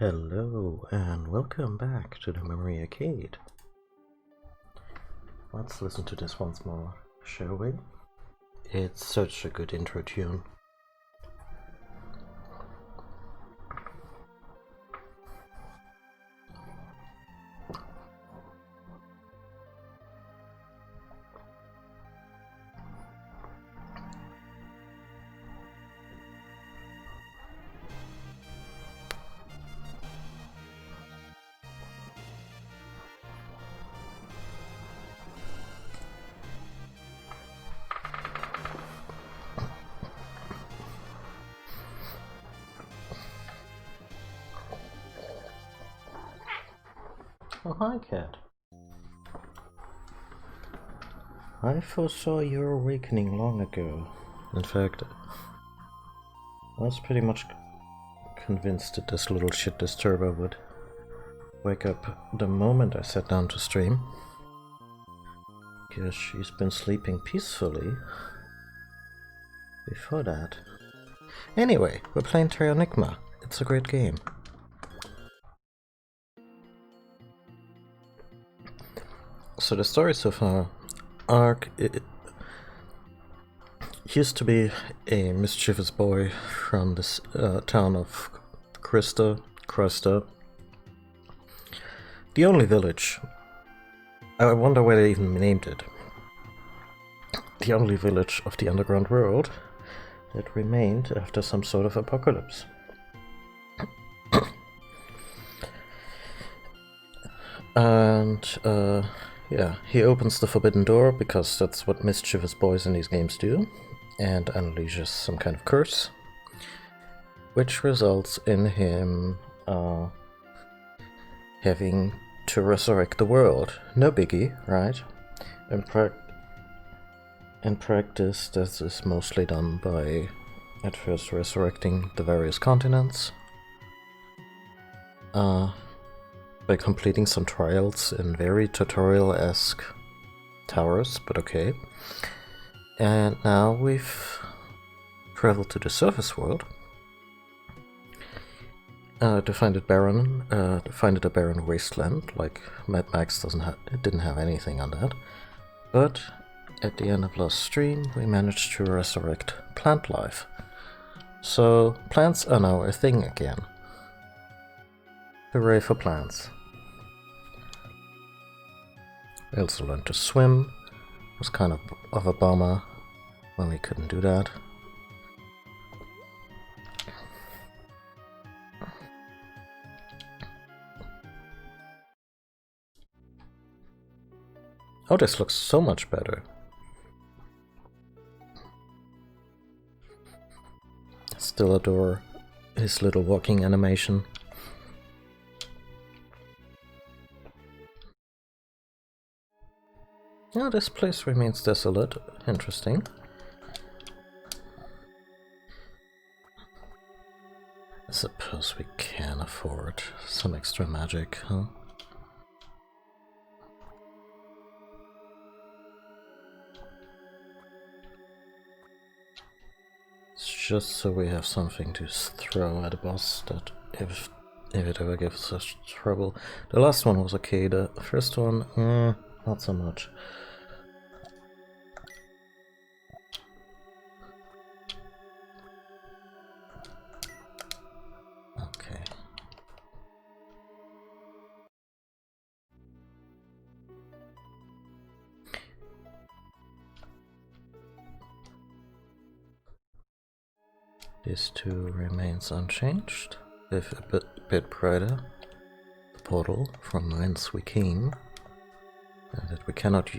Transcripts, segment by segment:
Hello and welcome back to the Memory Arcade. Let's listen to this once more, shall we? It's such a good intro tune. Oh, hi, cat. I foresaw your awakening long ago. In fact, I was pretty much convinced that this little shit disturber would wake up the moment I sat down to stream. Because she's been sleeping peacefully before that. Anyway, we're playing Terranigma. It's a great game. So the story so far, Ark used to be a mischievous boy from this town of Crista, the only village. I wonder why they even named it. The only village of the underground world that remained after some sort of apocalypse. And yeah, he opens the forbidden door because that's what mischievous boys in these games do, and unleashes some kind of curse, which results in him having to resurrect the world. No biggie, right? In practice, this is mostly done by at first resurrecting the various continents, by completing some trials in very tutorial-esque towers, but okay. And now we've traveled to the surface world to find it barren, a barren wasteland. Like Mad Max didn't have anything on that. But at the end of last stream, we managed to resurrect plant life. So plants are now a thing again. Hooray for plants. I also learned to swim. It was kind of a bummer when we couldn't do that. Oh, this looks so much better. Still adore his little walking animation. Oh, this place remains desolate. Interesting. I suppose we can afford some extra magic, huh? It's just so we have something to throw at a boss that if it ever gives us trouble. The last one was okay, the first one, not so much. Okay. This too remains unchanged, with a bit brighter. The portal from whence we came, and that we cannot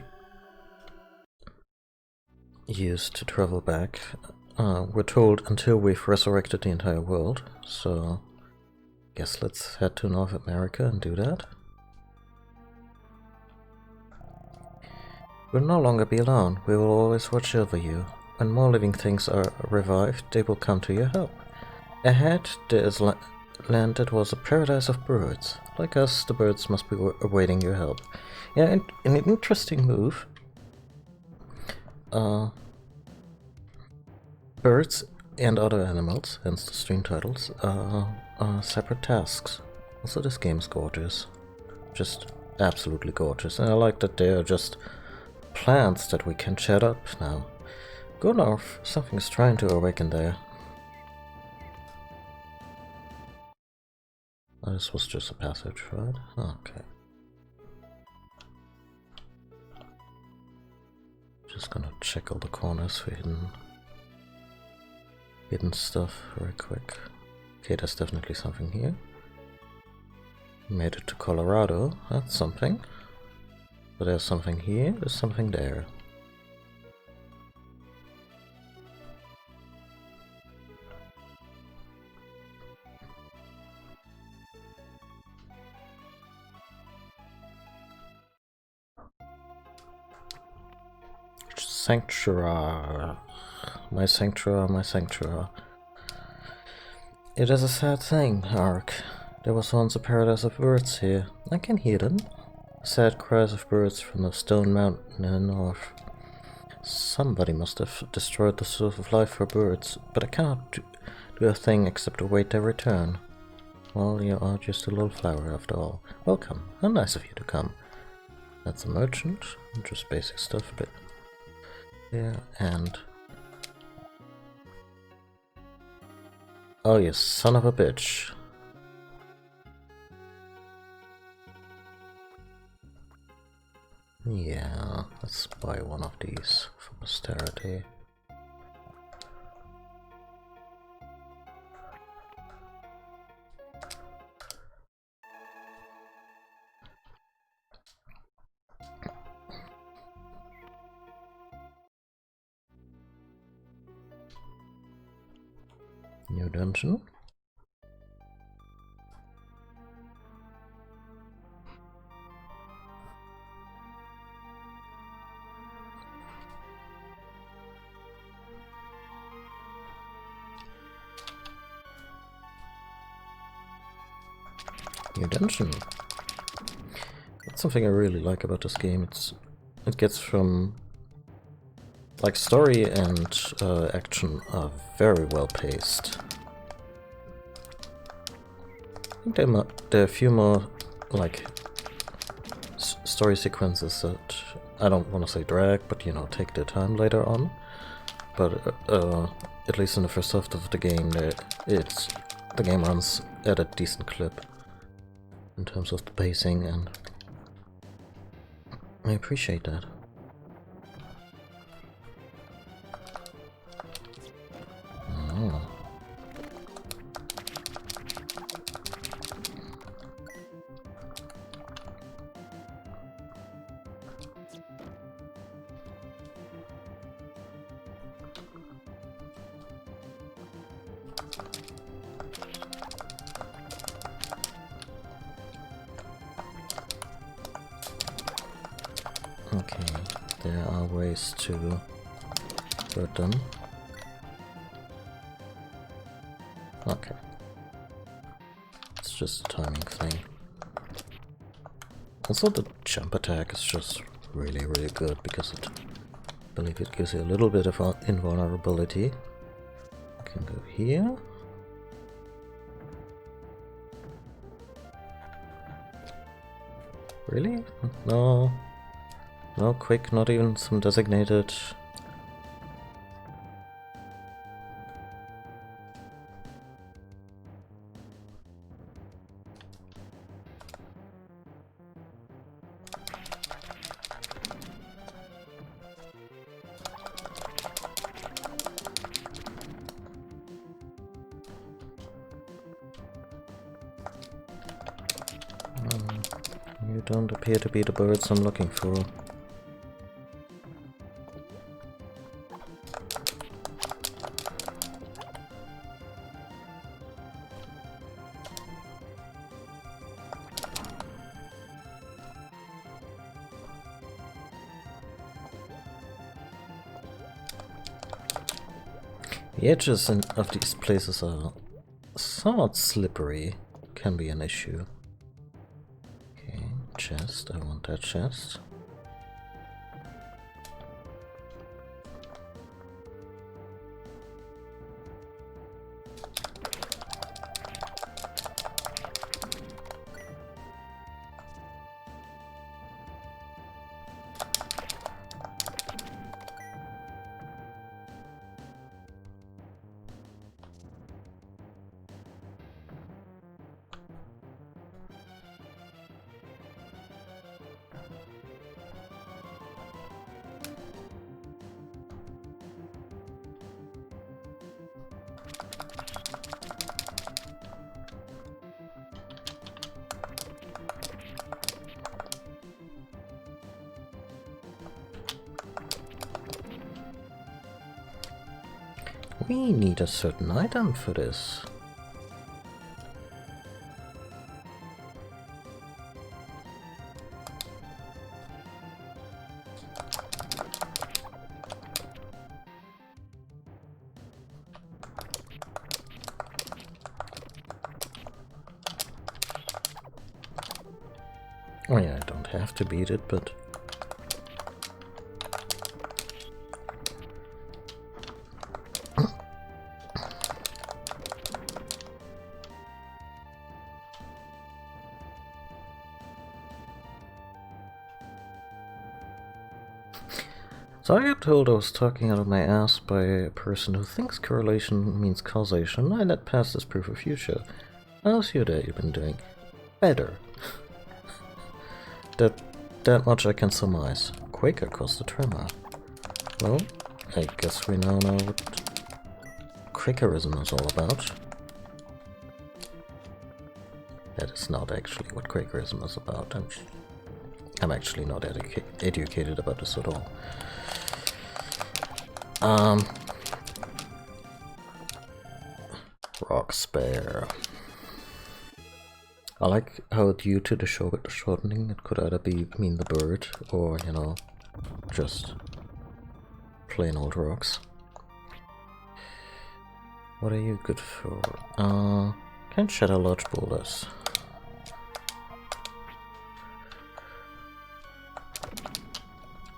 use to travel back. We're told until we've resurrected the entire world, so guess let's head to North America and do that. We'll no longer be alone. We will always watch over you. When more living things are revived, they will come to your help. Ahead, there is land that was a paradise of birds. Like us, the birds must be awaiting your help. Yeah, and an interesting move. Birds and other animals, hence the stream titles, are separate tasks. Also, this game's gorgeous. Just absolutely gorgeous. And I like that they are just plants that we can chat up now. Go north. Something's trying to awaken there. Oh, this was just a passage, right? Okay. Just gonna check all the corners for hidden stuff very quick. Okay, there's definitely something here. Made it to Colorado, that's something. But there's something here, there's something there. Sanctuary. My sanctuary, my sanctuary. It is a sad thing, Ark. There was once a paradise of birds here. I can hear them. Sad cries of birds from the stone mountain in the north. Somebody must have destroyed the source of life for birds, but I cannot do a thing except await their return. Well, you are just a little flower after all. Welcome. How nice of you to come. That's a merchant. Just basic stuff a bit. Yeah, and... oh, you son of a bitch. Yeah, let's buy one of these for posterity. New dungeon. New dungeon. That's something I really like about this game. It gets from like story and action are very well paced. I think there are a few more like story sequences that I don't want to say drag, but you know, take their time later on. But at least in the first half of the game, the game runs at a decent clip in terms of the pacing, and I appreciate that. Oh. Okay, there are ways to hurt them. Okay. It's just a timing thing. Also, the jump attack is just really, really good because I believe it gives you a little bit of invulnerability. I can go here. Really? No. No, quick, not even some designated. You don't appear to be the birds I'm looking for. The edges of these places are somewhat slippery, can be an issue. Okay, chest, I want that chest. We need a certain item for this. Oh yeah, I don't have to beat it, but... So I got told I was talking out of my ass by a person who thinks correlation means causation. I let pass this proof of future. How's your day been doing? Better. That much I can surmise. Quaker caused the tremor. Well, I guess we now know what Quakerism is all about. That is not actually what Quakerism is about. I'm actually not educated about this at all. Rock Spare. I like how due to the shortening it could either mean the bird or, you know, just plain old rocks. What are you good for? Can't shatter large boulders.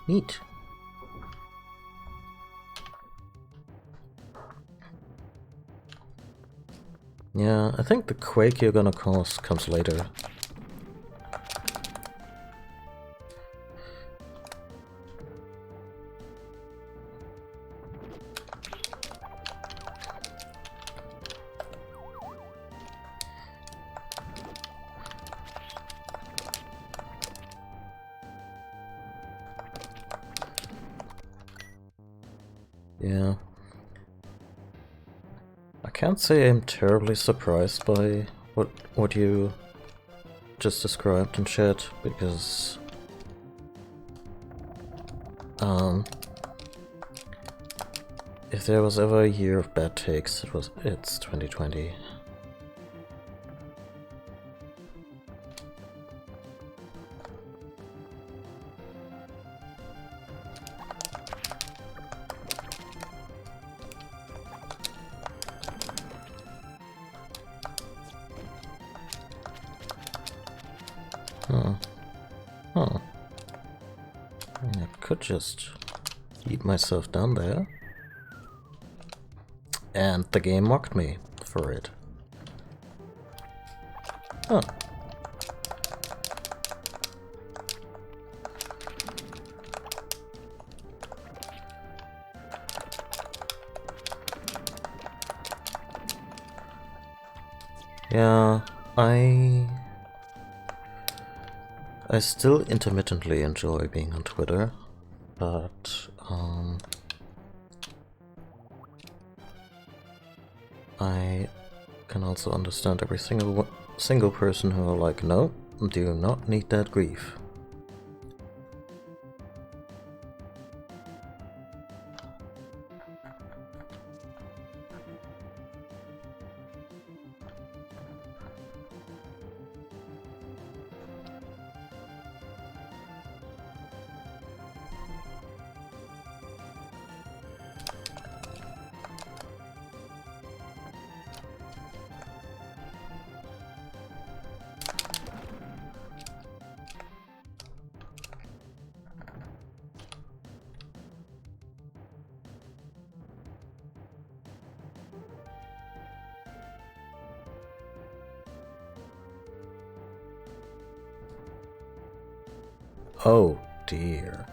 Neat. Yeah, I think the quake you're gonna cause comes later. Yeah. I can't say I'm terribly surprised by what you just described in chat, because if there was ever a year of bad takes, it's 2020. I could just eat myself down there. And the game mocked me for it. Huh. Yeah, I still intermittently enjoy being on Twitter, but I can also understand every single person who are like, no, do not need that grief. Oh dear.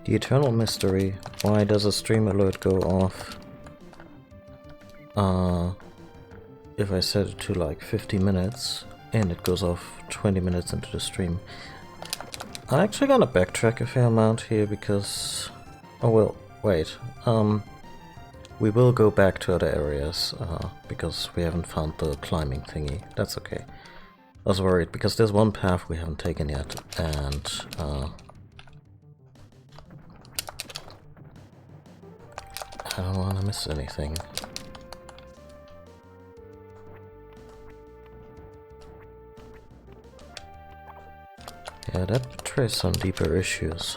The eternal mystery. Why does a stream alert go off if I set it to like 50 minutes and it goes off 20 minutes into the stream. I'm actually gonna backtrack a fair amount here because... Oh well, wait. We will go back to other areas because we haven't found the climbing thingy. That's okay. I was worried because there's one path we haven't taken yet, and I don't want to miss anything. Yeah, that betrays some deeper issues,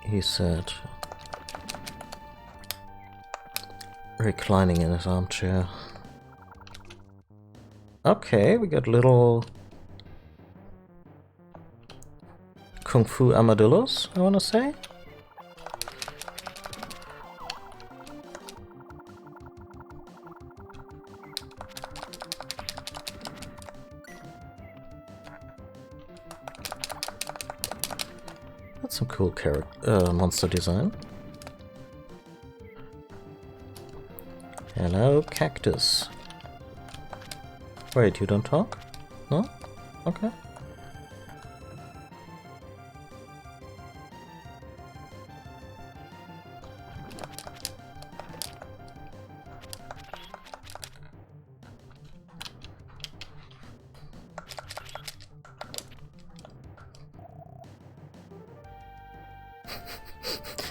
he said, reclining in his armchair. Okay, we got little Kung Fu armadillos, I wanna say. That's some cool monster design. Hello, cactus. Wait, you don't talk? No? Okay.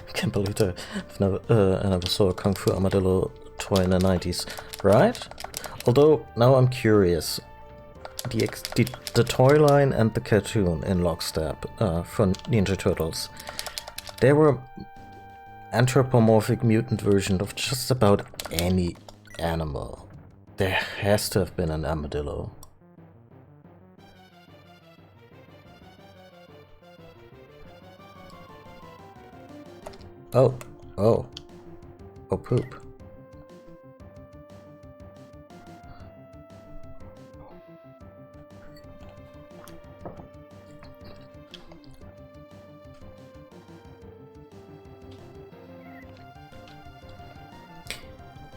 I can't believe that I never saw a Kung Fu Armadillo toy in the 90s, right? Although, now I'm curious. The toy line and the cartoon in lockstep for Ninja Turtles, they were anthropomorphic mutant version of just about any animal. There has to have been an armadillo. Oh, poop.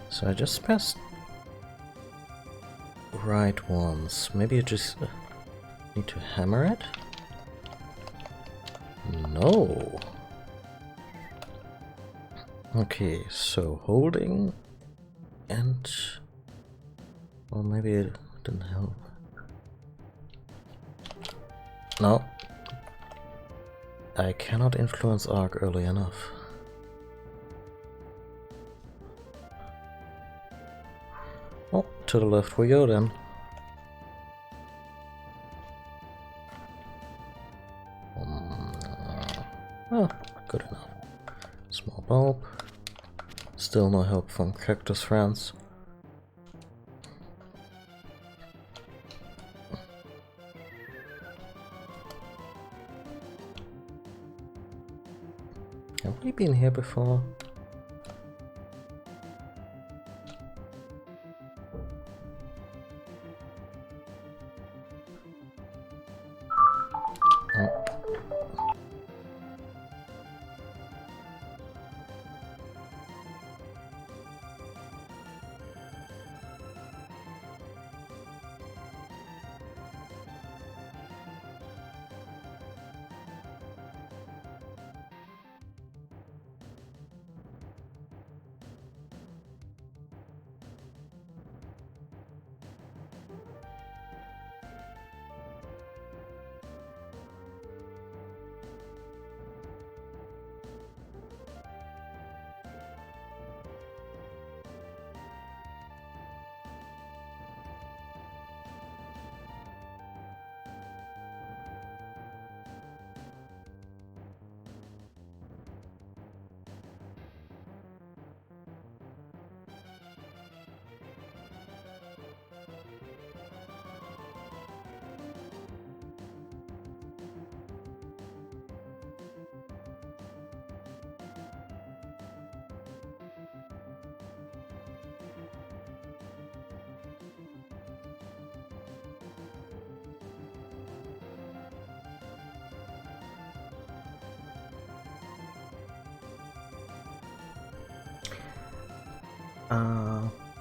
So I just pressed right once. Maybe I just need to hammer it? No. Okay, so holding and... Well, maybe it didn't help. No. I cannot influence Arc early enough. Oh, to the left we go then. Oh, good enough. Small bulb. Still no help from Cactus friends. Have we been here before?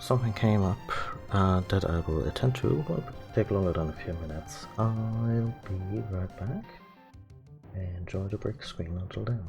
something came up that I will attend to. Will take longer than a few minutes. I'll be right back. Enjoy the break screen until then.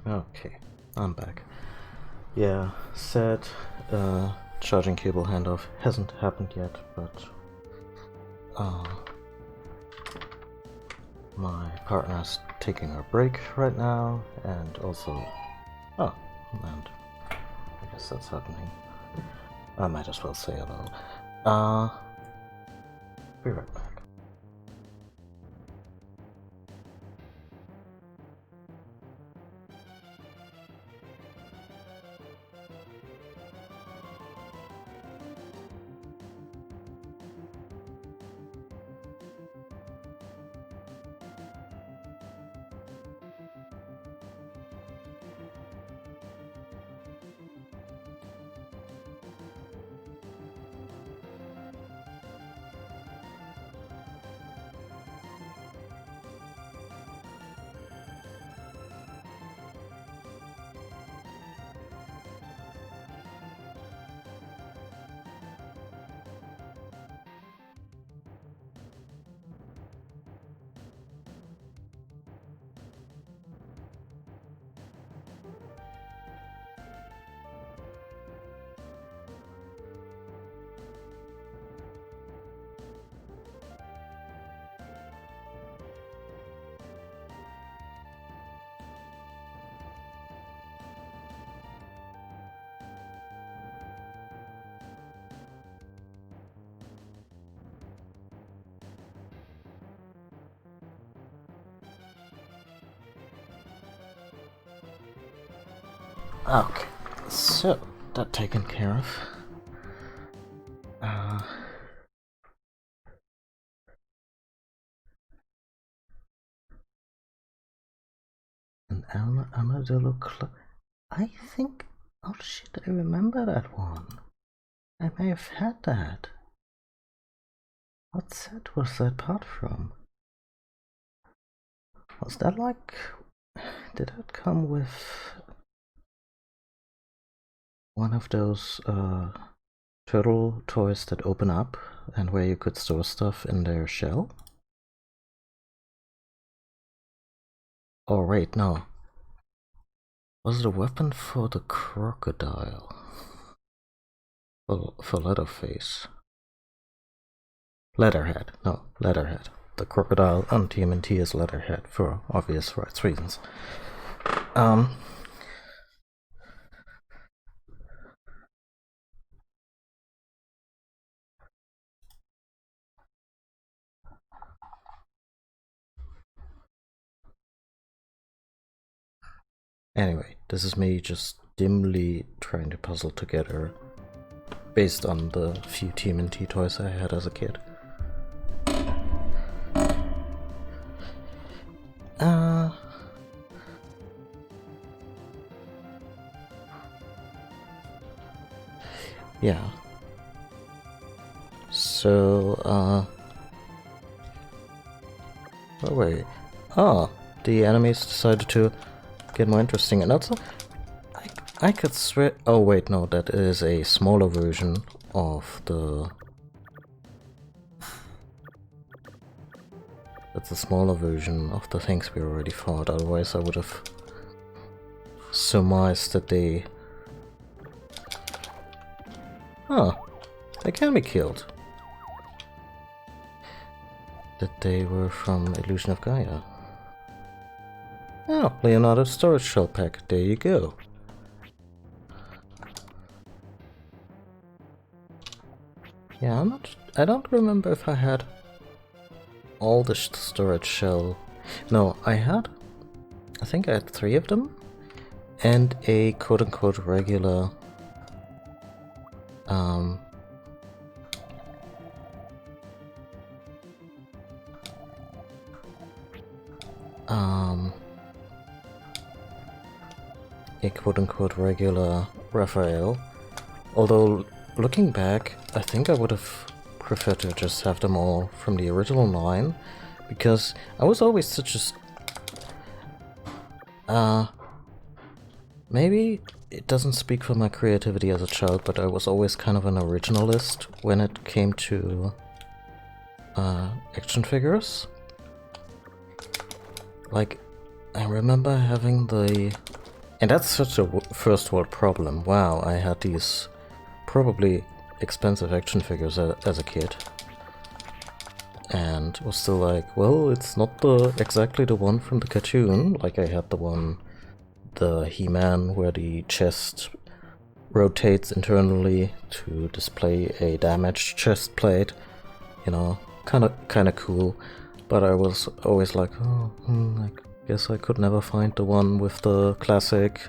Okay, I'm back. Yeah, sad charging cable handoff hasn't happened yet, but my partner's taking a break right now, and also... Oh, and I guess that's happening. I might as well say hello. Be right back. Okay, so that taken care of. An Armadillo Club. I think. Oh shit! I remember that one. I may have had that. What set was that part from? Was that like? Did that come with one of those turtle toys that open up and where you could store stuff in their shell? Oh wait, no. Was it a weapon for the crocodile? For Leatherface. Leatherhead. No, Leatherhead. The crocodile on TMNT is Leatherhead for obvious reasons. Anyway, this is me just dimly trying to puzzle together based on the few TMNT toys I had as a kid. Yeah. So, oh wait. Oh, the enemies decided to get more interesting, and also, I could swear. Oh wait, no, that is a smaller version of the. That's a smaller version of the things we already fought. Otherwise, I would have surmised that they. Huh, they can be killed. That they were from Illusion of Gaia. Oh, Leonardo's storage shell pack. There you go. Yeah, I don't remember if I had all the storage shell. No, I think I had 3 of them, and a quote-unquote regular a quote-unquote regular Raphael. Although, looking back, I think I would have preferred to just have them all from the original 9, because I was always such a... maybe it doesn't speak for my creativity as a child, but I was always kind of an originalist when it came to action figures. Like, I remember having the And that's such a first world problem. Wow, I had these probably expensive action figures as a kid. And was still like, well, it's not exactly the one from the cartoon. Like I had the He-Man where the chest rotates internally to display a damaged chest plate. You know, kind of cool. But I was always like, oh, I guess I could never find the one with the classic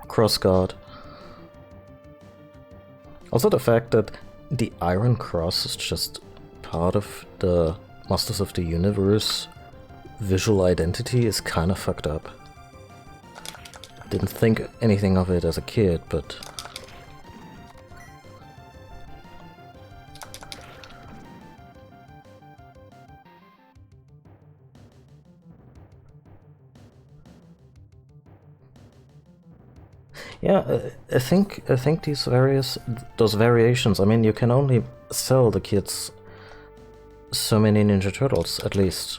crossguard. Also the fact that the Iron Cross is just part of the Masters of the Universe visual identity is kind of fucked up. Didn't think anything of it as a kid, but... Yeah, I think those variations, I mean, you can only sell the kids so many Ninja Turtles, at least.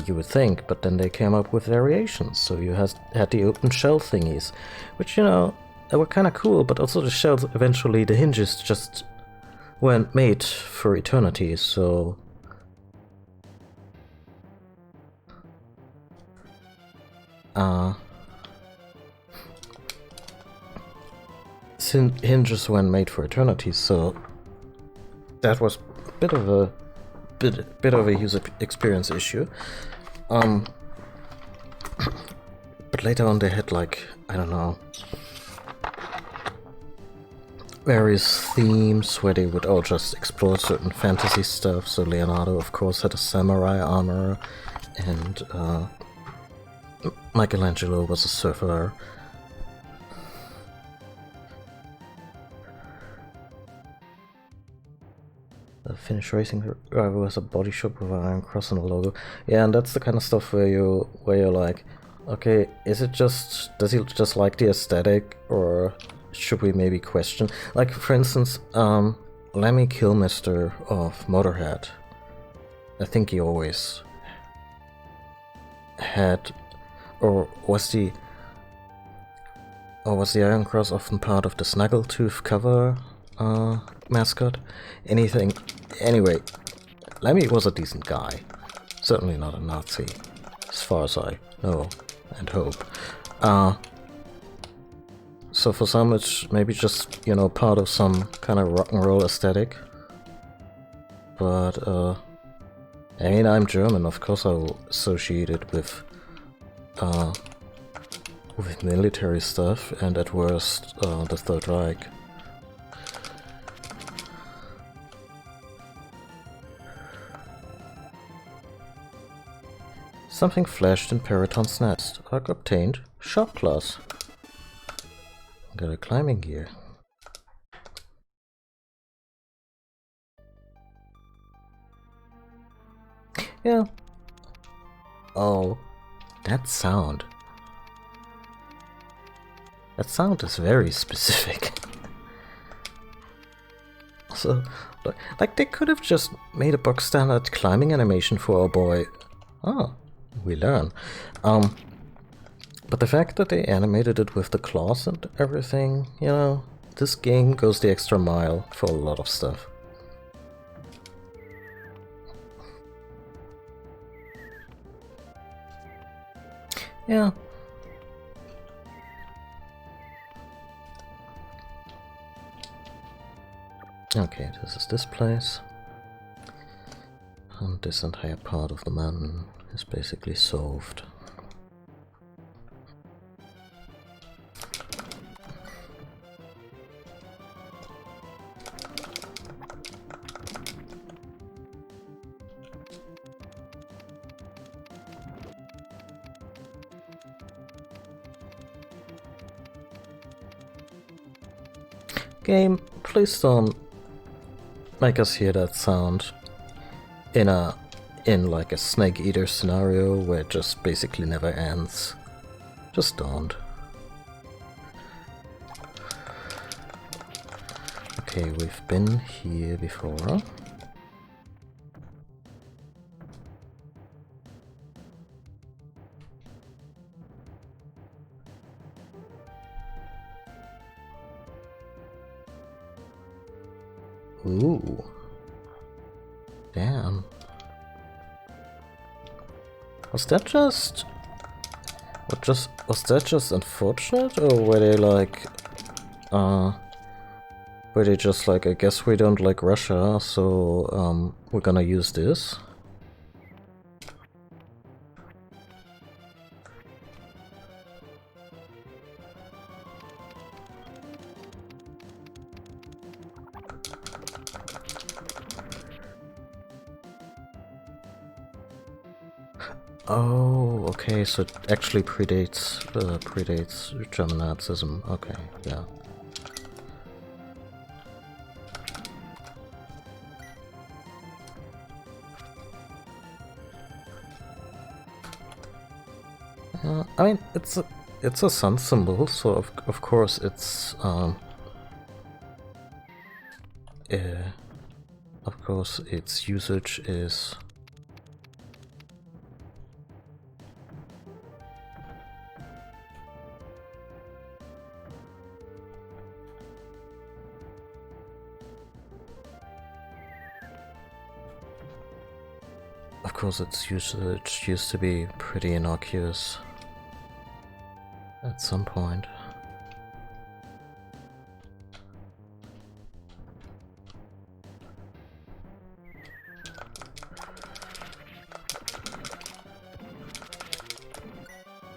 You would think, but then they came up with variations, so you had the open shell thingies, which, you know, they were kind of cool, but also the shells, eventually the hinges just weren't made for eternity, so... hinges weren't made for eternity, so that was a bit of a user experience issue. But later on they had, like, I don't know, various themes where they would all just explore certain fantasy stuff. So Leonardo, of course, had a samurai armor, and Michelangelo was a surfer. The Finnish racing driver was a body shop with an Iron Cross and a logo. Yeah, and that's the kind of stuff where you're like, okay, does he just like the aesthetic, or should we maybe question? Like, for instance, Lemmy Kilmister of Motorhead, I think he always had, or was the Iron Cross often part of the Snaggletooth cover mascot? Anyway, Lemmy was a decent guy. Certainly not a Nazi, as far as I know and hope. So for some it's maybe just, you know, part of some kind of rock and roll aesthetic. But, I mean, I'm German, of course I'll associate it with military stuff, and at worst, the Third Reich. Something flashed in Periton's nest. Arc obtained. Shop class. Got a climbing gear. Yeah. Oh, that sound. That sound is very specific. So, like they could have just made a box standard climbing animation for our boy. Oh. We learn. But the fact that they animated it with the claws and everything, you know, this game goes the extra mile for a lot of stuff. Yeah. Okay, this is this place. And this entire part of the mountain is basically solved. Game, please don't make us hear that sound in like a Snake Eater scenario where it just basically never ends. Just don't. Okay, we've been here before. Ooh. Damn. Was that just unfortunate, or were they like I guess we don't like Russia, so we're gonna use this? Oh, okay, so it actually predates German Nazism. Okay, yeah. I mean, it's a sun symbol, so of course its usage is. Of course, its usage used to be pretty innocuous at some point.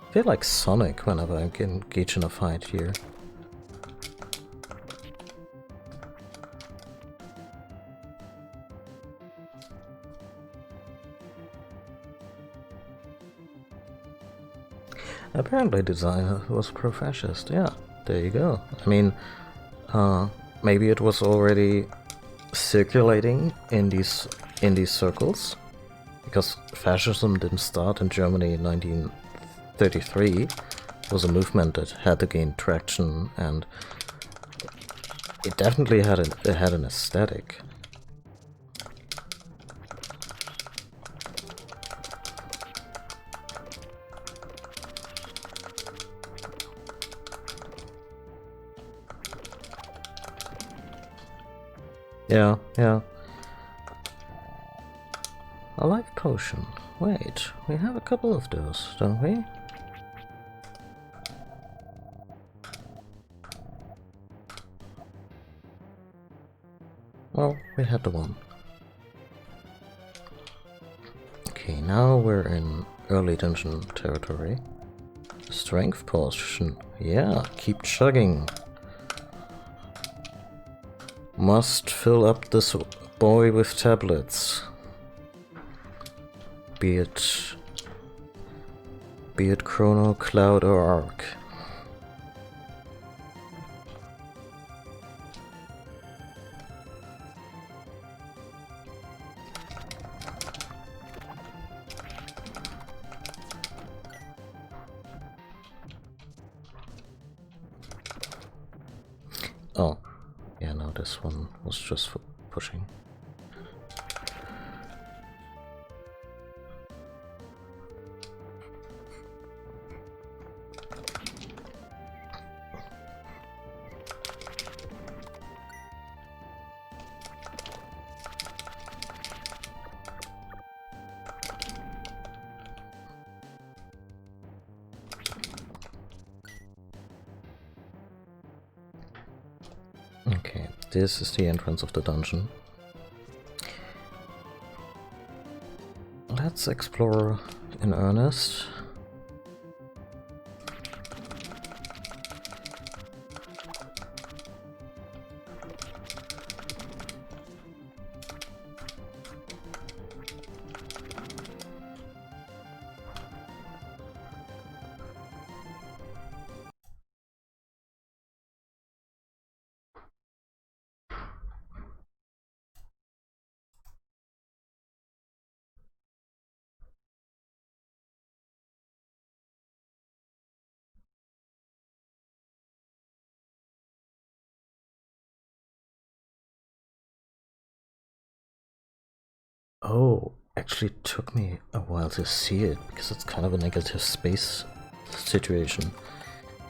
I feel like Sonic whenever I engage in a fight here. Apparently the designer was pro-fascist, yeah, there you go. I mean, maybe it was already circulating in these circles, because fascism didn't start in Germany in 1933. It was a movement that had to gain traction, and it definitely had an aesthetic. Yeah, yeah. A life potion. Wait, we have a couple of those, don't we? Well, we had the one. Okay, now we're in early dungeon territory. Strength potion. Yeah, keep chugging. Must fill up this boy with tablets. Be it Chrono, Cloud, or Arc. Oh, yeah, no, this one was just for pushing. Okay, this is the entrance of the dungeon. Let's explore in earnest. Oh, actually took me a while to see it, because it's kind of a negative space situation.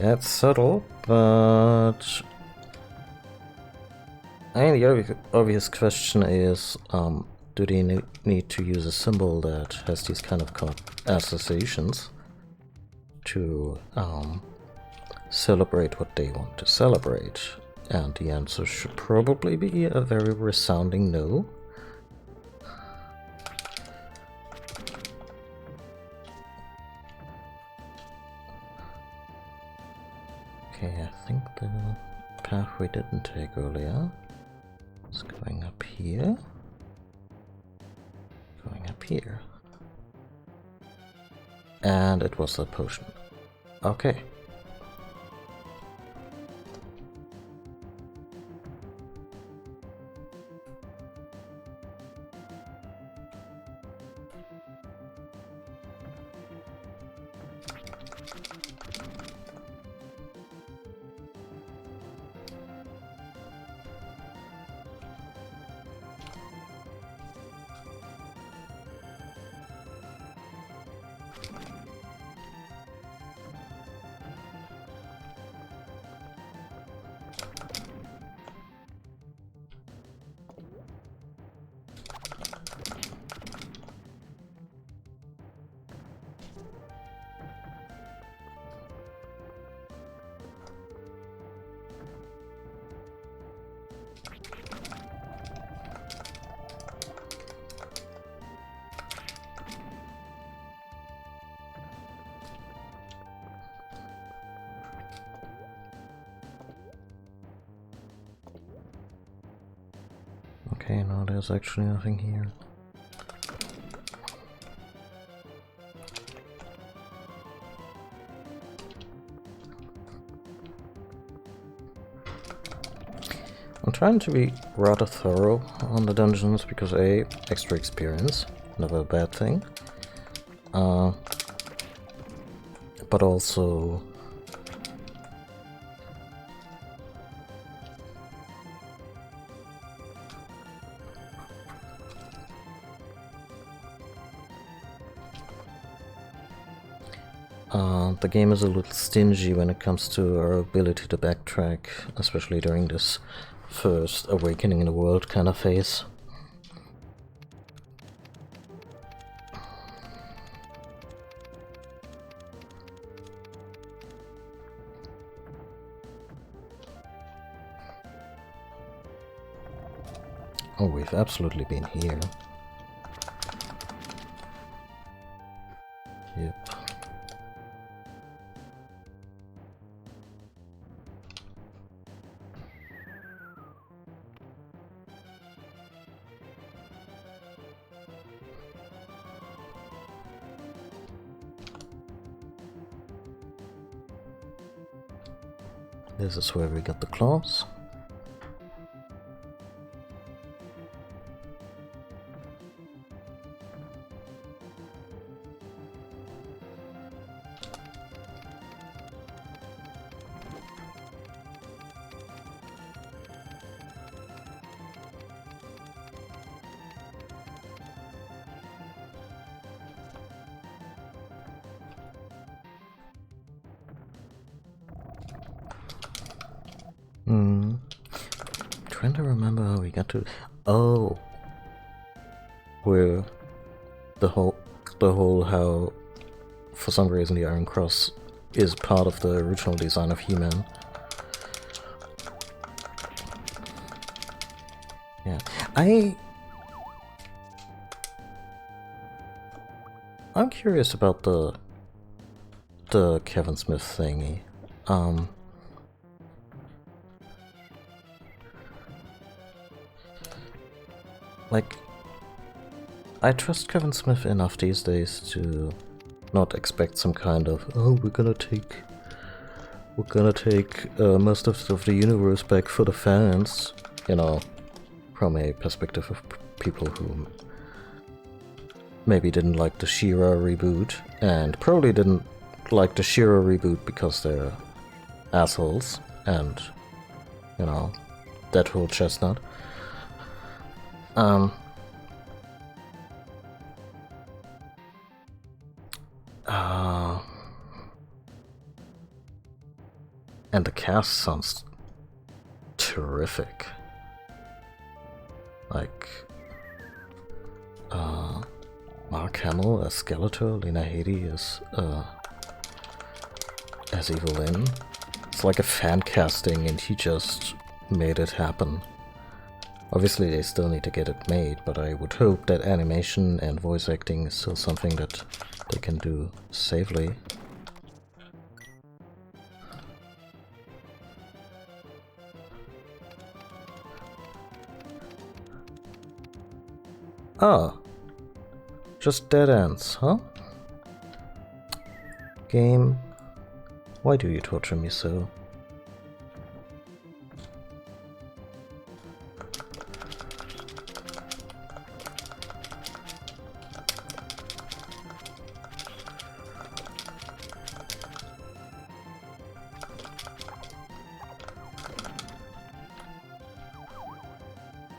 Yeah, it's subtle, but I mean, the obvious question is, do they need to use a symbol that has these kind of associations to celebrate what they want to celebrate? And the answer should probably be a very resounding no. Okay, I think the path we didn't take earlier is going up here. Going up here. And it was that potion. Okay. Okay, no, there's actually nothing here. I'm trying to be rather thorough on the dungeons because A, extra experience, never a bad thing. But also the game is a little stingy when it comes to our ability to backtrack, especially during this first awakening in the world kind of phase. Oh, we've absolutely been here. Yep. This is where we got the claws. Trying to remember how we got to. Oh, where the whole how, for some reason, the Iron Cross is part of the original design of He-Man. Yeah, I'm curious about the Kevin Smith thingy. Like, I trust Kevin Smith enough these days to not expect some kind of, oh, we're gonna take most of the universe back for the fans, you know, from a perspective of people who maybe didn't like the She-Ra reboot, and probably didn't like the She-Ra reboot because they're assholes, and, you know, that whole chestnut. And the cast sounds terrific. like Mark Hamill as Skeletor, Lena Headey as Evelyn. It's like a fan casting and he just made it happen. Obviously they still need to get it made, but I would hope that animation and voice acting is still something that they can do safely. Ah, just dead ends, huh? Game, why do you torture me so?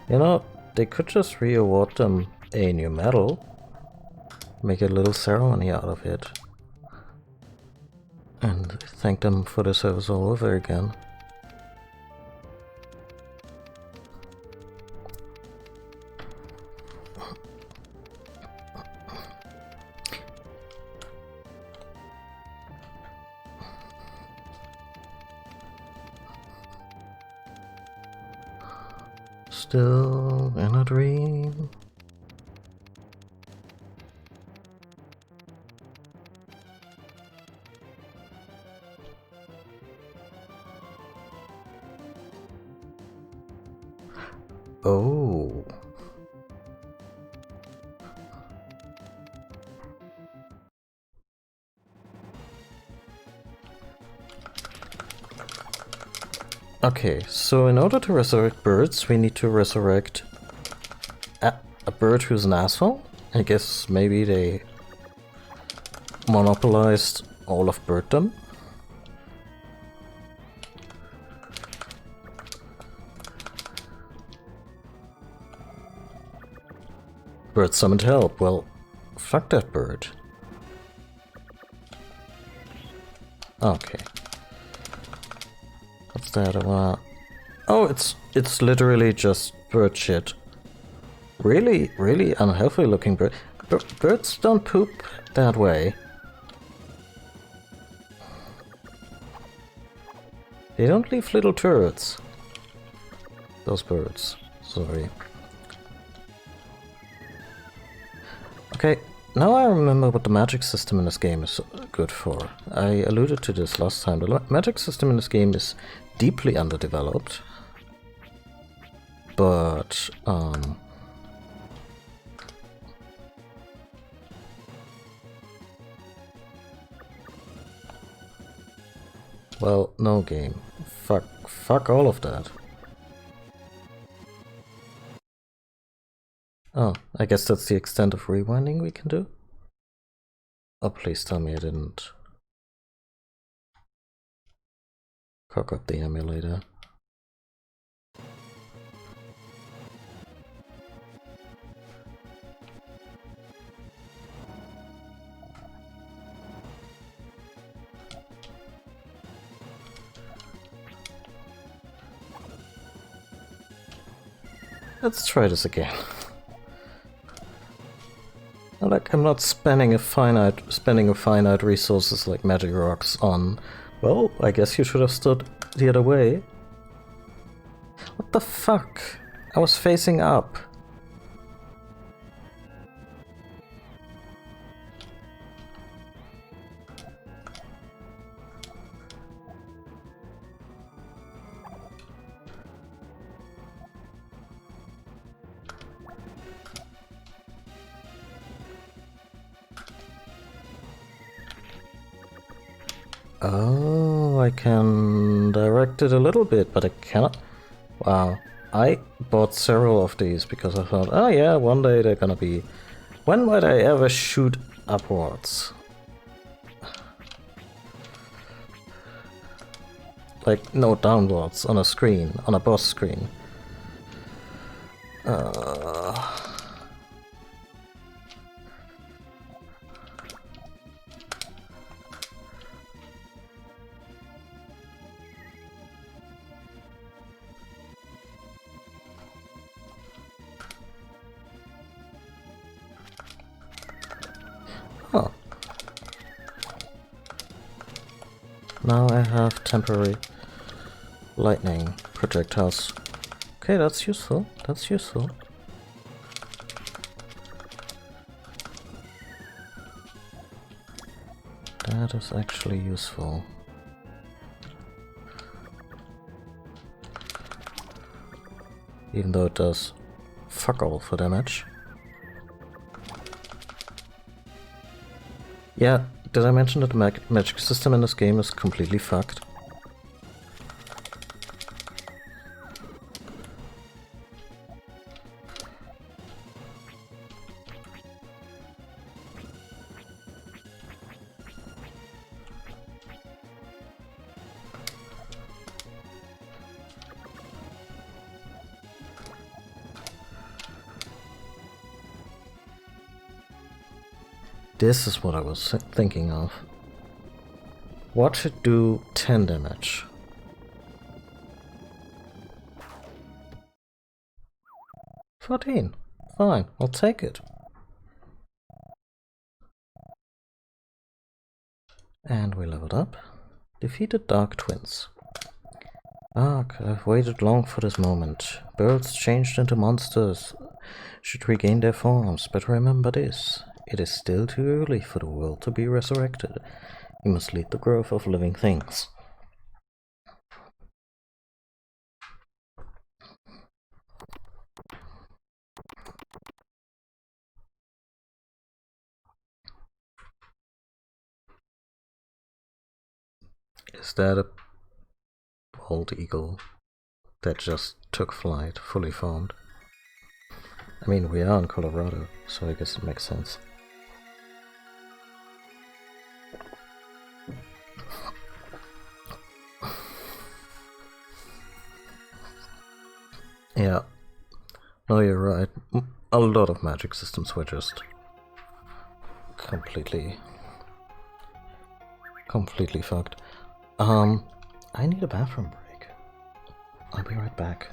You know, they could just re-award them a new medal, make a little ceremony out of it, and thank them for the service all over again. Still in a dream. Oh. Okay, so in order to resurrect birds, we need to resurrect a bird who's an asshole. I guess maybe they monopolized all of birddom. Bird summoned help. Well, fuck that bird. Okay. What's that about? Oh, it's literally just bird shit. Really, really unhealthy looking bird. Birds don't poop that way. They don't leave little turrets. Those birds. Sorry. Okay, now I remember what the magic system in this game is good for. I alluded to this last time. The magic system in this game is deeply underdeveloped. But, well, no game. Fuck all of that. Oh, I guess that's the extent of rewinding we can do? Oh, please tell me I didn't cock up the emulator. Let's try this again. Like, I'm not spending a finite resources like magic rocks on. Well, I guess you should have stood the other way. What the fuck? I was facing up. Oh, I can direct it a little bit, but I cannot. Wow. I bought several of these because I thought, oh yeah, one day they're gonna be... When might I ever shoot upwards? Like, no, downwards, on a screen, on a boss screen. now I have temporary lightning projectiles. Okay, that's useful. That's useful. That is actually useful. Even though it does fuck all for damage. Yeah, did I mention that the magic system in this game is completely fucked? This is what I was thinking of. What should do 10 damage? $14. Fine, I'll take it. And we leveled up. Defeated Dark Twins. Ark, I've waited long for this moment. Birds changed into monsters should regain their forms, but remember this. It is still too early for the world to be resurrected. You must lead the growth of living things. Is that a bald eagle that just took flight, fully formed? I mean, we are in Colorado, so I guess it makes sense. Yeah. No, you're right. A lot of magic systems were just completely fucked. I need a bathroom break. I'll be right back.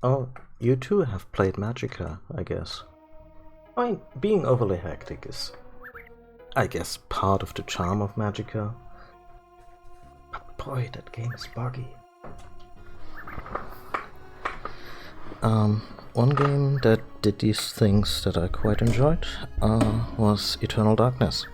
Oh, you too have played Magicka, I guess. I mean, being overly hectic is, I guess, part of the charm of Magicka. But boy, that game is buggy. One game that did these things that I quite enjoyed was Eternal Darkness.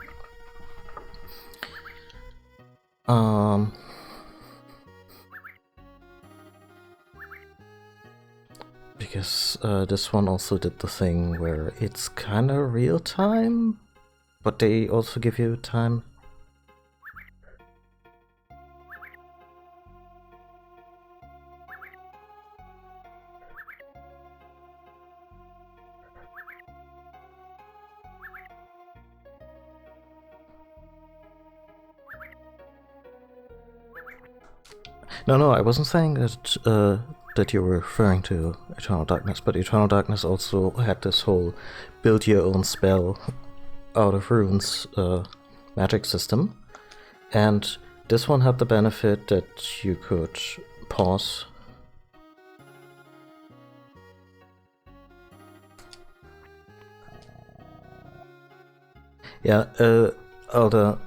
Because this one also did the thing where it's kinda real time, but they also give you time. No, I wasn't saying that that you were referring to Eternal Darkness, but Eternal Darkness also had this whole build your own spell out of runes magic system, and this one had the benefit that you could pause. Yeah, the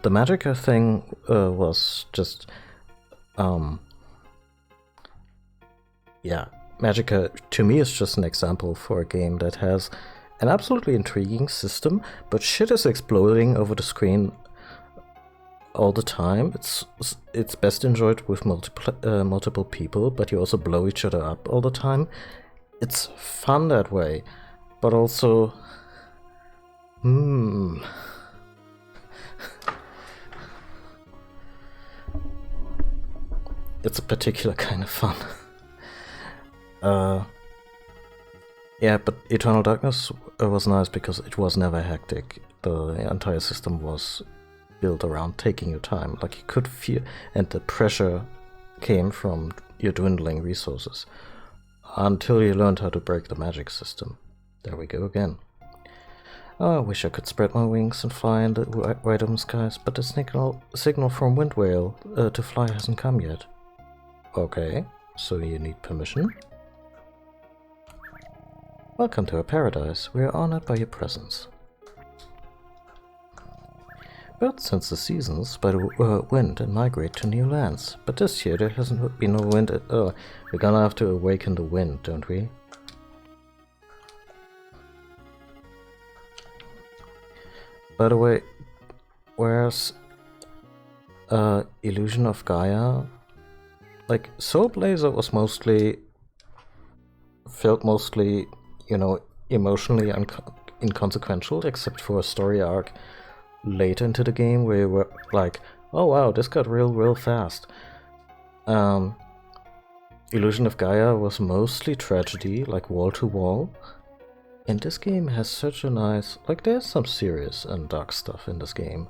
Magicka thing was just, yeah, Magicka to me is just an example for a game that has an absolutely intriguing system, but shit is exploding over the screen all the time. It's best enjoyed with multiple people, but you also blow each other up all the time. It's fun that way, but also, it's a particular kind of fun. Yeah, but Eternal Darkness was nice because it was never hectic. The entire system was built around taking your time. Like, you could feel, and the pressure came from your dwindling resources until you learned how to break the magic system. There we go again. Oh, I wish I could spread my wings and fly in the wide open skies, but the signal from Wind Whale to fly hasn't come yet. Okay, so you need permission? Welcome to our paradise. We are honored by your presence. Birds sense the seasons by the wind and migrate to new lands. But this year there hasn't been no wind at all. We're gonna have to awaken the wind, don't we? By the way, whereas Illusion of Gaia, like, Soul Blazer was felt mostly, you know, emotionally inconsequential, except for a story arc later into the game where you were like, oh wow, this got real fast. Illusion of Gaia was mostly tragedy, like wall to wall. And this game has such a nice, like, there's some serious and dark stuff in this game,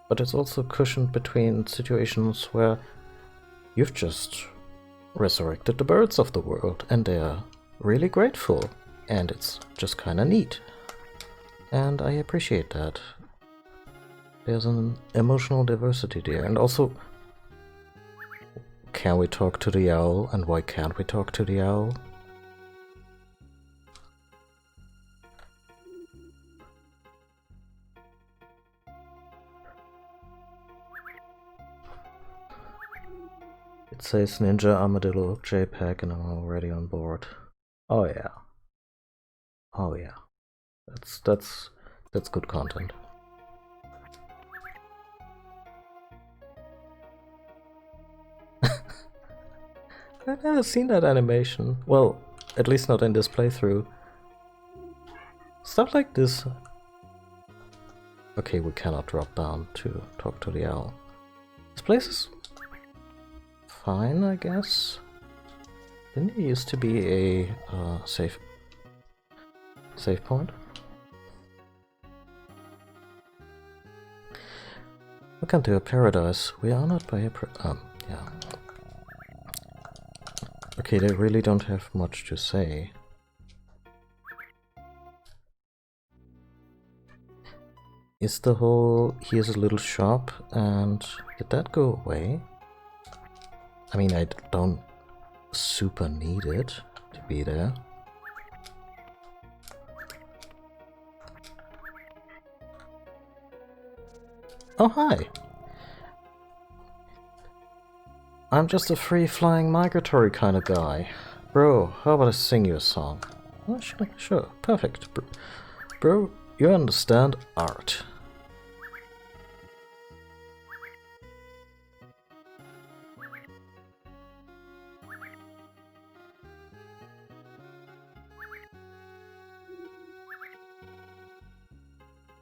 but it's also cushioned between situations where you've just resurrected the birds of the world and they're really grateful, and it's just kinda neat. And I appreciate that. There's an emotional diversity there, and also, can we talk to the owl, and why can't we talk to the owl? It says Ninja Armadillo JPEG and I'm already on board. Oh yeah. Oh yeah. That's good content. I've never seen that animation. Well, at least not in this playthrough. Stuff like this. Okay, we cannot drop down to talk to the owl. This place is fine, I guess. Didn't there used to be a save point? Welcome to a paradise. We are not by a yeah. Okay, they really don't have much to say. Is the whole here's a little shop, and did that go away? I mean, I don't super need it to be there. Oh, hi! I'm just a free-flying migratory kind of guy. Bro, how about I sing you a song? Oh, sure, perfect. Bro, you understand art.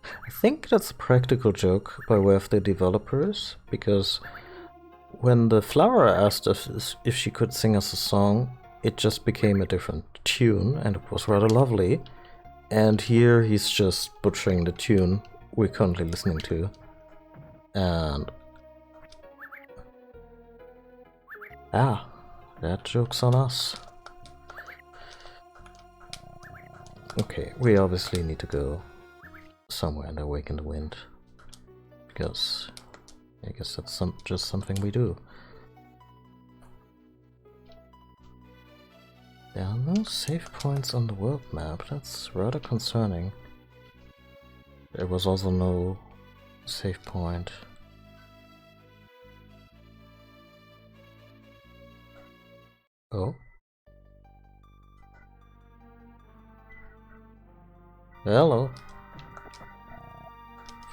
I think that's a practical joke by way of the developers, because when the flower asked if she could sing us a song, it just became a different tune, and it was rather lovely. And here he's just butchering the tune we're currently listening to. And that joke's on us. Okay, we obviously need to go somewhere and Awaken the Wind, because I guess that's just something we do. There are no save points on the world map, that's rather concerning. There was also no save point. Oh? Hello.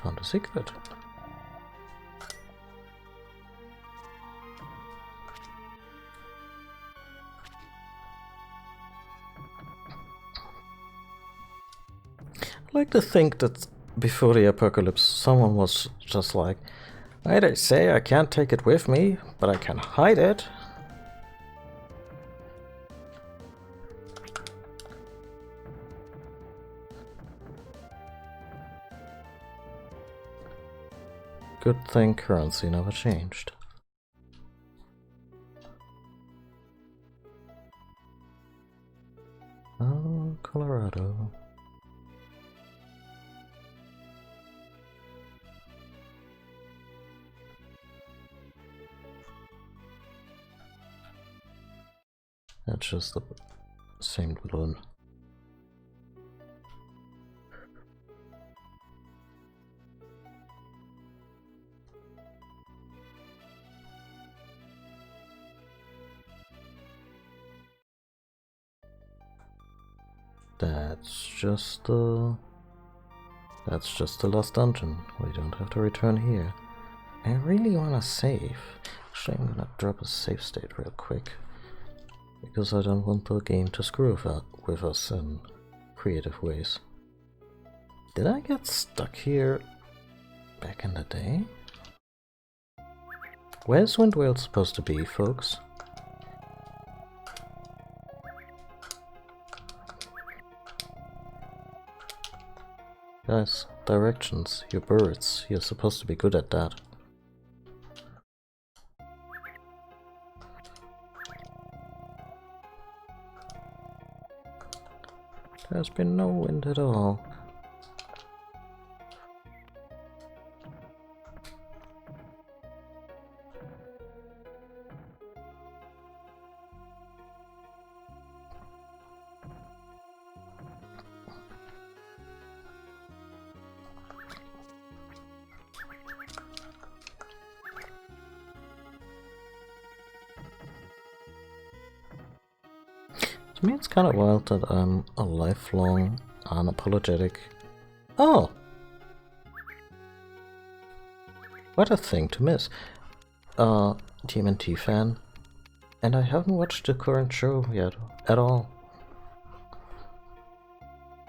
Found a secret. I like to think that before the apocalypse, someone was just like, they say I can't take it with me, but I can hide it. Good thing currency never changed. Oh, Colorado. That's just the same balloon. That's just the last dungeon. We don't have to return here. I really wanna save. Actually, I'm gonna drop a save state real quick, because I don't want the game to screw with us in creative ways. Did I get stuck here back in the day? Where's Windwale supposed to be, folks? Guys, directions, you're birds, you're supposed to be good at that. There's been no wind at all. To me, it's kind of wild that I'm a lifelong, unapologetic... Oh! What a thing to miss. TMNT fan. And I haven't watched the current show yet, at all.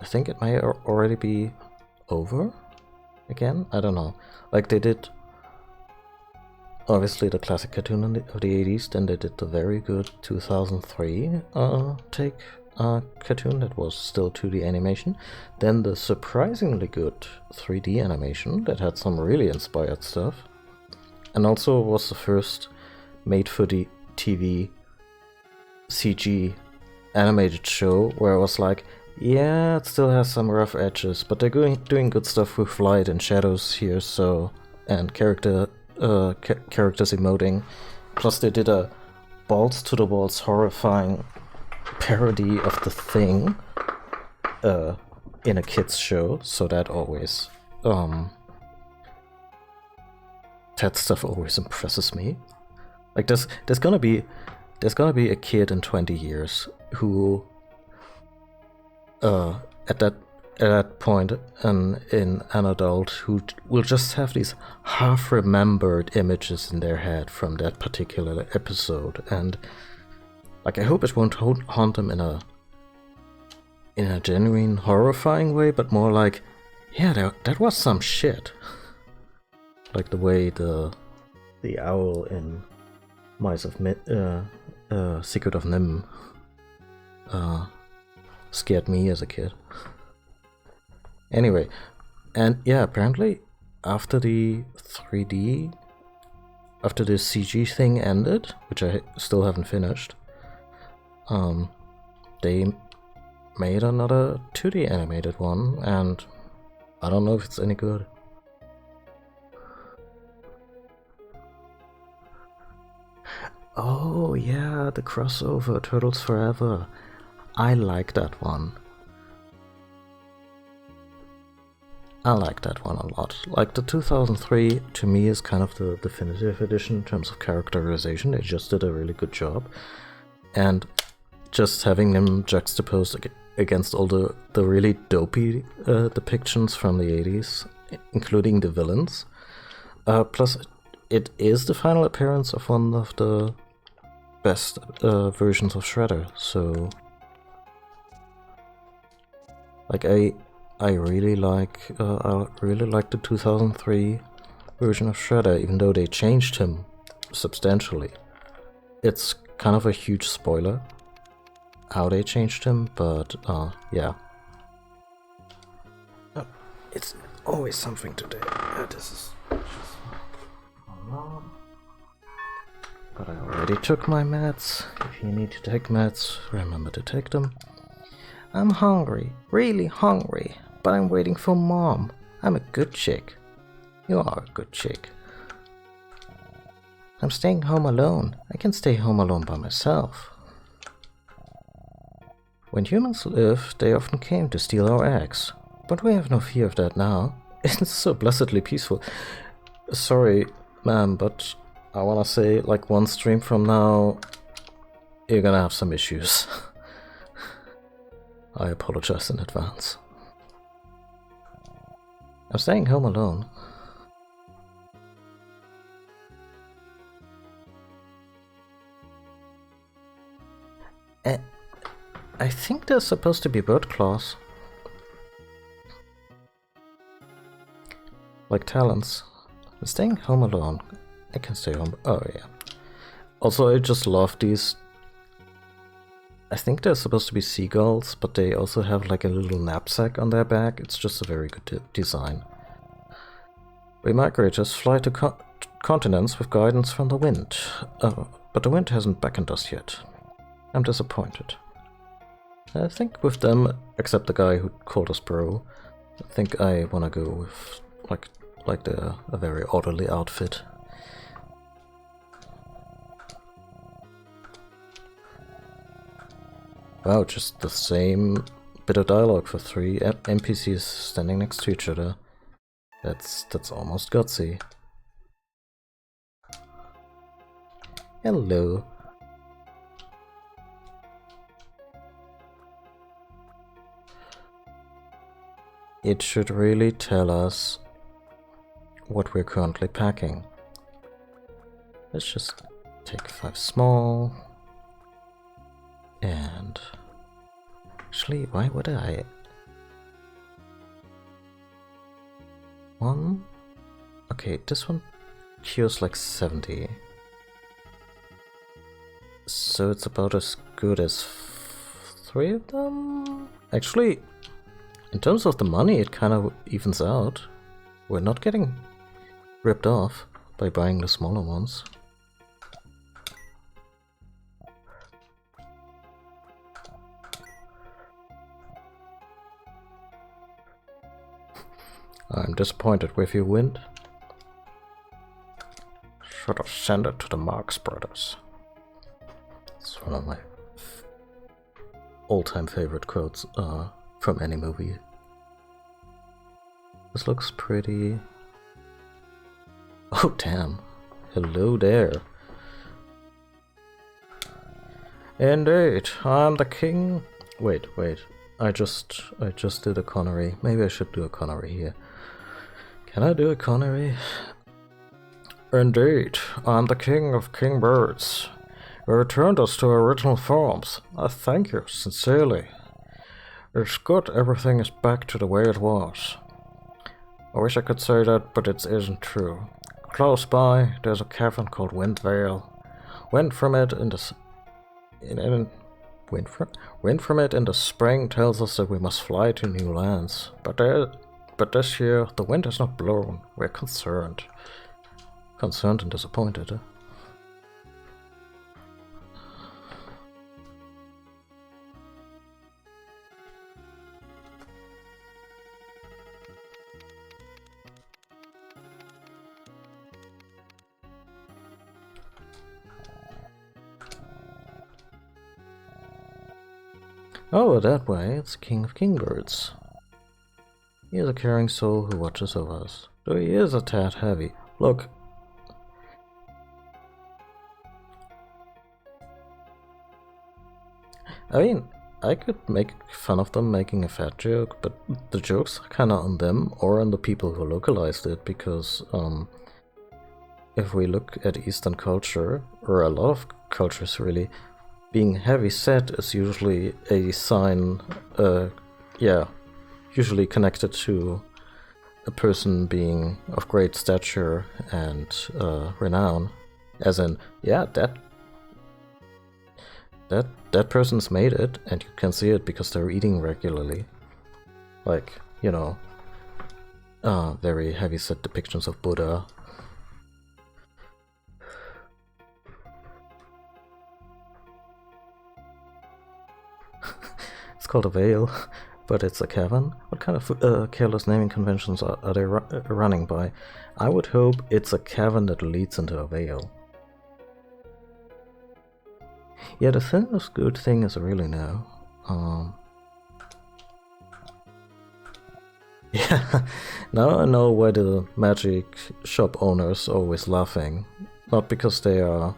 I think it may already be over again? I don't know. Like, they did obviously the classic cartoon of the 80s, then they did the very good 2003 cartoon that was still 2D animation, then the surprisingly good 3D animation that had some really inspired stuff, and also was the first made-for-TV CG animated show where I was like, yeah, it still has some rough edges, but they're doing good stuff with light and shadows here, so, and characters emoting. Plus they did a balls to the walls horrifying parody of The Thing in a kids show, so that always that stuff always impresses me. Like there's gonna be a kid in 20 years who at that point in an adult who will just have these half-remembered images in their head from that particular episode, and like I hope it won't haunt them in a genuine horrifying way, but more like, yeah, that was some shit. Like the way the owl in Secret of Nim scared me as a kid. Anyway, and yeah, apparently after the CG thing ended, which I still haven't finished, they made another 2D animated one, and I don't know if it's any good. Oh yeah, the crossover, Turtles Forever. I like that one. I like that one a lot. Like, the 2003 to me is kind of the definitive edition in terms of characterization. They just did a really good job. And just having them juxtaposed against all the really dopey depictions from the 80s, including the villains. Plus, it is the final appearance of one of the best versions of Shredder, so... Like, I really like the 2003 version of Shredder, even though they changed him substantially. It's kind of a huge spoiler how they changed him, but yeah. It's always something today. This is just alarm. But I already took my meds. If you need to take meds, remember to take them. I'm hungry, really hungry, but I'm waiting for Mom. I'm a good chick. You are a good chick. I'm staying home alone. I can stay home alone by myself. When humans lived, they often came to steal our eggs. But we have no fear of that now. It's so blessedly peaceful. Sorry, ma'am, but I wanna say, like, one stream from now, you're gonna have some issues. I apologize in advance. I'm staying home alone. I think there's supposed to be bird claws. Like talents. I'm staying home alone. I can stay home. Oh yeah. Also, I just love these. I think they're supposed to be seagulls, but they also have like a little knapsack on their back. It's just a very good design. We migrators fly to continents with guidance from the wind. But the wind hasn't beckoned us yet. I'm disappointed. I think with them, except the guy who called us bro, I think I wanna go with like a very orderly outfit. Wow, just the same bit of dialogue for 3 NPCs standing next to each other. That's almost gutsy. Hello. It should really tell us what we're currently packing. Let's just take 5 small. And actually, why would I? 1? Okay, this one cures like 70. So it's about as good as 3 of them? Actually, in terms of the money, it kind of evens out. We're not getting ripped off by buying the smaller ones. I'm disappointed with you, Wind. Should have sent it to the Marx Brothers. It's one of my all-time favorite quotes from any movie. This looks pretty... Oh damn. Hello there. Indeed, I'm the king. Wait. I just did a Connery. Maybe I should do a Connery here. Can I do a Connery? Indeed, I'm the king of king birds. You returned us to our original forms. I thank you sincerely. It's good everything is back to the way it was. I wish I could say that, but it isn't true. Close by, there's a cavern called Windvale. Wind from it in the spring tells us that we must fly to new lands. But this year, the wind has not blown. We're concerned. Concerned and disappointed. Oh, that way, it's King of Kingbirds. He is a caring soul who watches over us, though he is a tad heavy. Look. I mean, I could make fun of them making a fat joke, but the joke's kinda on them or on the people who localized it, because if we look at Eastern culture, or a lot of cultures really, being heavy set is usually a sign, usually connected to a person being of great stature and renown. As in, yeah, that person's made it, and you can see it because they're eating regularly. Like, you know, very heavy set depictions of Buddha. It's called a veil, but it's a cavern. What kind of careless naming conventions are they running by? I would hope it's a cavern that leads into a veil. Yeah, the thinnest good thing is really no. Yeah, now I know why the magic shop owners are always laughing. Not because they are...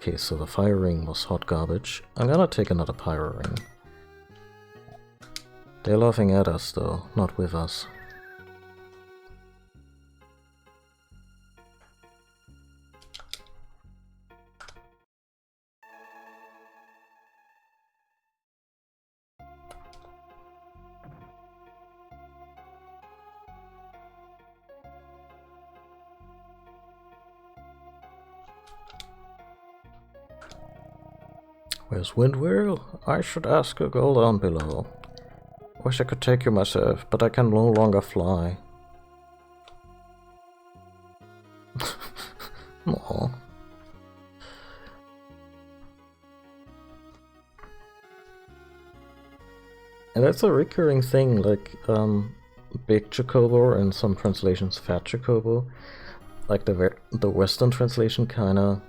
Okay, so the fire ring was hot garbage. I'm gonna take another pyro ring. They're laughing at us though, not with us. Where's Windwhirl? I should ask a girl down below. Wish I could take you myself, but I can no longer fly. Aww. And that's a recurring thing, like, Big Chocobo, and some translations Fat Chocobo. Like, the Western translation kinda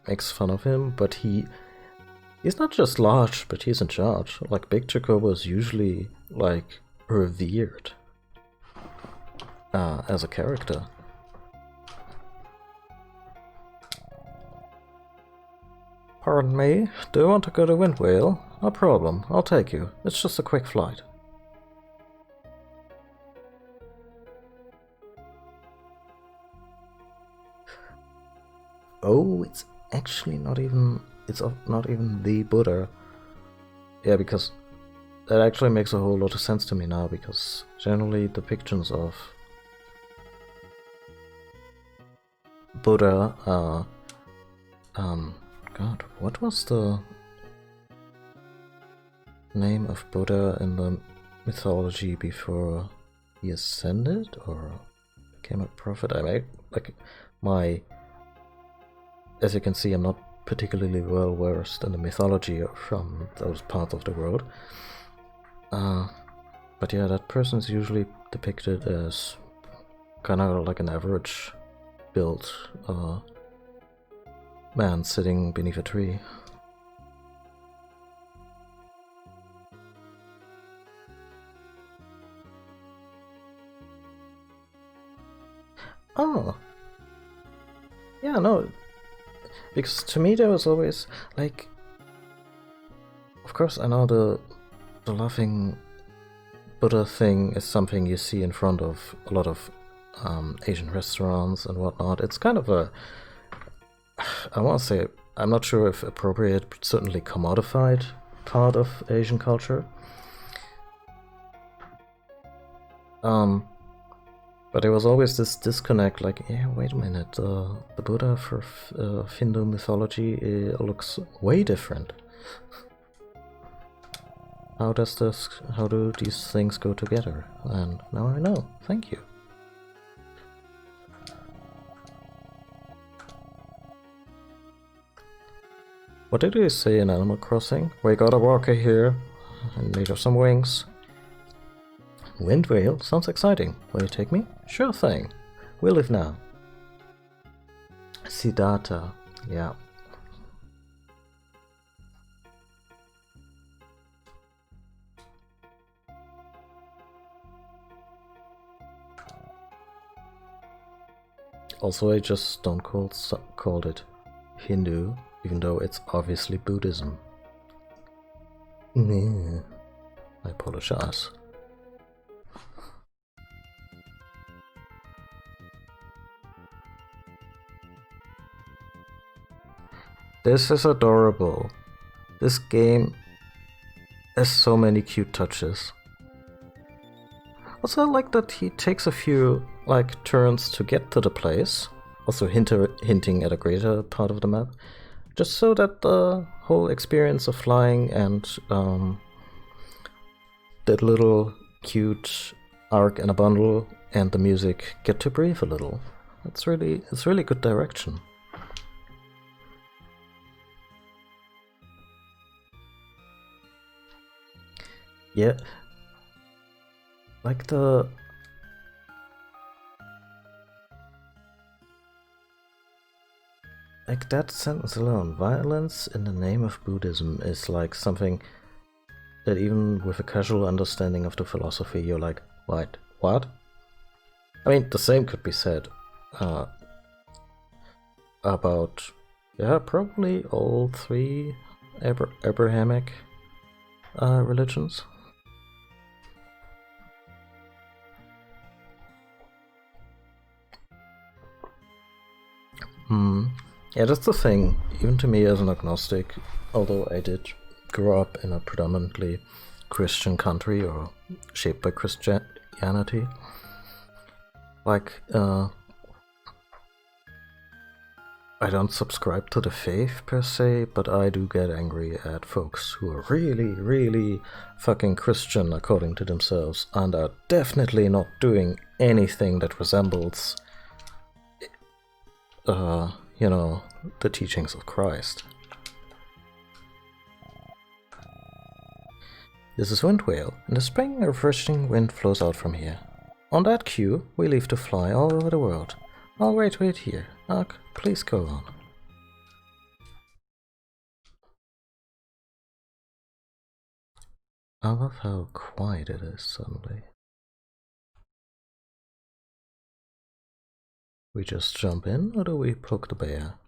makes fun of him, but he's not just large, but he's in charge. Like, Big Chocobo is usually, like, revered as a character. Pardon me, do you want to go to Windwhale? No problem, I'll take you. It's just a quick flight. Oh, it's actually not even... It's not even the Buddha. Yeah, because that actually makes a whole lot of sense to me now, because generally depictions of Buddha are... God, what was the name of Buddha in the mythology before he ascended or became a prophet? I made, like, my... As you can see, I'm not particularly well versed in the mythology from those parts of the world. But yeah, that person's usually depicted as kind of like an average built man sitting beneath a tree. Oh. Yeah, no. Because to me there was always, like... Of course I know the laughing Buddha thing is something you see in front of a lot of Asian restaurants and whatnot. It's kind of a... I want to say, I'm not sure if appropriate, but certainly commodified part of Asian culture. But there was always this disconnect, like, yeah, wait a minute, the Buddha for Hindu mythology looks way different. How do these things go together? And now I know. Thank you. What did you say in Animal Crossing? We got a walker here, in need of some wings. Windvale? Sounds exciting. Will you take me? Sure thing. We'll leave now. Siddhartha. Yeah. Also, I just stone cold called it Hindu, even though it's obviously Buddhism. I apologize. This is adorable. This game has so many cute touches. Also, I like that he takes a few turns to get to the place, also hinting at a greater part of the map, just so that the whole experience of flying and that little cute arc in a bundle and the music get to breathe a little. It's really good direction. Yeah, like that sentence alone, violence in the name of Buddhism, is like something that even with a casual understanding of the philosophy, you're like, what? I mean, the same could be said about, probably all three Abrahamic religions. Yeah, that's the thing. Even to me as an agnostic, although I did grow up in a predominantly Christian country or shaped by Christianity, I don't subscribe to the faith per se, but I do get angry at folks who are really fucking Christian according to themselves and are definitely not doing anything that resembles the teachings of Christ. This is Windwhale. In the spring, a refreshing wind flows out from here. On that cue, we leave to fly all over the world. I'll wait here. Ark, please go on. I love how quiet it is suddenly. We just jump in, or do we poke the bear?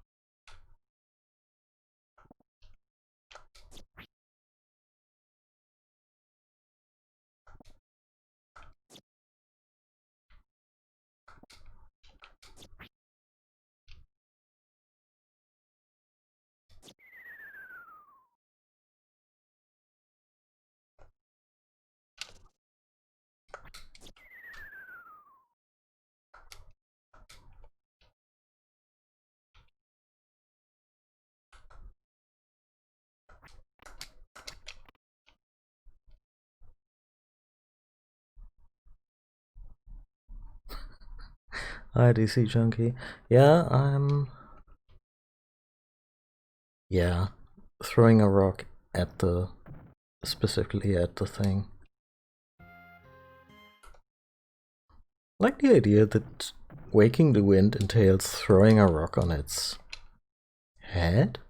Hi, DC Junkie. Yeah, throwing a rock specifically at the thing. Like the idea that waking the wind entails throwing a rock on its head?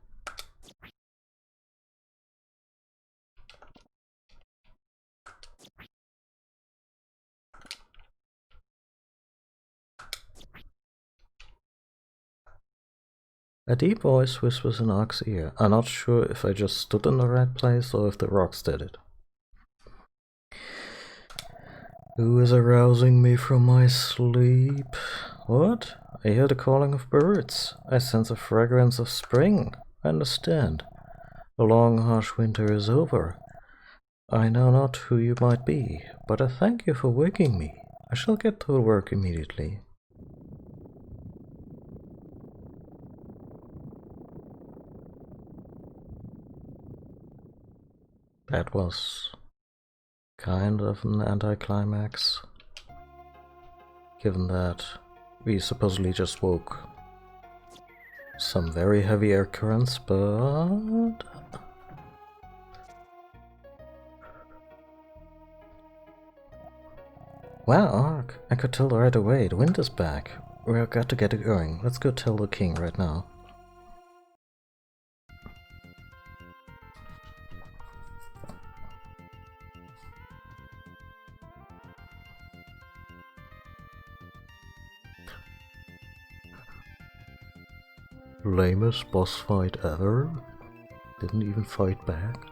A deep voice whispers in Ark's ear. I'm not sure if I just stood in the right place or if the rocks did it. Who is arousing me from my sleep? What? I hear the calling of birds. I sense a fragrance of spring. I understand. The long, harsh winter is over. I know not who you might be, but I thank you for waking me. I shall get to work immediately. That was kind of an anticlimax, given that we supposedly just woke some very heavy air currents, but... Wow, Ark, I could tell right away, the wind is back. We've got to get it going. Let's go tell the king right now. lamest boss fight ever. Didn't even fight back.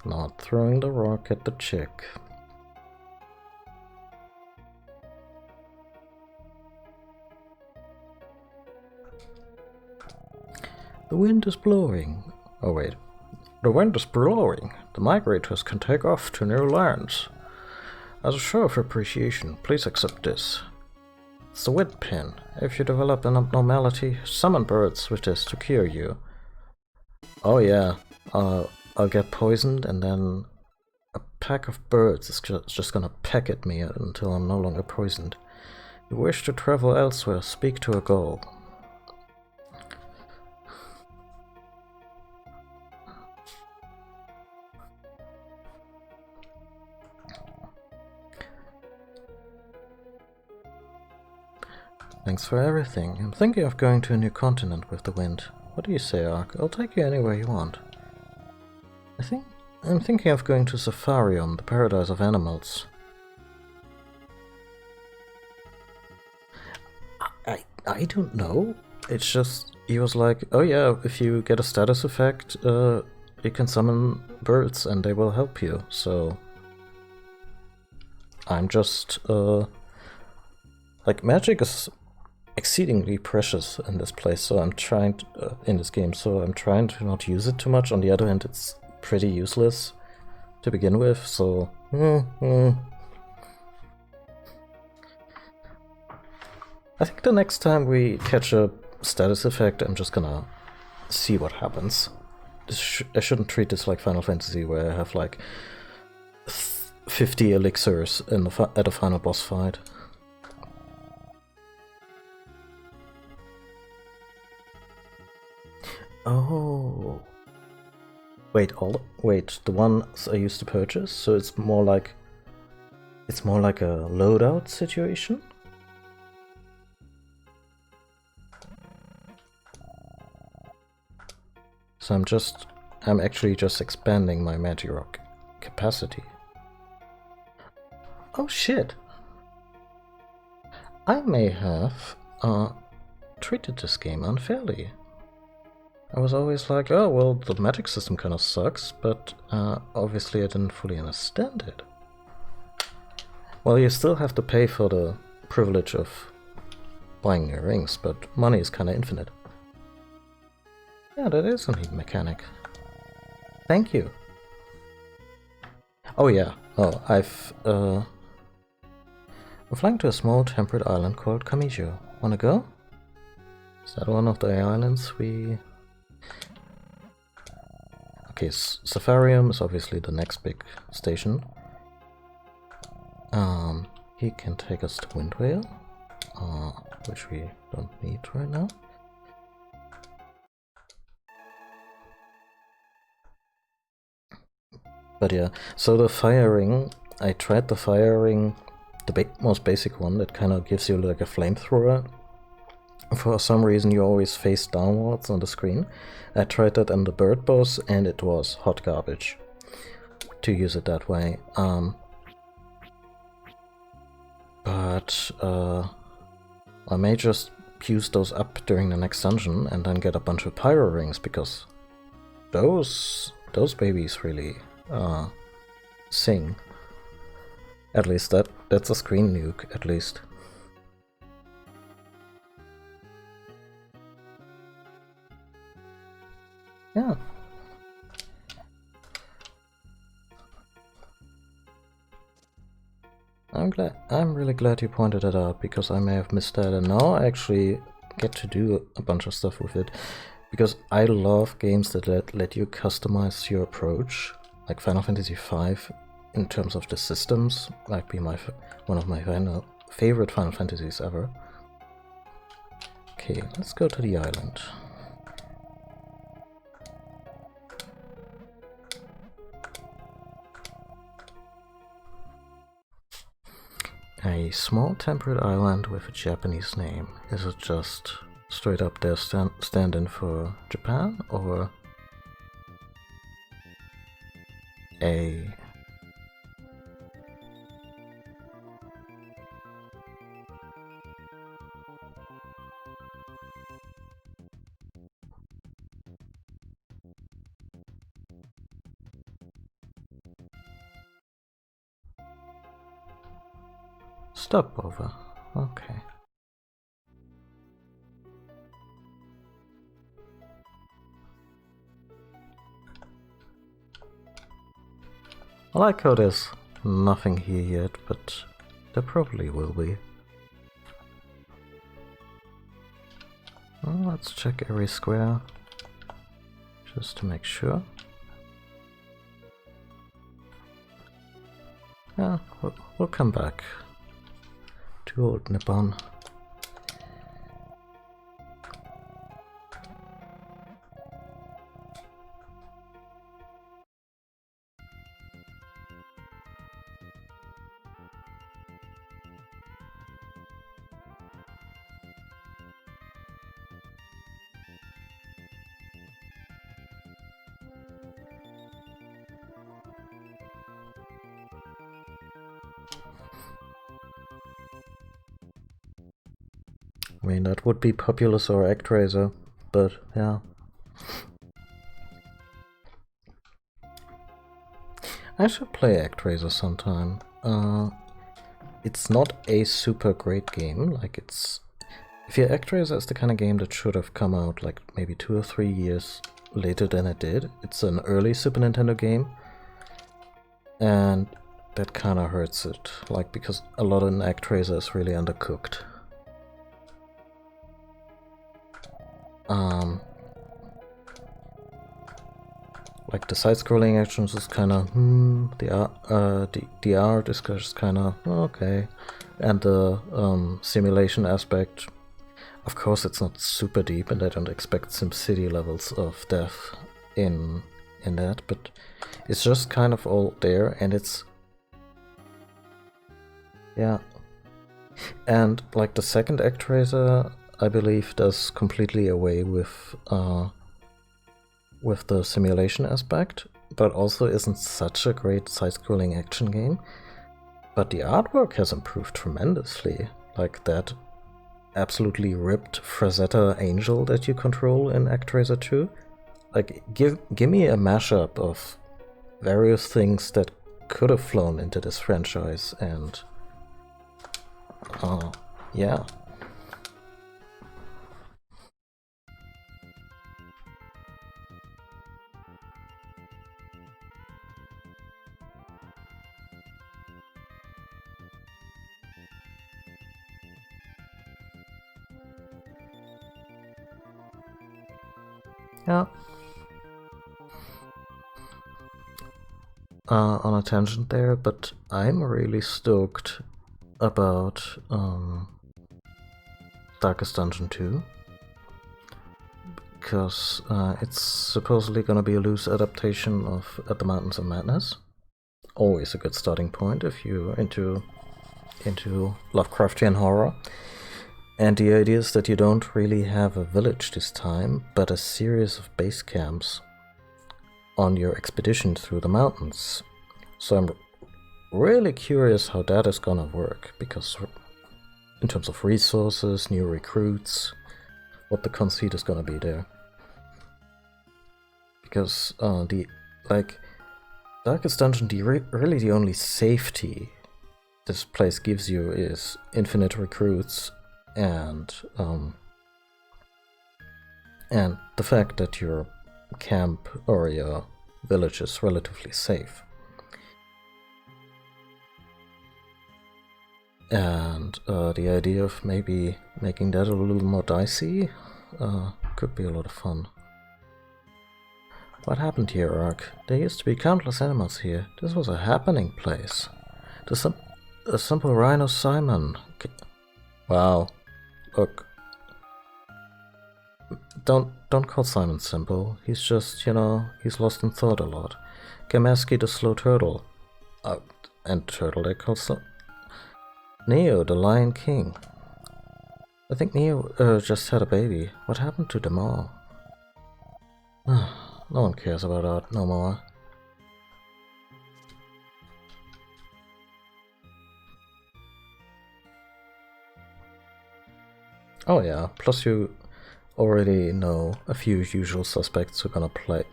Not throwing the rock at the chick. The wind is blowing. Oh wait. The wind is blowing. The migrators can take off to new lands. As a show of appreciation, please accept this. It's the wind pin. If you develop an abnormality, summon birds with this to cure you. Oh yeah. I'll get poisoned and then a pack of birds is just gonna peck at me until I'm no longer poisoned. You wish to travel elsewhere, speak to a gull. Thanks for everything. I'm thinking of going to a new continent with the wind. What do you say, Ark? I'll take you anywhere you want. I'm thinking of going to Safarium, the paradise of animals. I don't know. It's just, he was like, oh yeah, if you get a status effect, you can summon birds and they will help you, so... I'm just, like, magic is exceedingly precious in this place, so I'm trying to, in this game, so I'm trying to not use it too much. On the other hand, it's pretty useless to begin with, so... I think the next time we catch a status effect, I'm just gonna see what happens. I shouldn't treat this like Final Fantasy, where I have like 50 elixirs in at a final boss fight. Oh... Wait, the ones I used to purchase, so it's more like a loadout situation? So I'm actually just expanding my Magirock capacity. Oh shit! I may have treated this game unfairly. I was always like, oh well, the magic system kind of sucks, but obviously I didn't fully understand it. Well, you still have to pay for the privilege of buying new rings, but money is kind of infinite. Yeah, that is a neat mechanic. Thank you. Oh yeah, I'm flying to a small temperate island called Kamijo. Wanna go? Is that one of the islands we... Okay, Safarium is obviously the next big station. He can take us to Windvale, which we don't need right now. But yeah, so the firing, I tried the firing, the most basic one that kind of gives you like a flamethrower. For some reason you always face downwards on the screen. I tried that on the bird boss and it was hot garbage to use it that way. But I may just use those up during the next dungeon and then get a bunch of pyro rings, because those babies really sing. At least that's a screen nuke, at least. Yeah. I'm really glad you pointed it out, because I may have missed that, and now I actually get to do a bunch of stuff with it, because I love games that let you customize your approach, like Final Fantasy V in terms of the systems. Might be one of my favorite Final Fantasies ever. Okay, let's go to the island. A small temperate island with a Japanese name. Is it just straight up their stand-in for Japan, or... A. Stopover. Okay. I like how there's nothing here yet, but there probably will be. Well, let's check every square, just to make sure. Yeah, we'll come back to Old Nippon. I mean, that would be Populous or ActRaiser, but yeah. I should play ActRaiser sometime. It's not a super great game, like it's... If your ActRaiser is the kind of game that should have come out like maybe 2 or 3 years later than it did. It's an early Super Nintendo game, and that kind of hurts it, like, because a lot of ActRaiser is really undercooked. Like the side-scrolling actions is kind of the art is just kind of okay, and the simulation aspect, of course, it's not super deep, and I don't expect SimCity levels of depth in that, but it's just kind of all there, and it's yeah, and like the second ActRaiser, I believe, does completely away with the simulation aspect, but also isn't such a great side-scrolling action game. But the artwork has improved tremendously. Like that absolutely ripped Frazetta angel that you control in ActRaiser 2. Like, give me a mashup of various things that could have flown into this franchise, and yeah. Yeah. On a tangent there, but I'm really stoked about Darkest Dungeon 2, because it's supposedly gonna be a loose adaptation of At the Mountains of Madness. Always a good starting point if you're into Lovecraftian horror. And the idea is that you don't really have a village this time, but a series of base camps on your expedition through the mountains. So I'm really curious how that is gonna work, because in terms of resources, new recruits, what the conceit is gonna be there. Because Darkest Dungeon, really the only safety this place gives you is infinite recruits, and the fact that your camp or your village is relatively safe. And the idea of maybe making that a little more dicey could be a lot of fun. What happened here, Ark? There used to be countless animals here. This was a happening place. The simple rhino Simon. Wow. Look. Don't call Simon simple. He's just, he's lost in thought a lot. Gamaski the slow turtle. And turtle they call Neo the Lion King. I think Neo just had a baby. What happened to them all? No one cares about art no more. Oh yeah, plus you already know a few usual suspects who are gonna play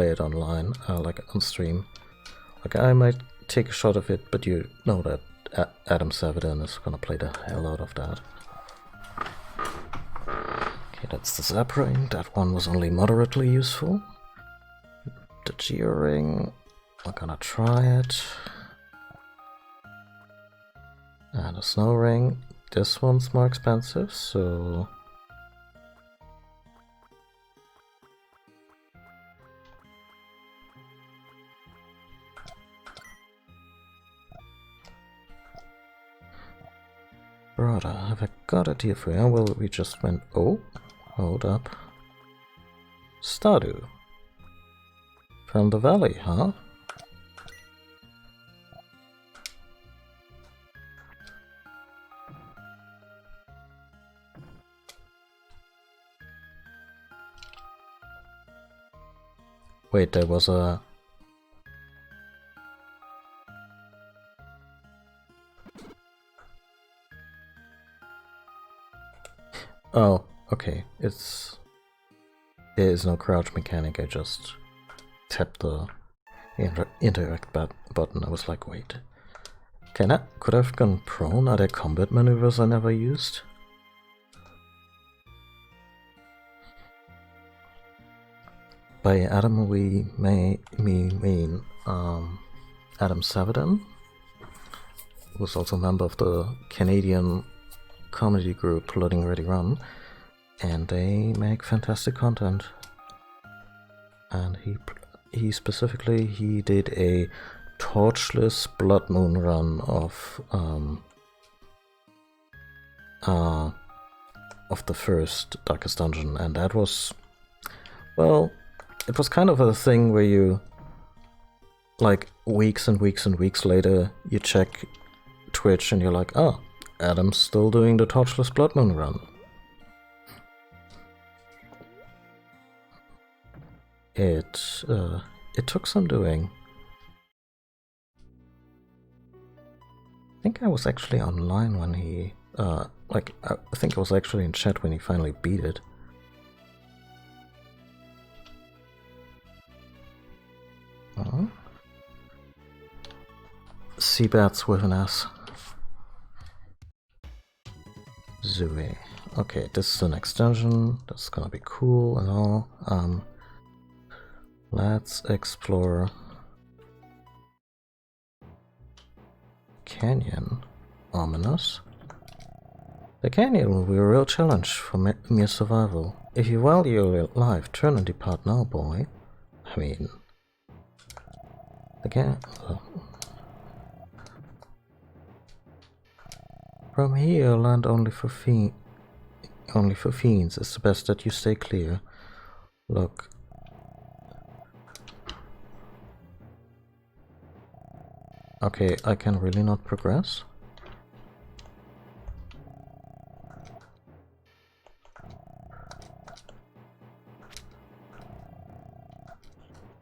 it online, like on stream. Like I might take a shot of it, but you know that Adam Savadin is gonna play the hell out of that. Okay, that's the Zap Ring. That one was only moderately useful. The G-Ring, we're gonna try it. And a Snow Ring. This one's more expensive, so... Brother, have I got a deal for you? Well, we just went... Oh, hold up. Stardew. From the valley, huh? Wait, there was a... Oh, okay, it's... There is no crouch mechanic, I just tapped the interact button. I was like, wait. Could I have gone prone? Are there combat maneuvers I never used? By Adam we mean Adam Savadin, who's also a member of the Canadian comedy group Loading Ready Run, and they make fantastic content. And he specifically did a torchless Blood Moon run of the first Darkest Dungeon, and that was, well, it was kind of a thing where you, like, weeks and weeks and weeks later, you check Twitch and you're like, oh, Adam's still doing the torchless Blood Moon run. It took some doing. I think I was actually online when he, I think I was actually in chat when he finally beat it. Seabats with an S. Zooey. Okay, this is the next dungeon. That's gonna be cool and all. Let's explore Canyon. Ominous. The canyon will be a real challenge for mere survival. If you value your life, turn and depart now, boy. I mean... Again... From here, land only for fiends. It's the best that you stay clear. Look. Okay, I can really not progress?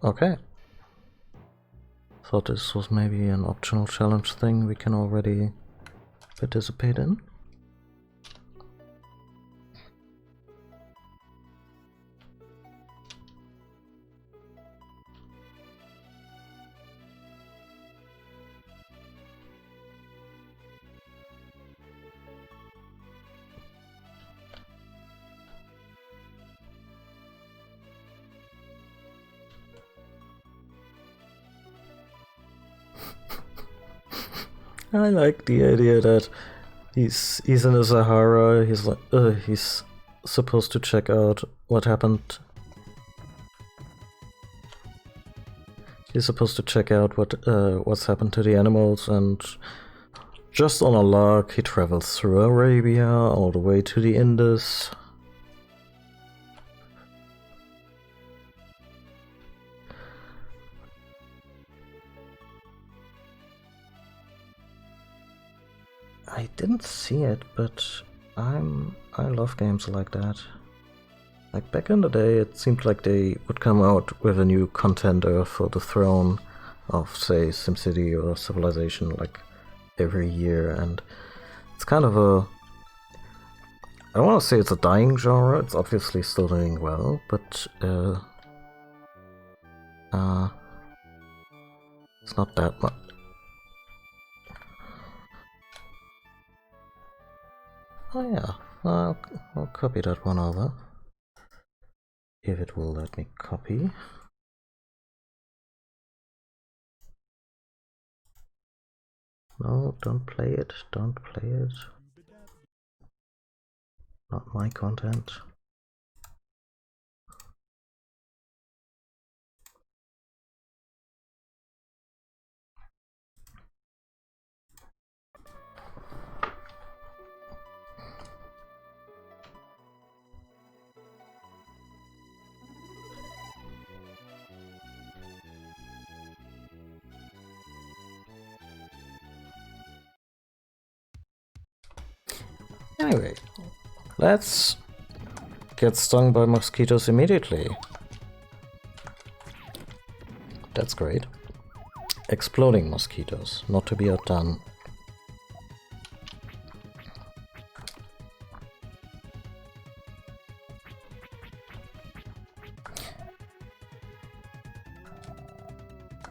Okay. Thought this was maybe an optional challenge thing we can already participate in. I like the idea that he's in the Sahara. He's like he's supposed to check out what happened. He's supposed to check out what's happened to the animals, and just on a lark he travels through Arabia all the way to the Indus. I didn't see it, but I love games like that. Like back in the day, it seemed like they would come out with a new contender for the throne of, say, SimCity or Civilization, like every year, and it's kind of I don't want to say it's a dying genre, it's obviously still doing well, but it's not that much. Oh yeah, I'll copy that one over. If it will let me copy. No, don't play it, don't play it. Not my content. Anyway, let's get stung by mosquitoes immediately. That's great. Exploding mosquitoes, not to be outdone.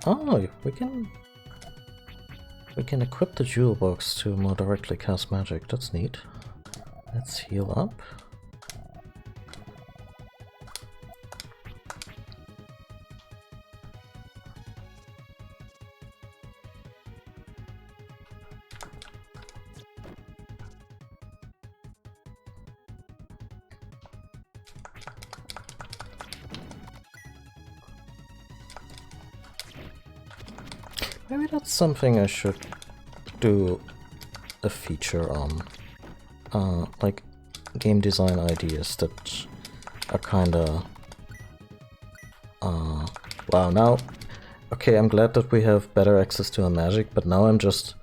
Oh, we can equip the jewel box to more directly cast magic. That's neat. Let's heal up. Maybe that's something I should do a feature on. Like game design ideas that are kinda... wow, now... Okay, I'm glad that we have better access to our magic, but now I'm just...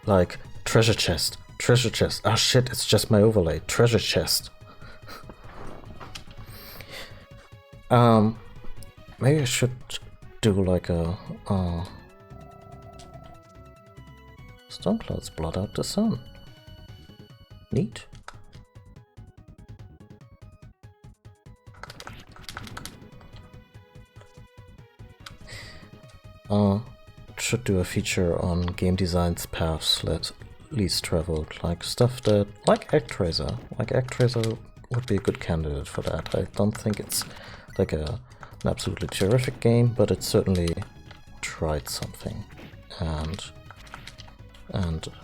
like, treasure chest, treasure chest. Ah shit, it's just my overlay. Treasure chest. Maybe I should do like a... Storm clouds blot out the sun. Neat. Should do a feature on game design's paths least traveled, like stuff that, like ActRaiser. Like ActRaiser would be a good candidate for that. I don't think it's like an absolutely terrific game, but it certainly tried something, and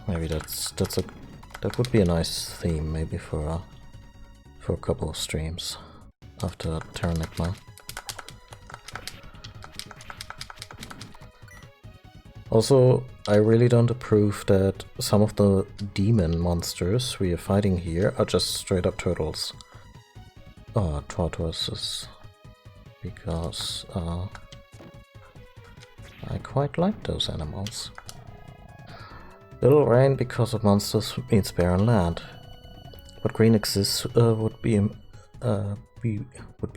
maybe that would be a nice theme, maybe for a couple of streams after Terranigma. Also, I really don't approve that some of the demon monsters we are fighting here are just straight up turtles. Tortoises. Because I quite like those animals. Little rain because of monsters means barren land. What green exists would be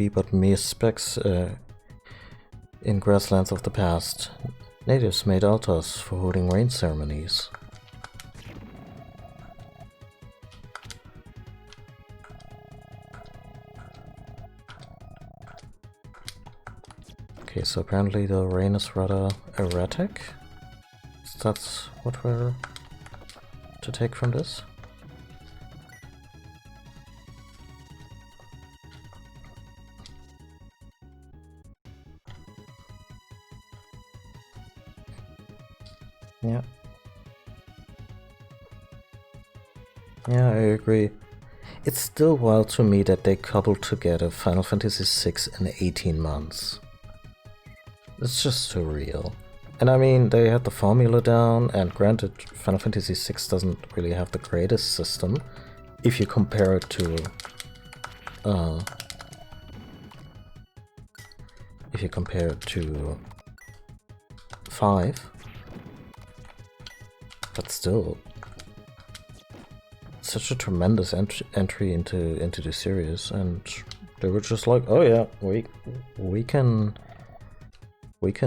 but mere specks in grasslands of the past. Natives made altars for holding rain ceremonies. Okay, so apparently the rain is rather erratic. That's what we're to take from this. Yeah. Yeah, I agree. It's still wild to me that they cobbled together Final Fantasy VI in 18 months. It's just surreal. And I mean, they had the formula down, and granted, Final Fantasy VI doesn't really have the greatest system, if you compare it to... if you compare it to 5. But still, such a tremendous entry into the series, and they were just like, oh yeah, we can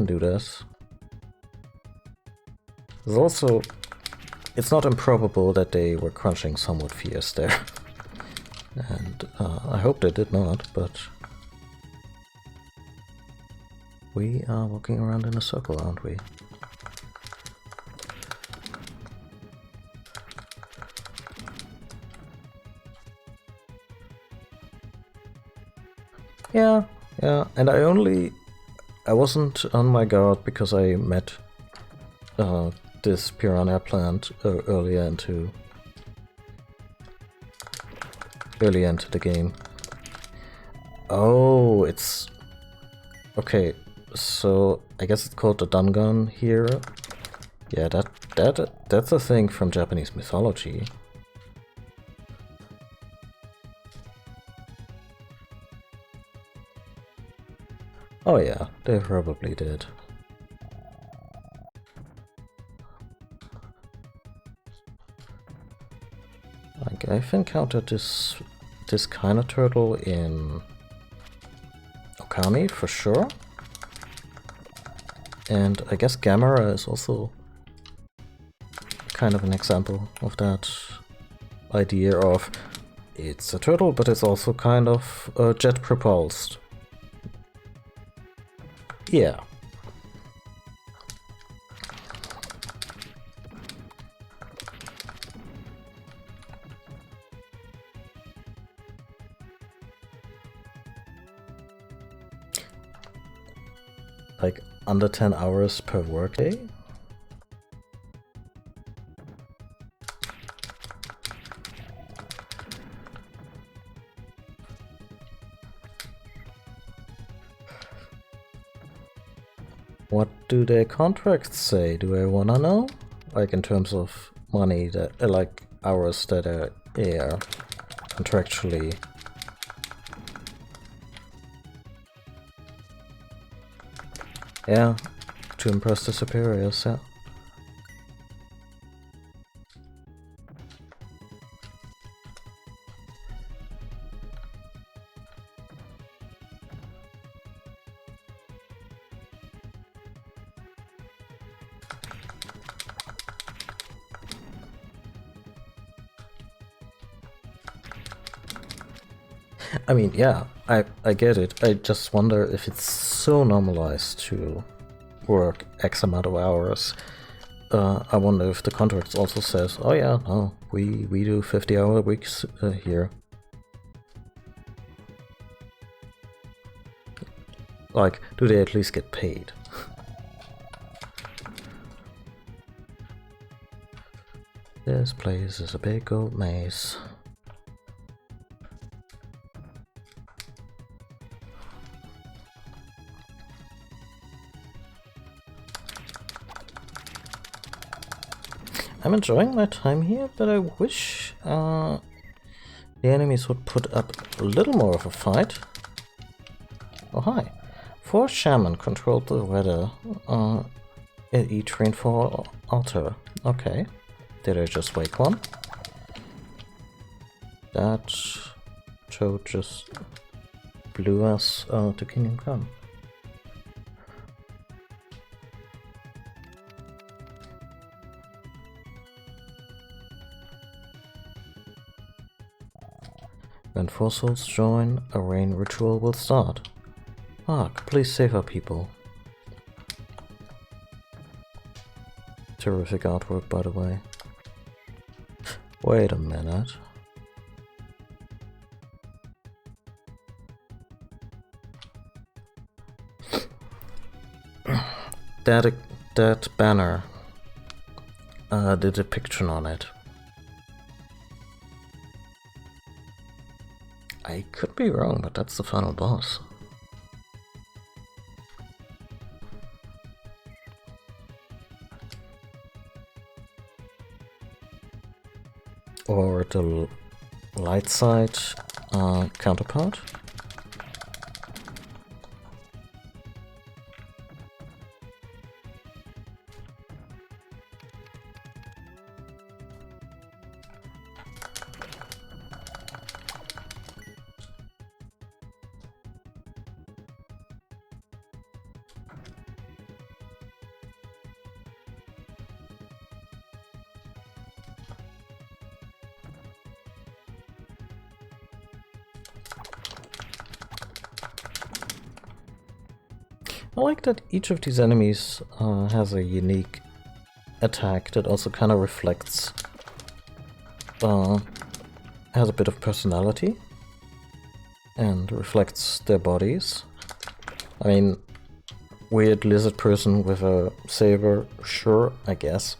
do this. There's also, it's not improbable that they were crunching somewhat fierce there. and I hope they did not, but we are walking around in a circle, aren't we? Yeah, and I wasn't on my guard because I met this piranha plant earlier into the game. Oh, it's okay. So I guess it's called the Dangan here. Yeah, that's a thing from Japanese mythology. Oh yeah, they probably did. Like, I've encountered this kind of turtle in Okami for sure. And I guess Gamera is also kind of an example of that idea of it's a turtle, but it's also kind of jet propulsed. Yeah. Like under 10 hours per workday? What do their contracts say? Do I wanna know? Like in terms of money that, like hours that are, yeah, contractually. Yeah, to impress the superiors, yeah. I mean, yeah, I get it. I just wonder if it's so normalized to work X amount of hours. I wonder if the contract also says, oh yeah, no, we do 50-hour weeks here. Like, do they at least get paid? This place is a big old maze. I'm enjoying my time here, but I wish the enemies would put up a little more of a fight. Oh hi. 4 shaman controlled the weather at each rainfall altar. Okay. Did I just wake one? That toad just blew us to Kingdom Come. When 4 souls join, a rain ritual will start. Ark, please save our people. Terrific artwork, by the way. Wait a minute. That banner, the depiction on it. I could be wrong, but that's the final boss. Or the light side counterpart. I like that each of these enemies has a unique attack that also kind of reflects, has a bit of personality and reflects their bodies. I mean, weird lizard person with a saber, sure, I guess.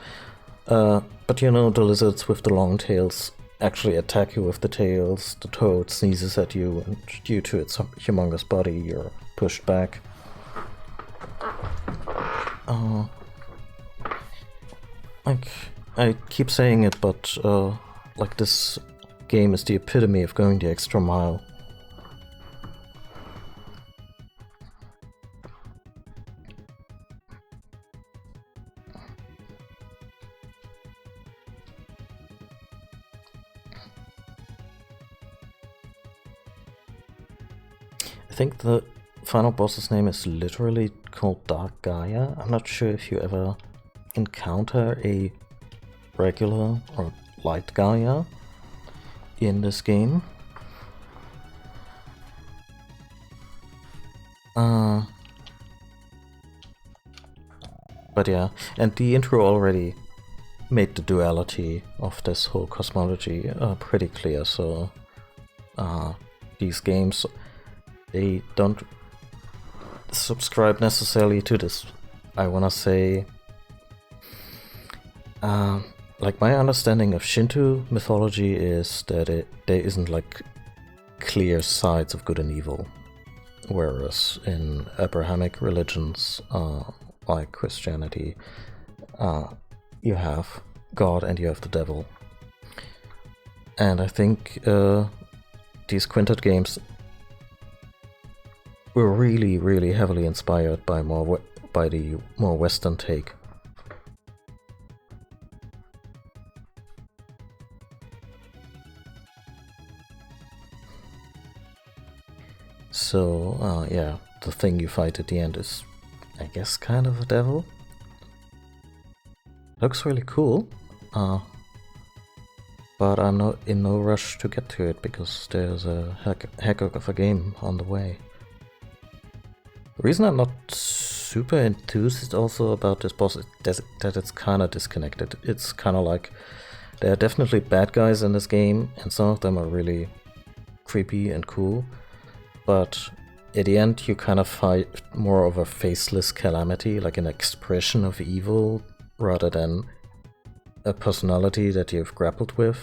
But you know, the lizards with the long tails actually attack you with the tails, the toad sneezes at you, and due to its humongous body, you're pushed back. Like, I keep saying it, but like, this game is the epitome of going the extra mile. I think the final boss's name is literally called Dark Gaia. I'm not sure if you ever encounter a regular or light Gaia in this game. But yeah, and the intro already made the duality of this whole cosmology pretty clear, so these games, they don't subscribe necessarily to this, I wanna say, like, my understanding of Shinto mythology is that there isn't like clear sides of good and evil, whereas in Abrahamic religions like Christianity, you have God and you have the devil. And I think these Quintet games were really, really heavily inspired by the more Western take. So, yeah, the thing you fight at the end is, I guess, kind of a devil. Looks really cool, but I'm not in no rush to get to it because there's a heck of a game on the way. The reason I'm not super enthused also about this boss is that it's kind of disconnected. It's kind of like, there are definitely bad guys in this game, and some of them are really creepy and cool, but at the end you kind of fight more of a faceless calamity, like an expression of evil, rather than a personality that you've grappled with.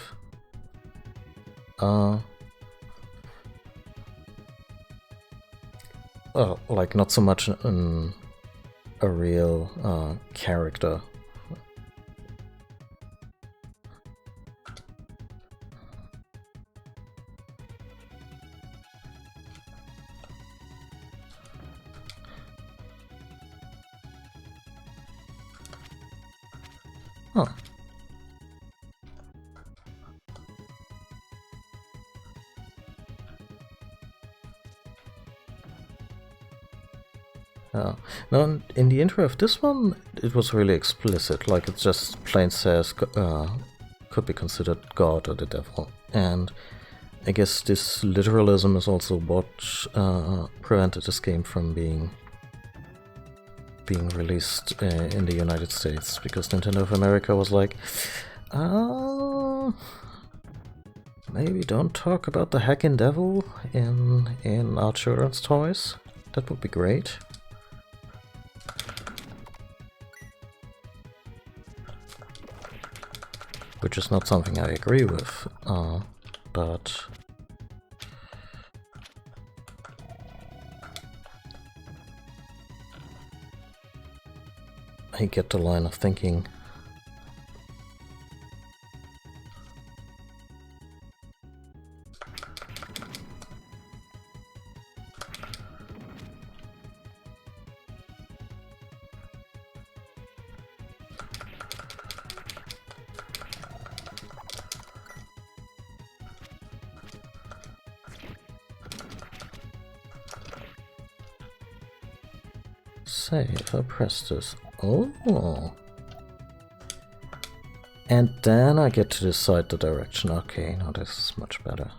Like, not so much a real character. Huh. Now, in the intro of this one, it was really explicit, like it just plain says could be considered God or the devil. And I guess this literalism is also what prevented this game from being released in the United States, because Nintendo of America was like, maybe don't talk about the hacking devil in our children's toys. That would be great. Which is not something I agree with, but I get the line of thinking. Say, if I press this, oh, and then I get to decide the direction. Okay, now this is much better.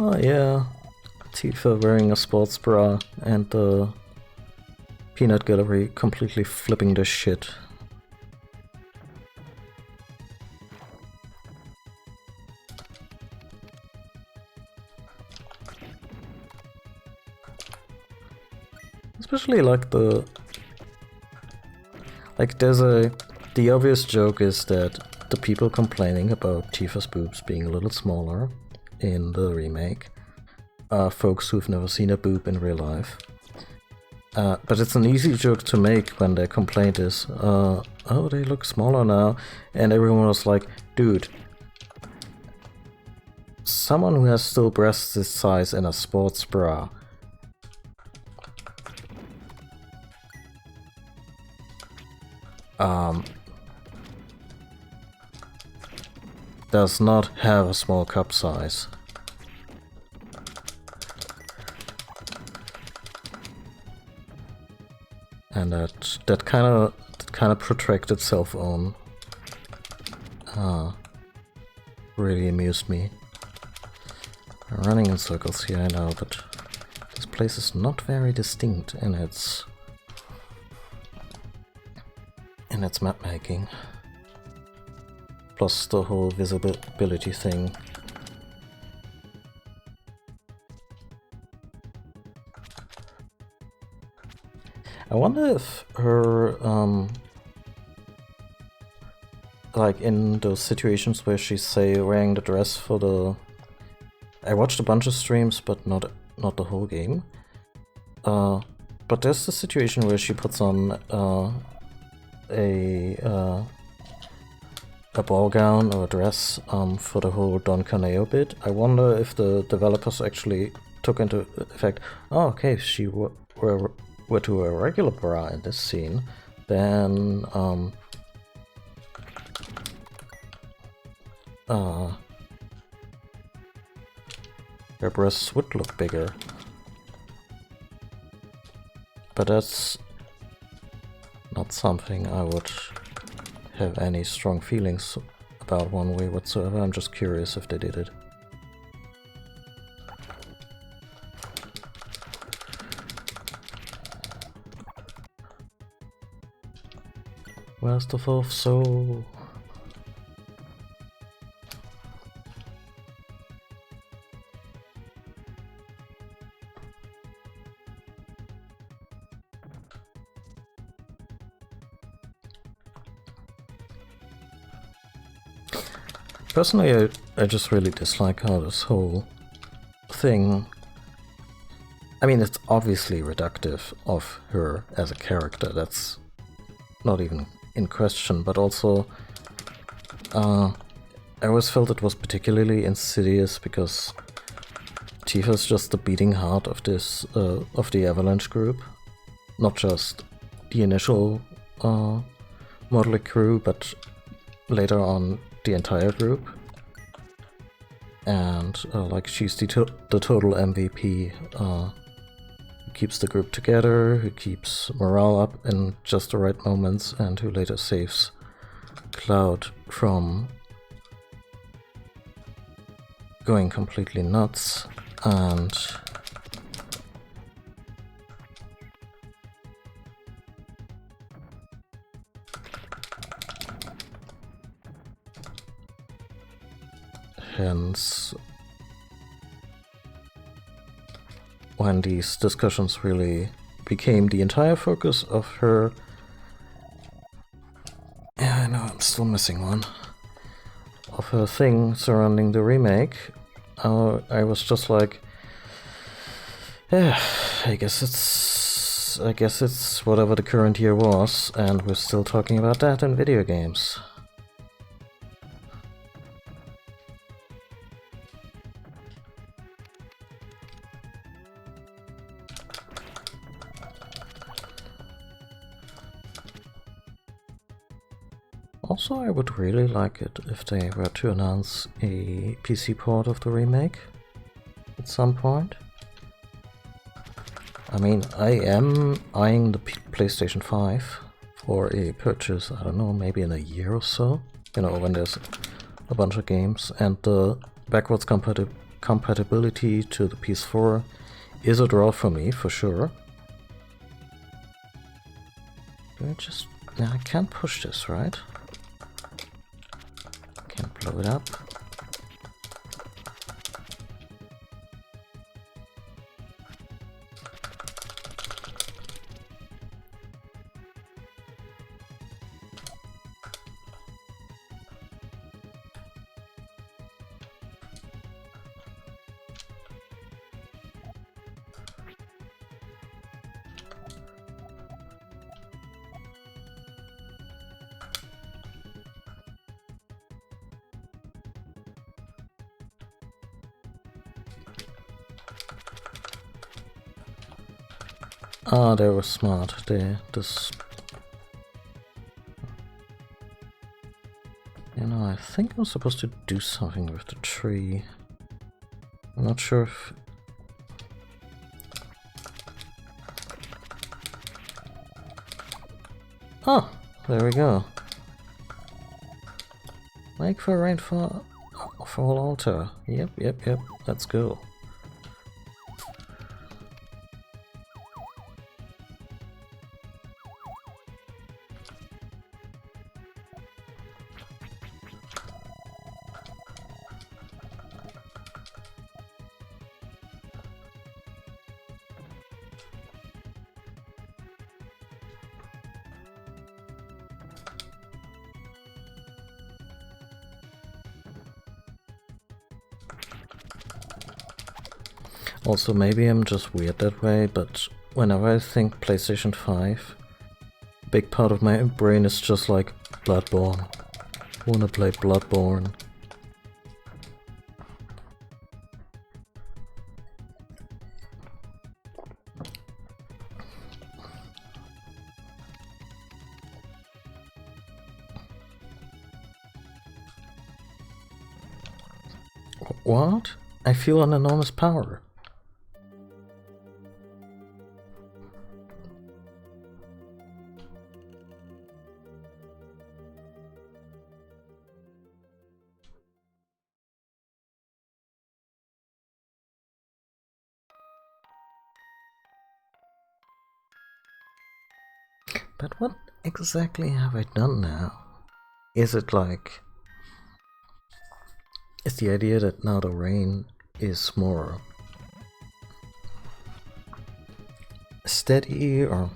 Oh yeah, Tifa wearing a sports bra and the peanut gallery completely flipping the shit. Especially like the... Like there's a... The obvious joke is that the people complaining about Tifa's boobs being a little smaller in the remake are folks who've never seen a boob in real life. But it's an easy joke to make when their complaint is, oh, they look smaller now, and everyone was like, dude, someone who has still breasts this size in a sports bra does not have a small cup size. And that kind of protracted itself on really amused me. I'm running in circles here, I know, but this place is not very distinct in its map making. Plus the whole visibility thing. I wonder if her, like in those situations where she's, say, wearing the dress for the... I watched a bunch of streams, but not the whole game. But there's the situation where she puts on a ball gown or a dress for the whole Don Corneo bit. I wonder if the developers actually took into effect, oh, okay, if she were to a regular bra in this scene, then her breasts would look bigger. But that's not something I would have any strong feelings about one way whatsoever. I'm just curious if they did it. Where's the fourth soul? Personally, I just really dislike how this whole thing... I mean, it's obviously reductive of her as a character, that's not even in question, but also I always felt it was particularly insidious because Tifa's just the beating heart of this, of the Avalanche group. Not just the initial Motley Crew, but later on the entire group. And like she's the total MVP, who keeps the group together, who keeps morale up in just the right moments, and who later saves Cloud from going completely nuts. And hence, when these discussions really became the entire focus of her... Yeah, I know, I'm still missing one. Of her thing surrounding the remake, I was just like... Yeah, I guess it's whatever the current year was, and we're still talking about that in video games. Also, I would really like it if they were to announce a PC port of the remake at some point. I mean, I am eyeing the PlayStation 5 for a purchase, I don't know, maybe in a year or so. You know, when there's a bunch of games, and the backwards compatibility to the PS4 is a draw for me, for sure. Do I just... Now I can't push this, right? Can't blow it up. Ah, they were smart. You know, I think I'm supposed to do something with the tree. I'm not sure if... Oh, there we go. Make for rainfall altar. Yep, let's go. Also, maybe I'm just weird that way, but whenever I think PlayStation 5, a big part of my brain is just like, Bloodborne. Wanna play Bloodborne. What? I feel an enormous power. But what exactly have I done now? Is it like... Is the idea that now the rain is more steady, or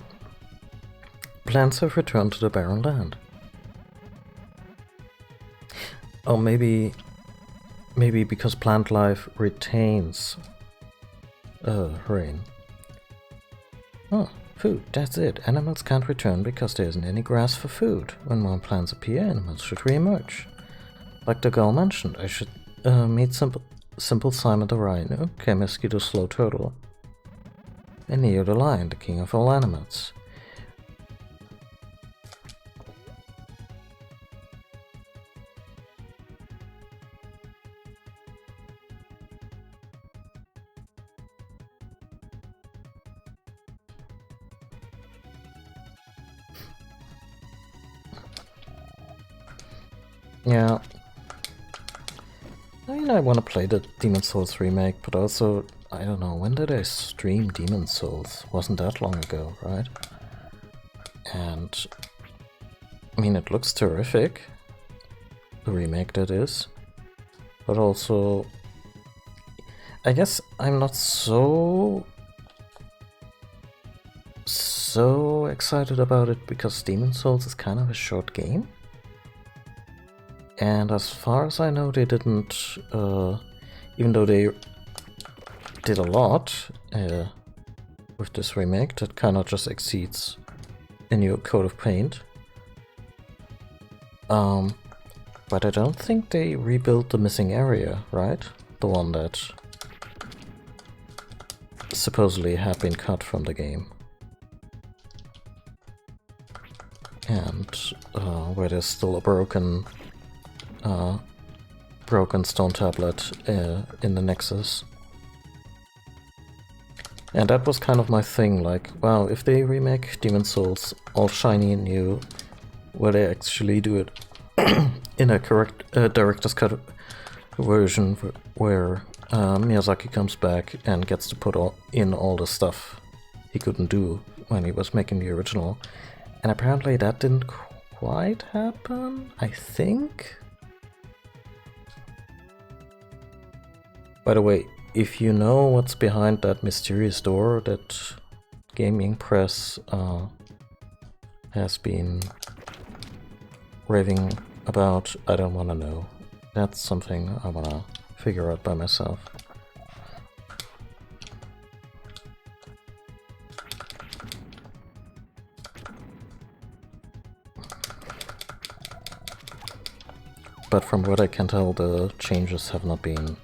plants have returned to the barren land? Oh, maybe because plant life retains rain. Oh, food, that's it. Animals can't return because there isn't any grass for food. When more plants appear, animals should re-emerge. Like the girl mentioned, I should meet Simple Simon the Rhino, K-Mosquito the Slow Turtle, and Neo the Lion, the king of all animals. Yeah. I mean, I want to play the Demon's Souls remake, but also, I don't know, when did I stream Demon's Souls? Wasn't that long ago, right? And, I mean, it looks terrific, the remake that is, but also, I guess I'm not so excited about it because Demon's Souls is kind of a short game. And as far as I know, they didn't, even though they did a lot with this remake that kind of just exceeds a new coat of paint. But I don't think they rebuilt the missing area, right? The one that supposedly had been cut from the game. And where there's still a broken stone tablet in the Nexus. And that was kind of my thing, like, wow, if they remake Demon's Souls all shiny and new, where they actually do it in a correct director's cut version where Miyazaki comes back and gets to put in all the stuff he couldn't do when he was making the original. And apparently that didn't quite happen, I think? By the way, if you know what's behind that mysterious door that gaming press has been raving about, I don't want to know. That's something I want to figure out by myself. But from what I can tell, the changes have not been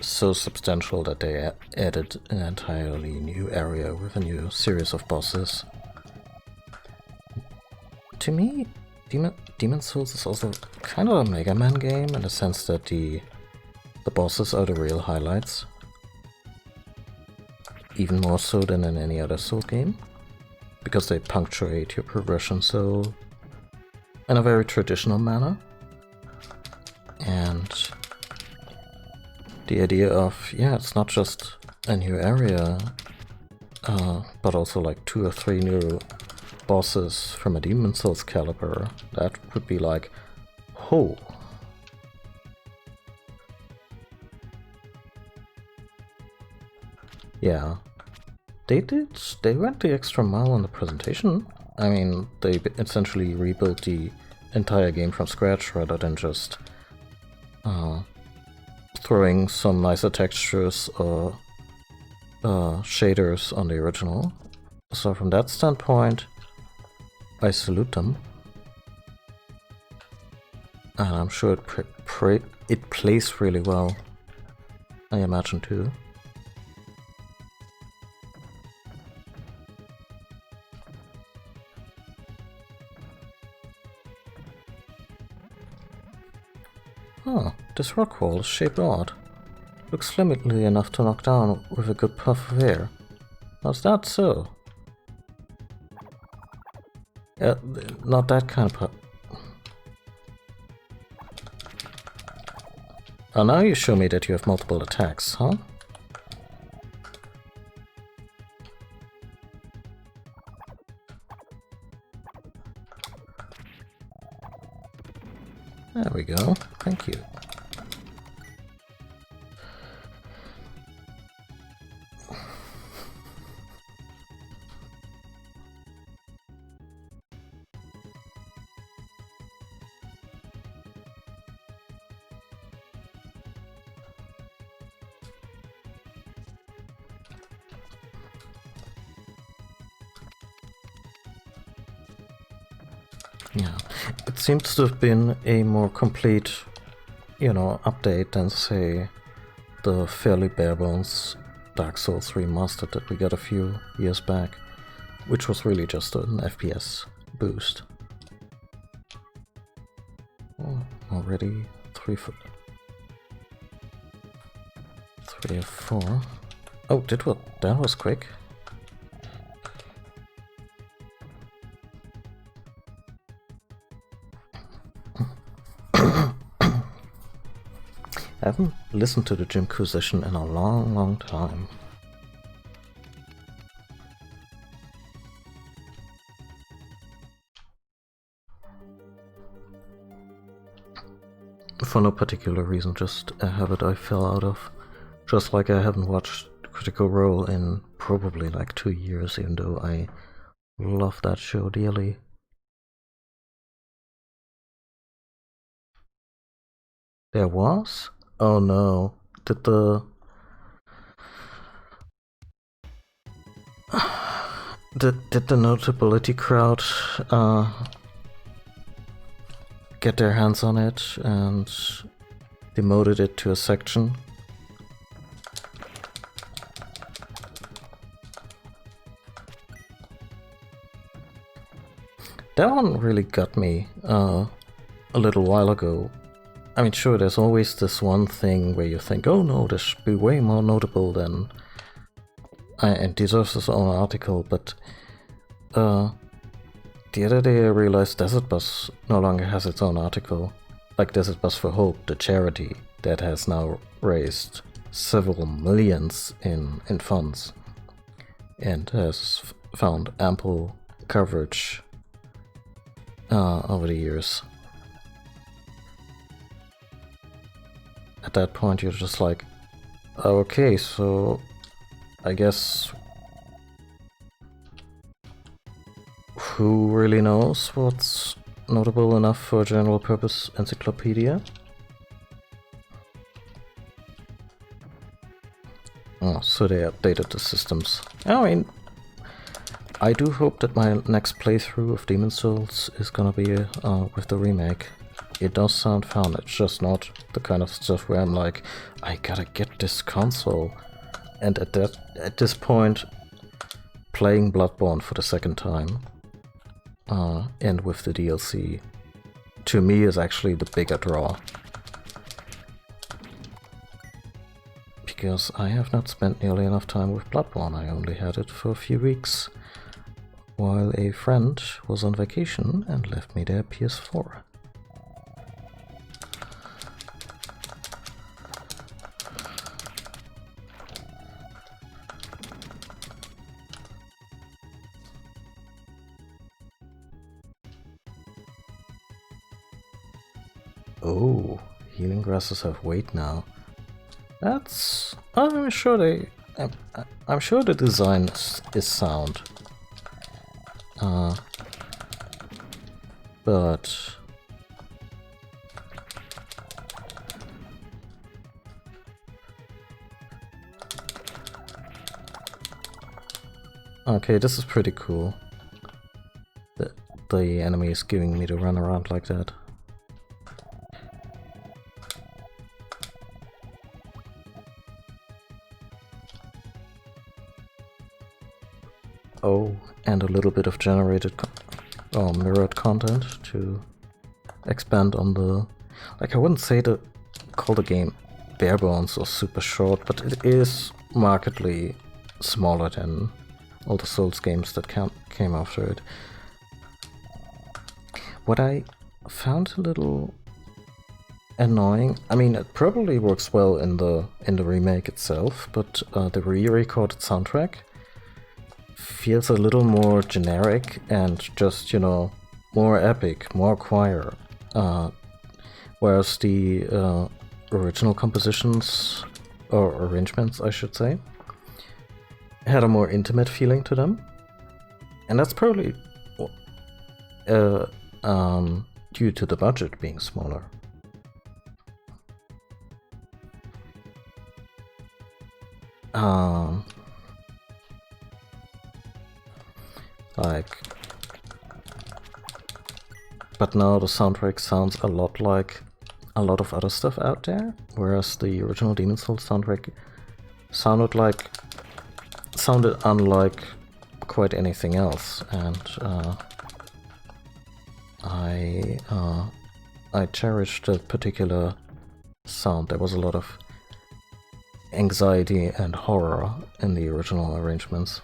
so substantial that they added an entirely new area with a new series of bosses. To me, Demon's Souls is also kind of a Mega Man game in the sense that the bosses are the real highlights. Even more so than in any other Soul game. Because they punctuate your progression so in a very traditional manner. And the idea of, yeah, it's not just a new area, but also like 2 or 3 new bosses from a Demon's Souls caliber, that would be like, oh. Yeah. They went the extra mile on the presentation. I mean, they essentially rebuilt the entire game from scratch rather than just throwing some nicer textures or shaders on the original. So from that standpoint, I salute them. And I'm sure it plays really well, I imagine too. Huh, this rock wall is shaped odd. Looks flimsy enough to knock down with a good puff of air. How's that so? Not that kind of puff. Oh, now you show me that you have multiple attacks, huh? There we go. Thank you. Yeah, it seems to have been a more complete, update than, say, the fairly bare-bones Dark Souls remastered that we got a few years back, which was really just an FPS boost. Oh, already 3 of 4. Oh, that was quick. I haven't listened to the Jimquisition in a long, long time. For no particular reason, just a habit I fell out of. Just like I haven't watched Critical Role in probably like 2 years, even though I love that show dearly. There was? Oh no. Did the Notability crowd get their hands on it and demoted it to a section? That one really got me a little while ago. I mean, sure, there's always this one thing where you think, oh no, this should be way more notable than... it deserves its own article, but The other day I realized Desert Bus no longer has its own article. Like Desert Bus for Hope, the charity that has now raised several millions in funds and has found ample coverage over the years. At that point you're just like, okay, so I guess who really knows what's notable enough for a general purpose encyclopedia? Oh, so they updated the systems. I mean, I do hope that my next playthrough of Demon's Souls is gonna be with the remake. It does sound fun, it's just not the kind of stuff where I'm like, I gotta get this console. And at this point, playing Bloodborne for the second time, and with the DLC, to me is actually the bigger draw. Because I have not spent nearly enough time with Bloodborne. I only had it for a few weeks, while a friend was on vacation and left me their PS4. Oh, healing grasses have weight now. That's... I'm sure I'm sure the design is sound. But... Okay, this is pretty cool. The enemy is giving me to run around like that. Oh, and a little bit of generated mirrored content to expand on the... Like, I wouldn't say call the game bare bones or super short, but it is markedly smaller than all the Souls games that came after it. What I found a little annoying, I mean, it probably works well in the remake itself, but the re-recorded soundtrack feels a little more generic and just, you know, more epic, more choir. Whereas the original compositions, or arrangements I should say, had a more intimate feeling to them. And that's probably due to the budget being smaller. But now the soundtrack sounds a lot like a lot of other stuff out there, whereas the original Demon's Souls soundtrack sounded unlike quite anything else, and I cherished that particular sound. There was a lot of anxiety and horror in the original arrangements.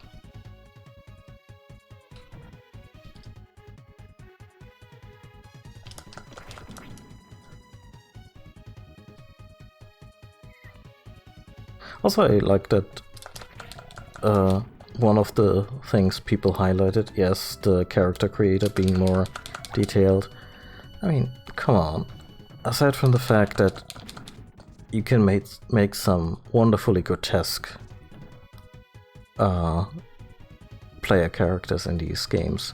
Also, I like that one of the things people highlighted, yes, the character creator being more detailed. I mean, come on. Aside from the fact that you can make some wonderfully grotesque player characters in these games,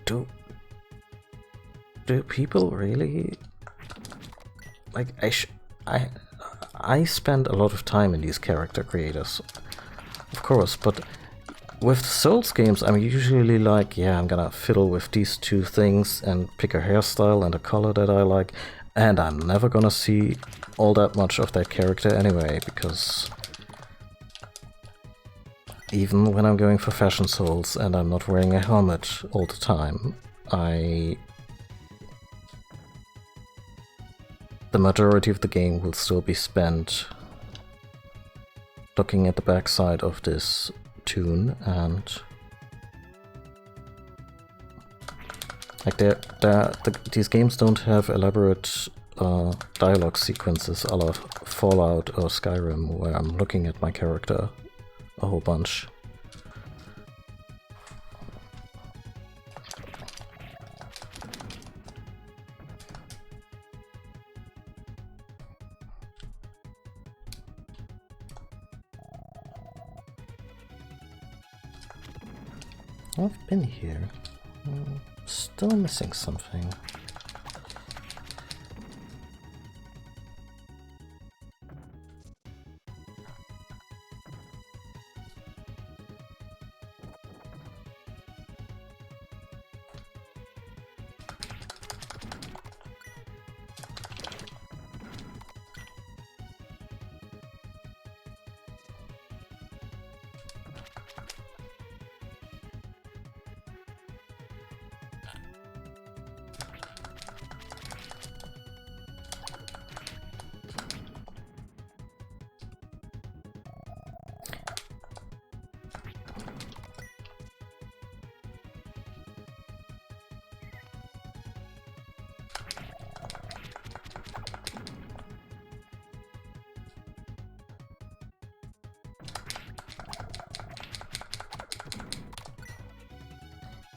do people really... Like, I spend a lot of time in these character creators, of course, but with Souls games, I'm usually like, yeah, I'm gonna fiddle with these two things and pick a hairstyle and a color that I like, and I'm never gonna see all that much of that character anyway, because even when I'm going for Fashion Souls and I'm not wearing a helmet all the time, the majority of the game will still be spent looking at the backside of this tune, and like these games don't have elaborate dialogue sequences a la Fallout or Skyrim, where I'm looking at my character a whole bunch. I've been here. Still missing something.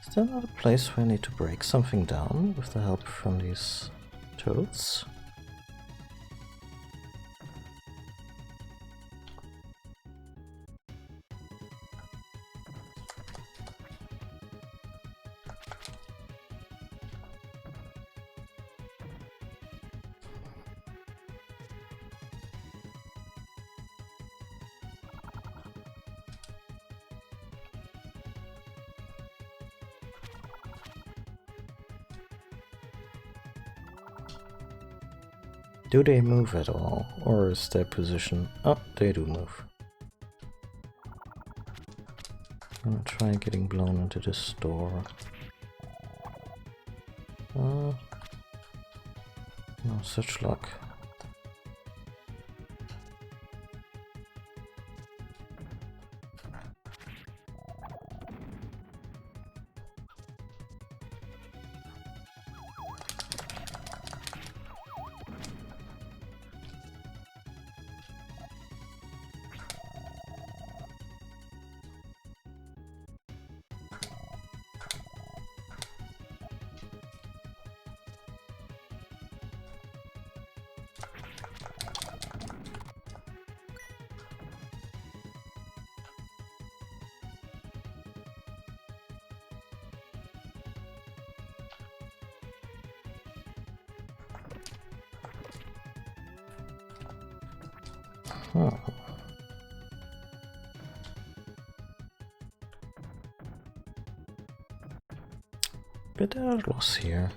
Is there not a place where I need to break something down with the help from these toads? Do they move at all, or is their position... Oh, they do move. I'm gonna try getting blown into this door. No such luck. Oh. Bit at a loss here.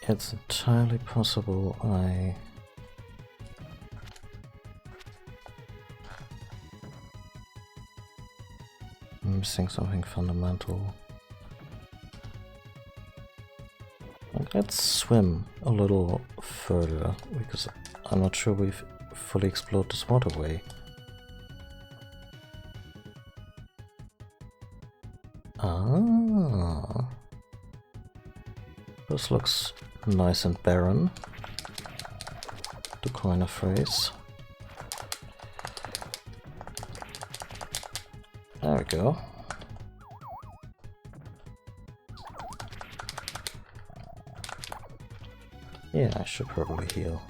It's entirely possible I'm missing something fundamental. Let's swim a little further, because I'm not sure we've fully explored this waterway. Ah, this looks nice and barren, to coin a phrase. There we go. Yeah, I should probably heal.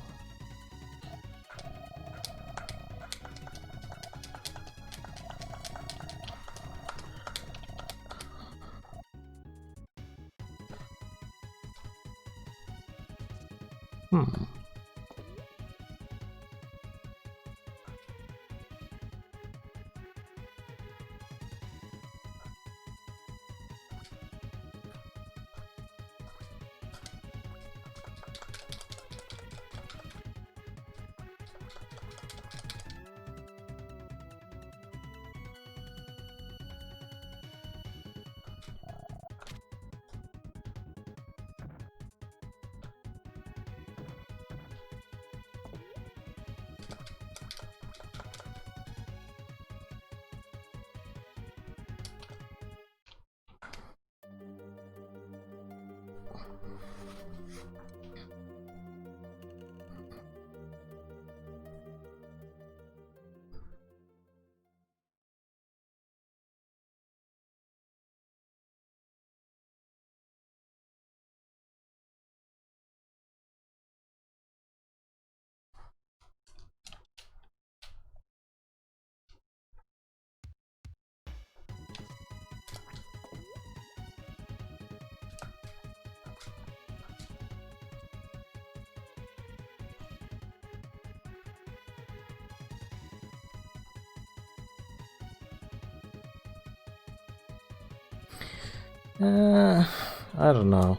I don't know.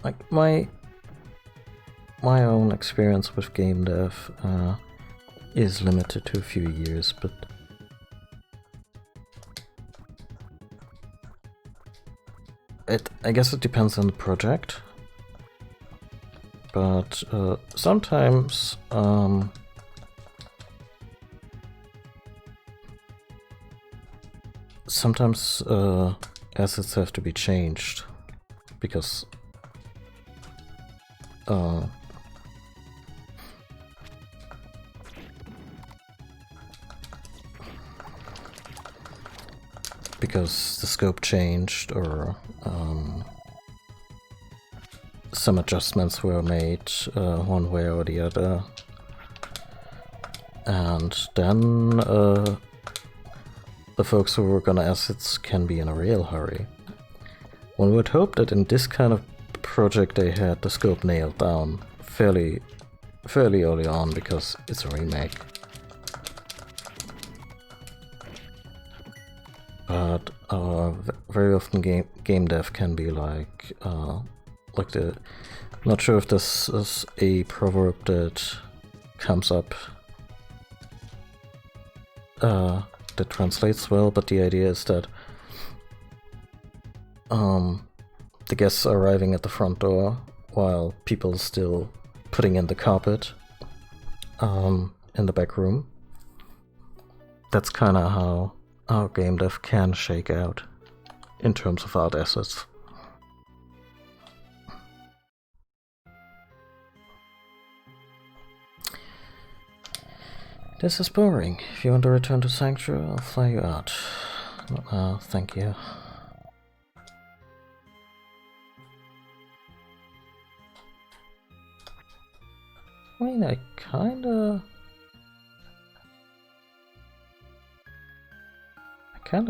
Like my own experience with game dev is limited to a few years, but I guess it depends on the project. But sometimes assets have to be changed because the scope changed or some adjustments were made one way or the other, and then the folks who work on assets can be in a real hurry. One would hope that in this kind of project they had the scope nailed down fairly early on, because it's a remake. But very often game dev can be like not sure if this is a proverb that comes up that translates well, but the idea is that the guests are arriving at the front door while people are still putting in the carpet in the back room. That's kind of how game dev can shake out in terms of art assets. This is boring. If you want to return to Sanctuary, I'll fly you out. Thank you. I mean, I kinda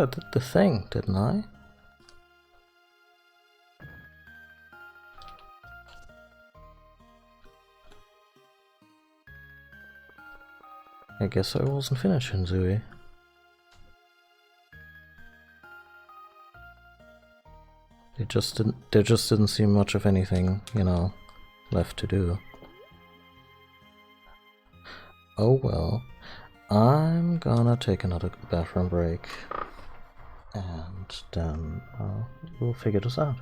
did the thing, didn't I? I guess I wasn't finished, Hinzui. There just didn't seem much of anything, left to do. Oh well. I'm gonna take another bathroom break, and then we'll figure this out.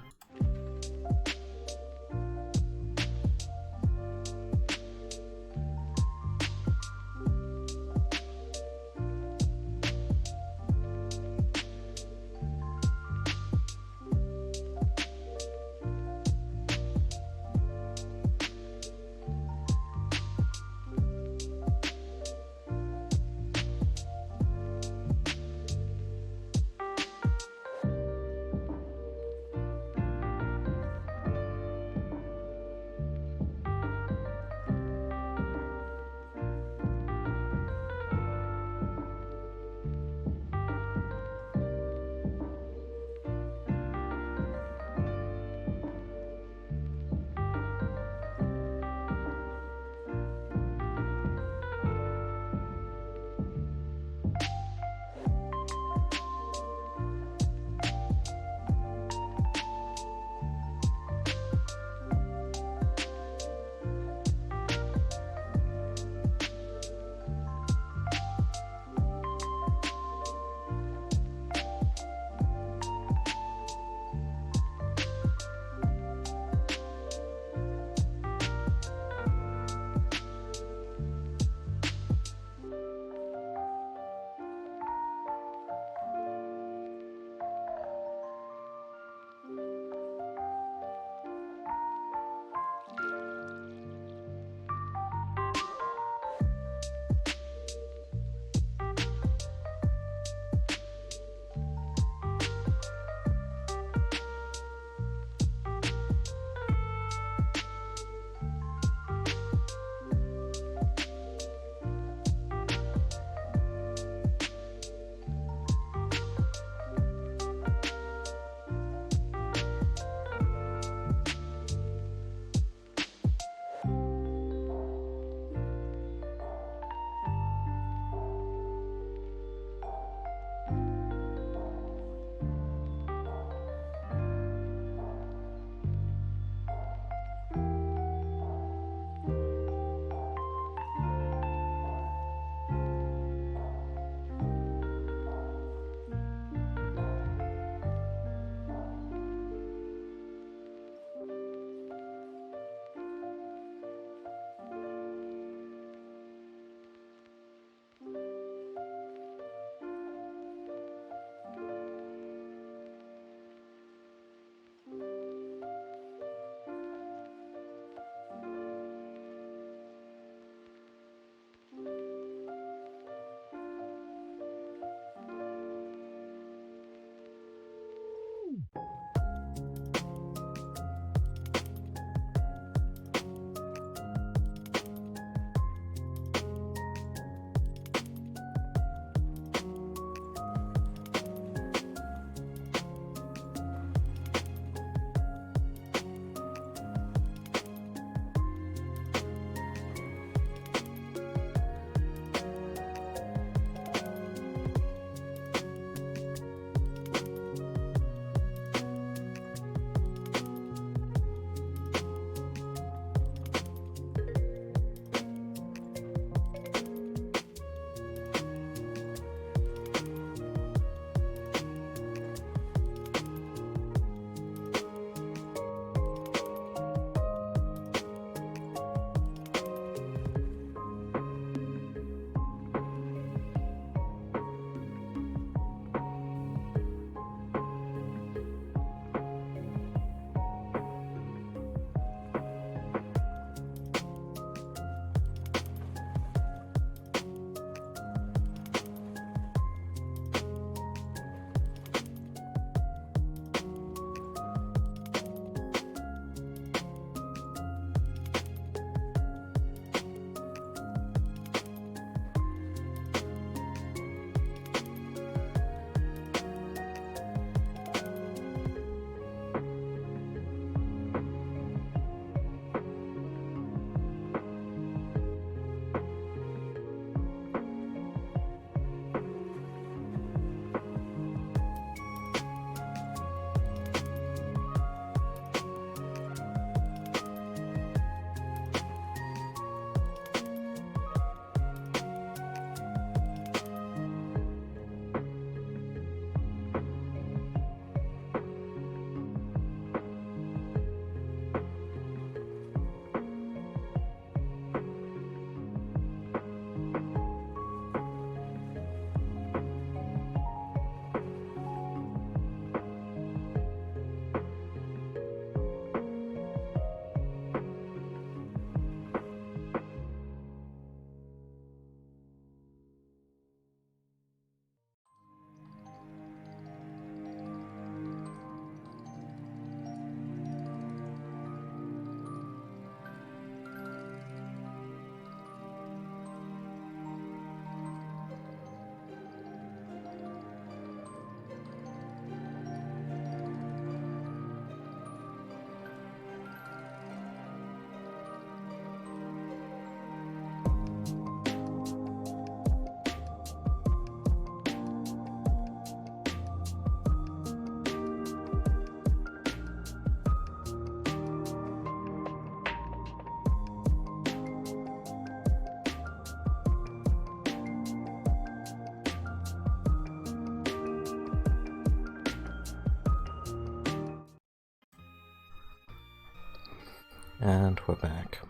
And we're back.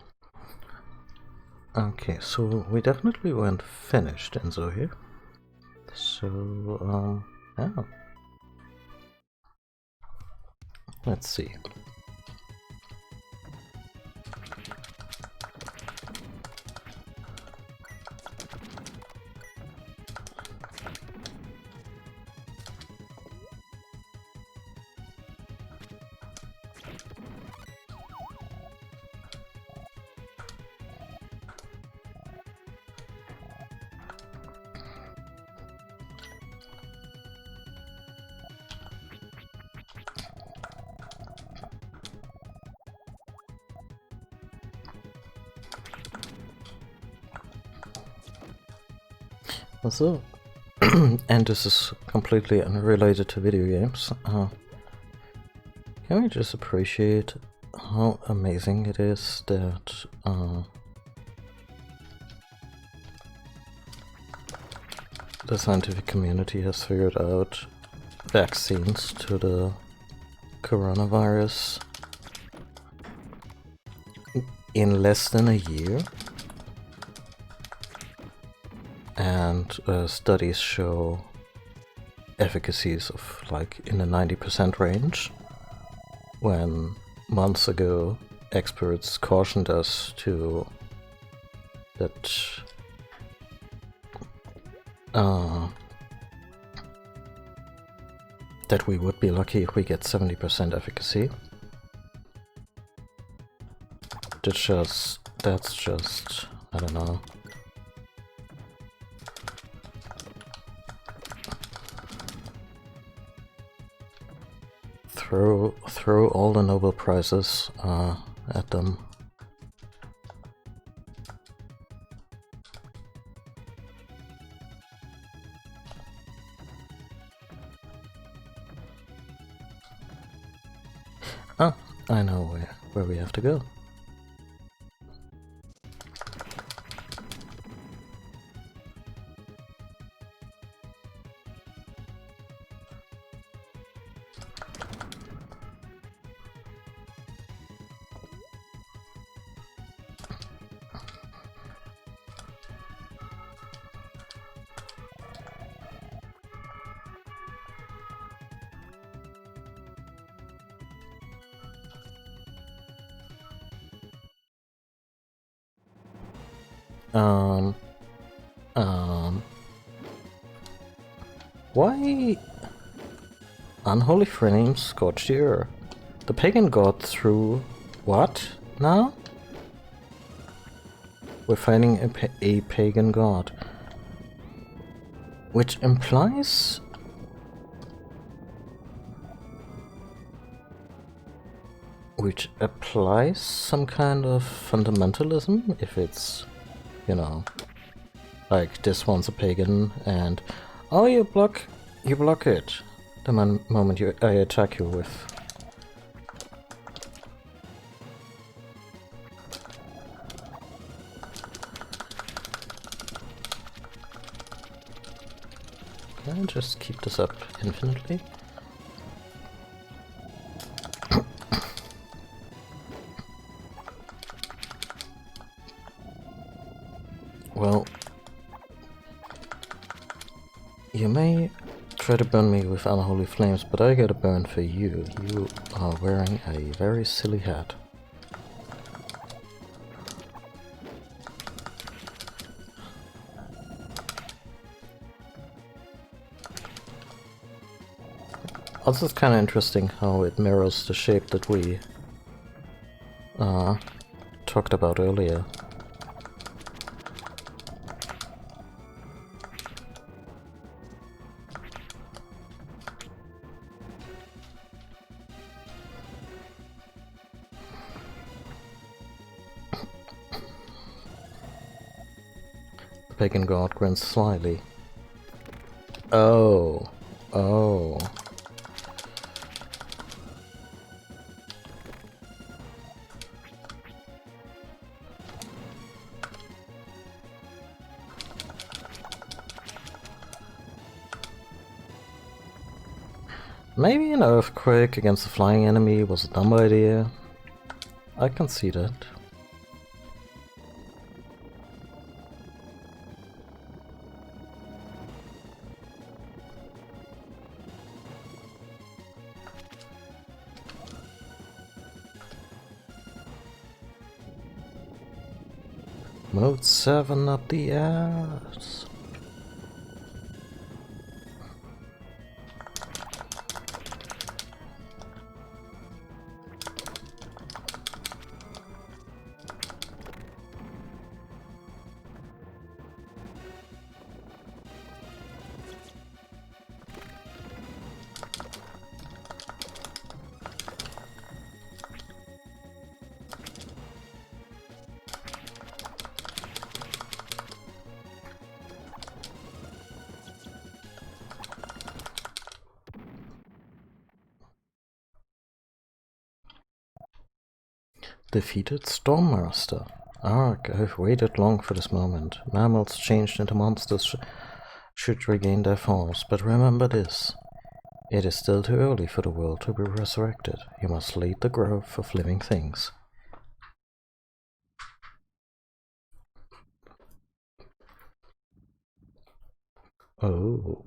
Okay, so we definitely weren't finished Enzo here. So, yeah. Let's see. So, and this is completely unrelated to video games. Can we just appreciate how amazing it is that the scientific community has figured out vaccines to the coronavirus in less than a year? And studies show efficacies of like in the 90% range, when months ago experts cautioned us that we would be lucky if we get 70% efficacy. That's just, I don't know. Throw all the Nobel Prizes at them. Oh, I know where we have to go. Why unholy flames scorched the earth? The pagan god threw what now? We're fighting a pagan god, which implies applies some kind of fundamentalism, if it's, you know, like this one's a pagan and oh, you block it the moment I attack you with. Can I just keep this up infinitely? Well, you may try to burn me with unholy flames, but I get a burn for you. You are wearing a very silly hat. Also, it's kind of interesting how it mirrors the shape that we talked about earlier. The pagan god grins slyly. Oh. Maybe an earthquake against a flying enemy was a dumb idea. I can see that. Mode 7 up the ass. Defeated Stormmaster. Arg, I've waited long for this moment. Mammals changed into monsters should regain their forms, but remember this. It is still too early for the world to be resurrected. You must lead the growth of living things. Oh.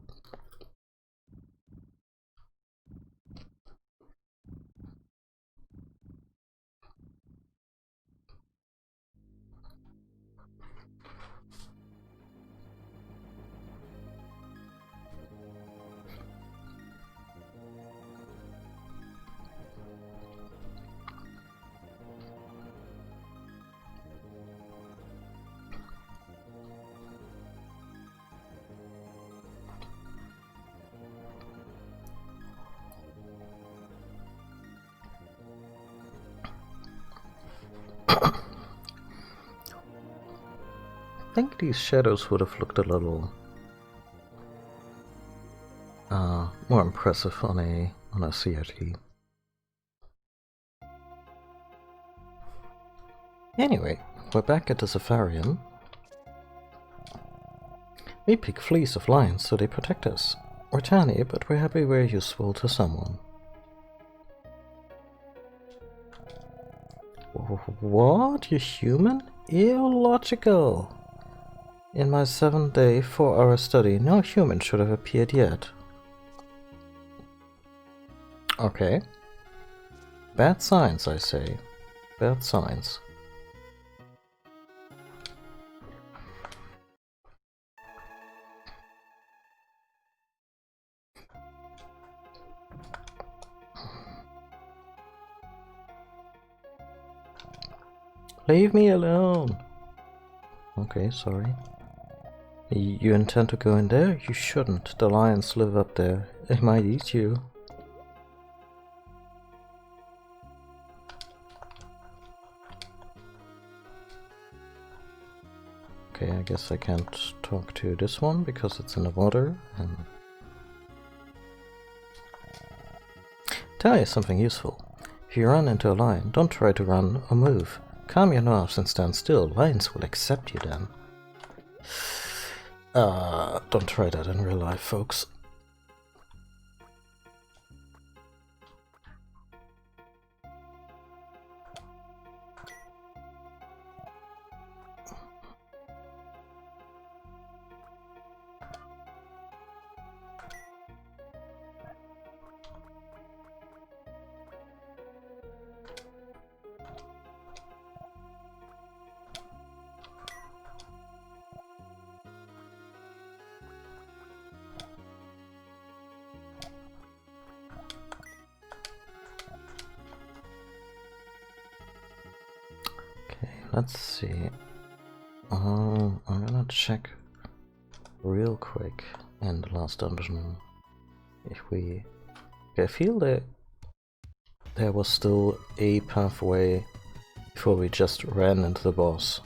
I think these shadows would have looked a little more impressive on a CRT. Anyway, we're back at the Safarian. We pick fleas of lions so they protect us. We're tiny, but we're happy we're useful to someone. What? You're human? Illogical! In my 7-day, 4-hour study, no human should have appeared yet. Okay. Bad signs, I say. Bad signs. Leave me alone! Okay, sorry. You intend to go in there? You shouldn't. The lions live up there. They might eat you. Okay, I guess I can't talk to this one because it's in the water. And tell you something useful. If you run into a lion, don't try to run or move. Calm your nerves and stand still. Lions will accept you then. Don't try that in real life, folks. Let's see. I'm gonna check real quick in the last dungeon if we... I feel that there was still a pathway before we just ran into the boss.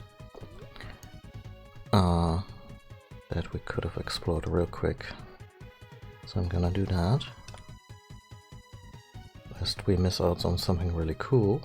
That we could have explored real quick. So I'm gonna do that. Lest we miss out on something really cool.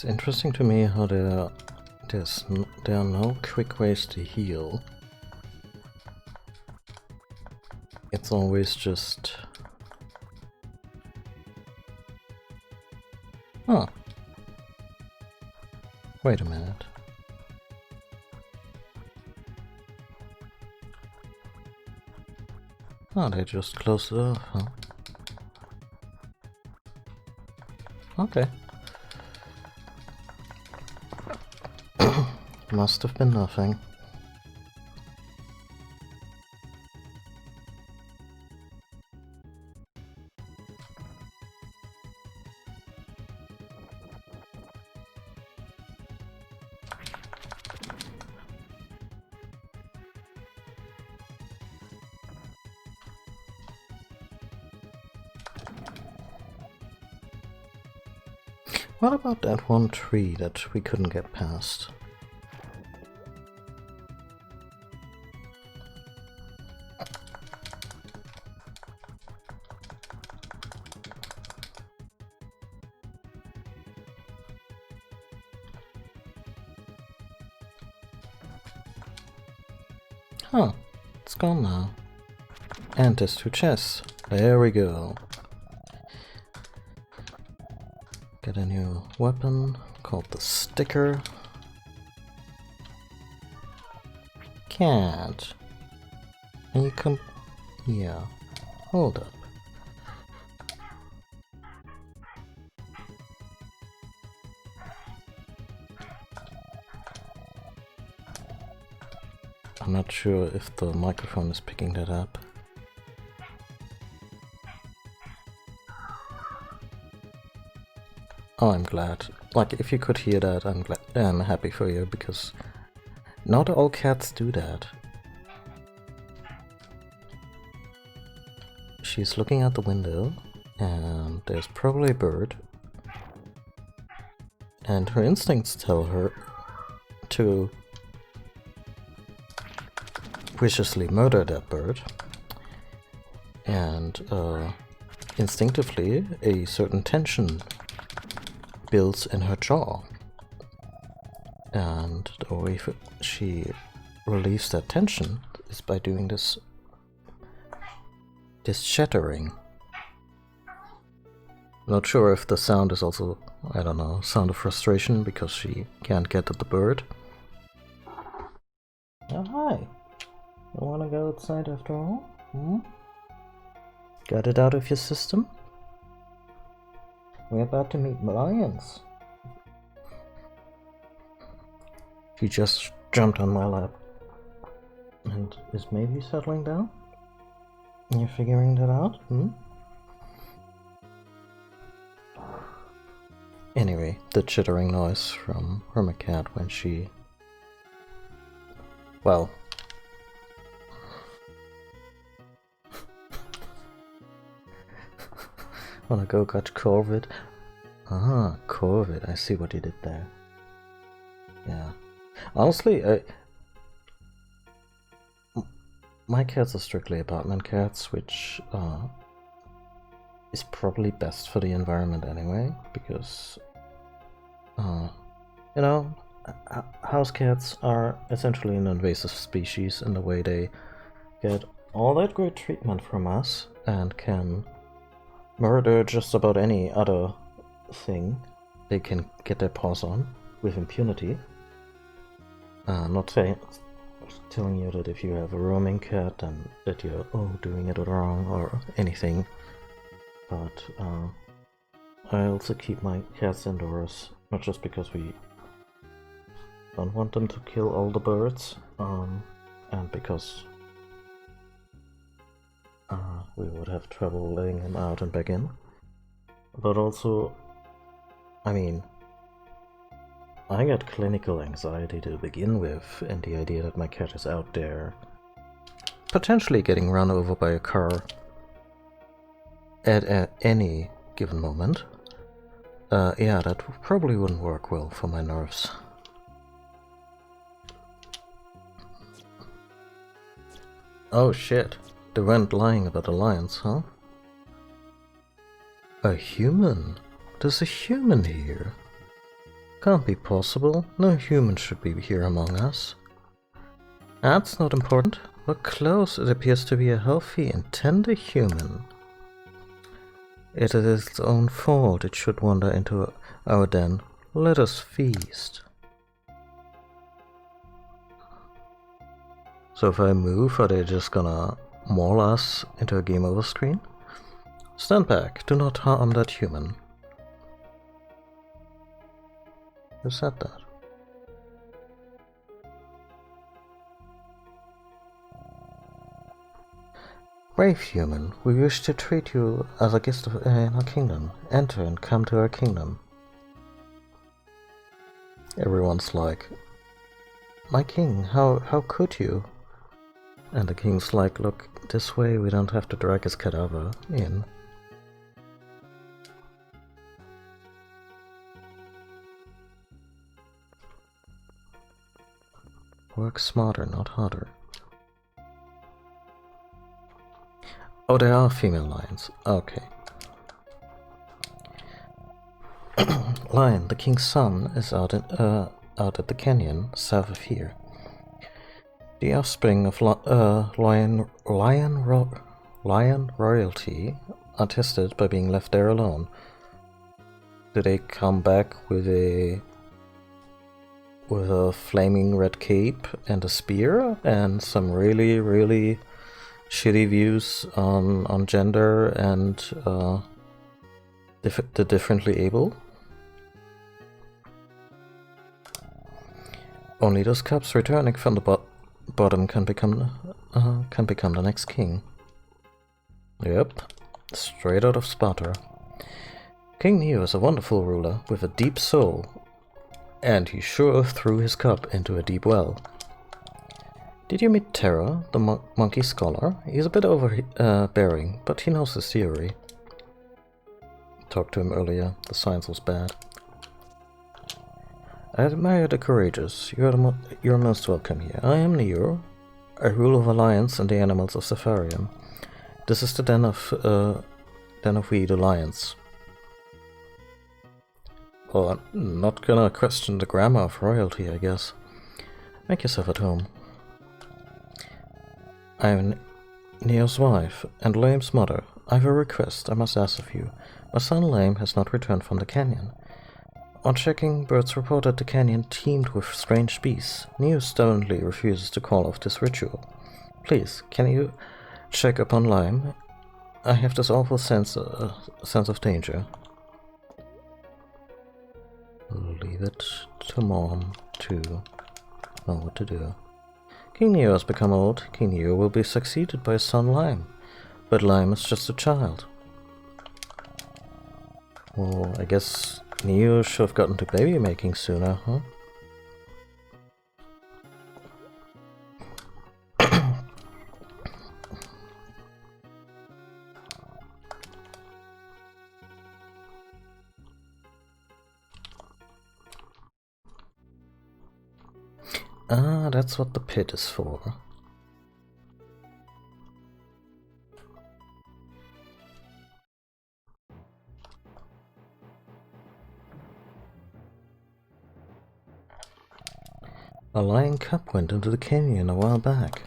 It's interesting to me how there are no quick ways to heal. It's always just... Huh. Wait a minute. Oh, they just closed it off, huh? Okay. Must have been nothing. What about that one tree that we couldn't get past? Huh, it's gone now. And there's 2 chests. There we go. Get a new weapon called the Sticker. Can't. And you come... Yeah. Hold up. I'm not sure if the microphone is picking that up. Oh, I'm glad. Like, if you could hear that, I'm glad. I'm happy for you, because not all cats do that. She's looking out the window, and there's probably a bird. And her instincts tell her to viciously murder that bird. And instinctively, a certain tension builds in her jaw, and the way she relieves that tension is by doing this shattering. Not sure if the sound is also, I don't know, sound of frustration because she can't get at the bird. Oh hi, you wanna go outside after all? Got it out of your system? We're about to meet lions. She just jumped on my lap and is maybe settling down. You're figuring that out? Anyway, the chittering noise from Hermit Cat when she... Well... Wanna go catch COVID? Ah, COVID. I see what you did there. Yeah. Honestly, my cats are strictly apartment cats, which is probably best for the environment anyway, because, you know, house cats are essentially an invasive species in the way they get all that great treatment from us and can murder just about any other thing they can get their paws on with impunity. Not telling you that if you have a roaming cat and that you're doing it wrong or anything, but I also keep my cats indoors, not just because we don't want them to kill all the birds, and because we would have trouble letting him out and back in. But also, I mean, I got clinical anxiety to begin with, and the idea that my cat is out there potentially getting run over by a car at any given moment, yeah, that probably wouldn't work well for my nerves. Oh shit. They weren't lying about the lions, huh? A human? There's a human here. Can't be possible. No human should be here among us. That's not important. Look close. It appears to be a healthy and tender human. It is its own fault it should wander into our den. Let us feast. So if I move, are they just gonna maul us into a game over screen? Stand back. Do not harm that human. Who said that? Brave human, we wish to treat you as a guest in our kingdom. Enter and come to our kingdom. Everyone's like, my king, how could you? And the king's like, look, this way we don't have to drag his cadaver in. Work smarter, not harder. Oh, there are female lions. Okay. Lion, the king's son, is out at the canyon south of here. The offspring of lion royalty are tested by being left there alone. Do they come back with a flaming red cape and a spear and some really, really shitty views on gender and the differently able? Only those cubs returning from the bottom can become the next king. Yep, straight out of Sparta. King Neo is a wonderful ruler with a deep soul, and he sure threw his cup into a deep well. Did you meet Terra, the monkey scholar? He's a bit overbearing, but he knows his theory. Talked to him earlier, the science was bad. I admire the courageous. You're most welcome here. I am Neo. I rule over lions and the animals of Safarium. This is the den of we, the lions. Well, I'm not gonna question the grammar of royalty, I guess. Make yourself at home. I am Neo's wife and Lame's mother. I have a request I must ask of you. My son Lame has not returned from the canyon. On checking, birds reported the canyon teemed with strange beasts. Neo stubbornly refuses to call off this ritual. Please, can you check upon Lime? I have this awful sense of danger. Leave it to Mom to know what to do. King Neo has become old. King Neo will be succeeded by his son Lime. But Lime is just a child. Well, I guess Neo should have gotten to baby making sooner, huh? Ah, that's what the pit is for. A lion cub went into the canyon a while back.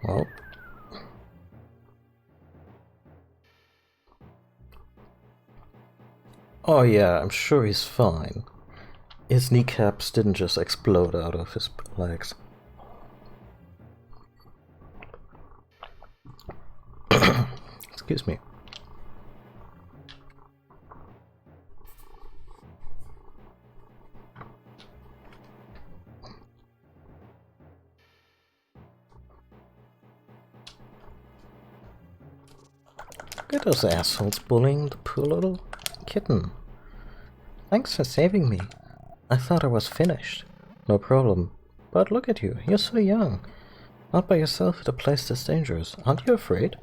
Well. Oh yeah, I'm sure he's fine. His kneecaps didn't just explode out of his legs. Excuse me. Look at those assholes bullying the poor little kitten. Thanks for saving me. I thought I was finished. No problem. But look at you, you're so young. Not by yourself at a place this dangerous. Aren't you afraid?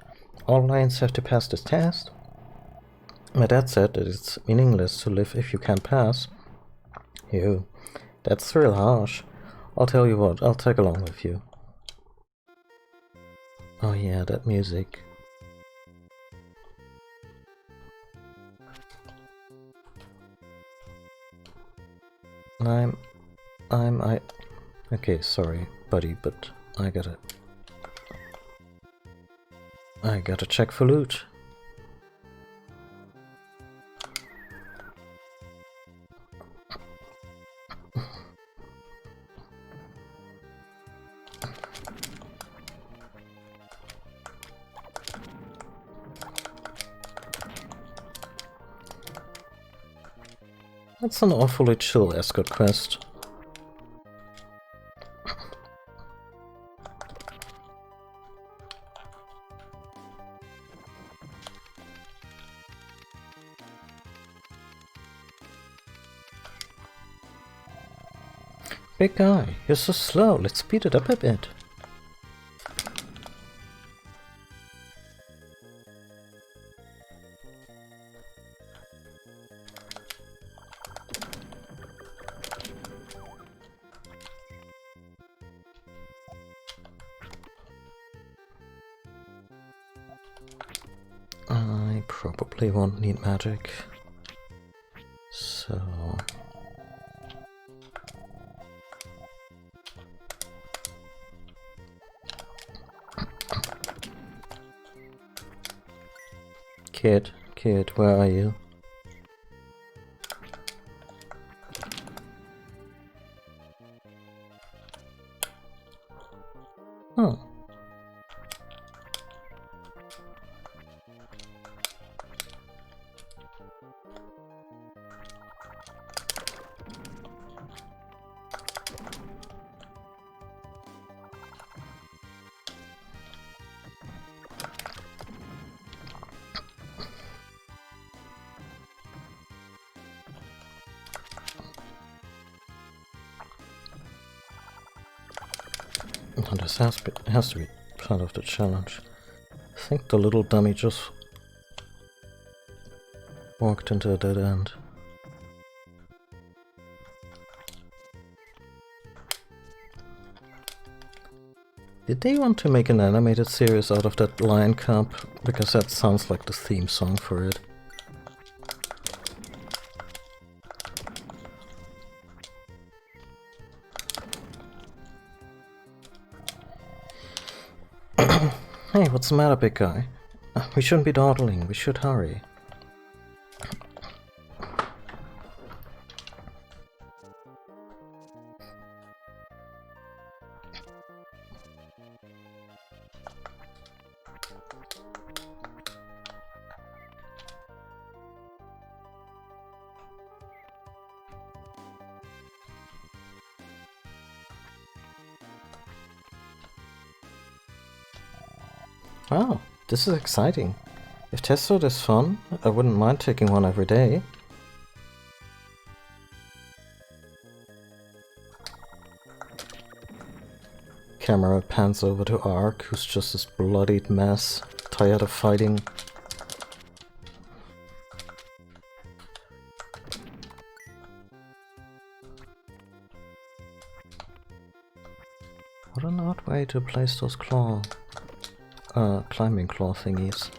All lions have to pass this test. My dad said that it's meaningless to live if you can't pass. You. That's real harsh. I'll tell you what, I'll tag along with you. Oh yeah, that music. Okay, sorry, buddy, but I gotta check for loot. That's an awfully chill escort quest. Big guy, you're so slow, let's speed it up a bit. I probably won't need magic, so... Kid, where are you? Oh. This has to be part of the challenge. I think the little dummy just walked into a dead end. Did they want to make an animated series out of that Lion Cub? Because that sounds like the theme song for it. Hey, what's the matter, big guy? We shouldn't be dawdling, we should hurry. Wow, this is exciting. If test route is fun, I wouldn't mind taking one every day. Camera pans over to Ark, who's just this bloodied mess, tired of fighting. What an odd way to place those climbing claw thingies.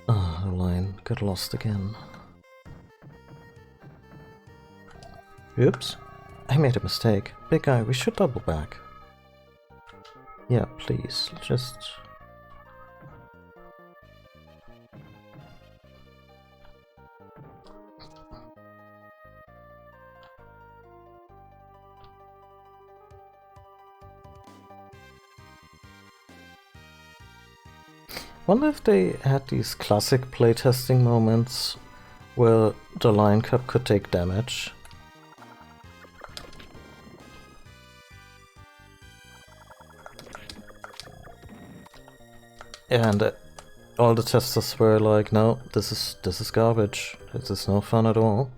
Ah, the line got lost again. Oops, I made a mistake. Big guy, we should double back. Yeah, please, just... Wonder if they had these classic playtesting moments where the Lion Cub could take damage. And all the testers were like, no, this is garbage. This is no fun at all.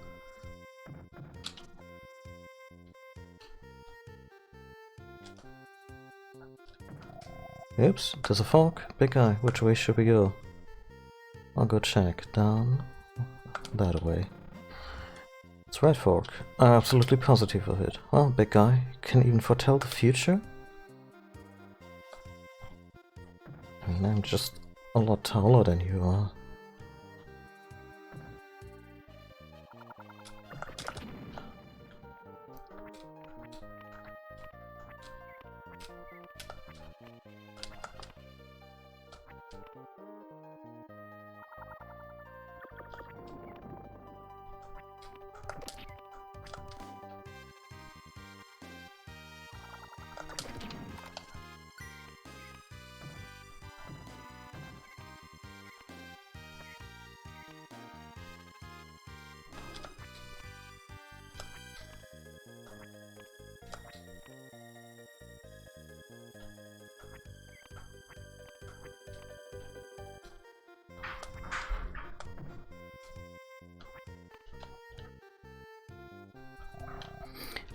Oops, there's a fork. Big guy, which way should we go? I'll go check. Down. That way. It's right fork. I'm absolutely positive of it. Well, big guy, can even foretell the future? I mean, I'm just a lot taller than you are.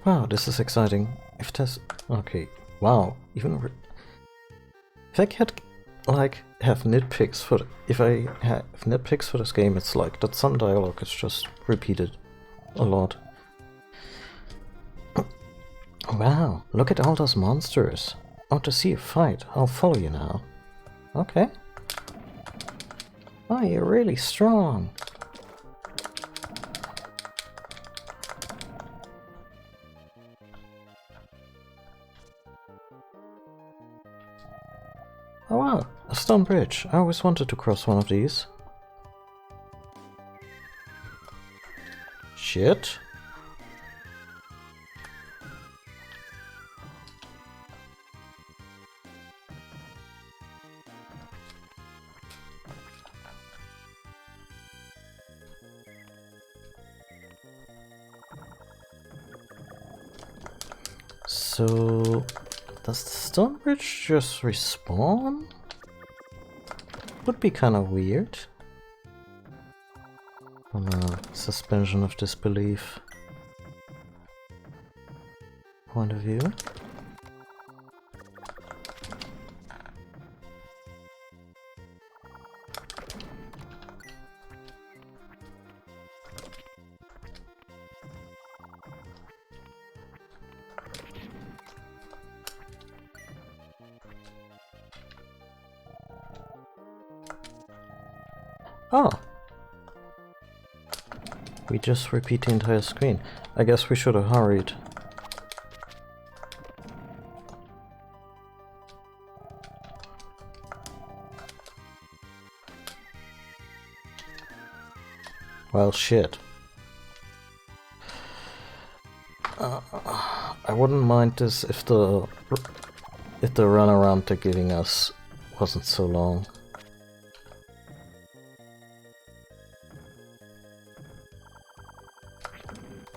Wow, this is exciting. If there's... okay, wow, even... if I could, like, have nitpicks for... if I have nitpicks for this game, it's like that some dialogue is just repeated a lot. Wow, look at all those monsters. I want to see a fight. I'll follow you now. Okay. Oh, you're really strong. Oh wow, a stone bridge. I always wanted to cross one of these. Shit. So... does the stone bridge just respawn? Would be kind of weird. On a suspension of disbelief point of view. Oh! We just repeat the entire screen. I guess we should have hurried. Well, shit. I wouldn't mind this if the runaround they're giving us wasn't so long.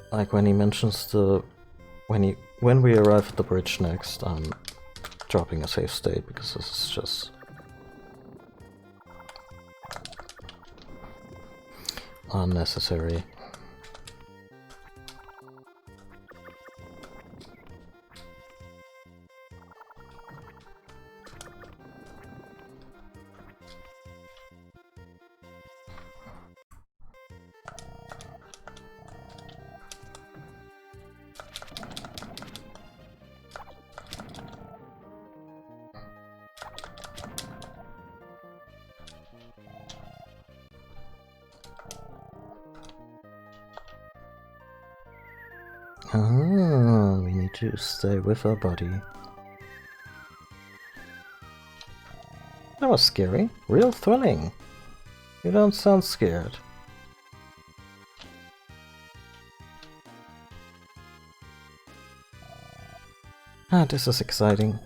Like when he mentions the... when we arrive at the bridge next, I'm dropping a save state because this is just... unnecessary. Ah, we need to stay with our buddy. That was scary. Real thrilling. You don't sound scared. Ah, this is exciting.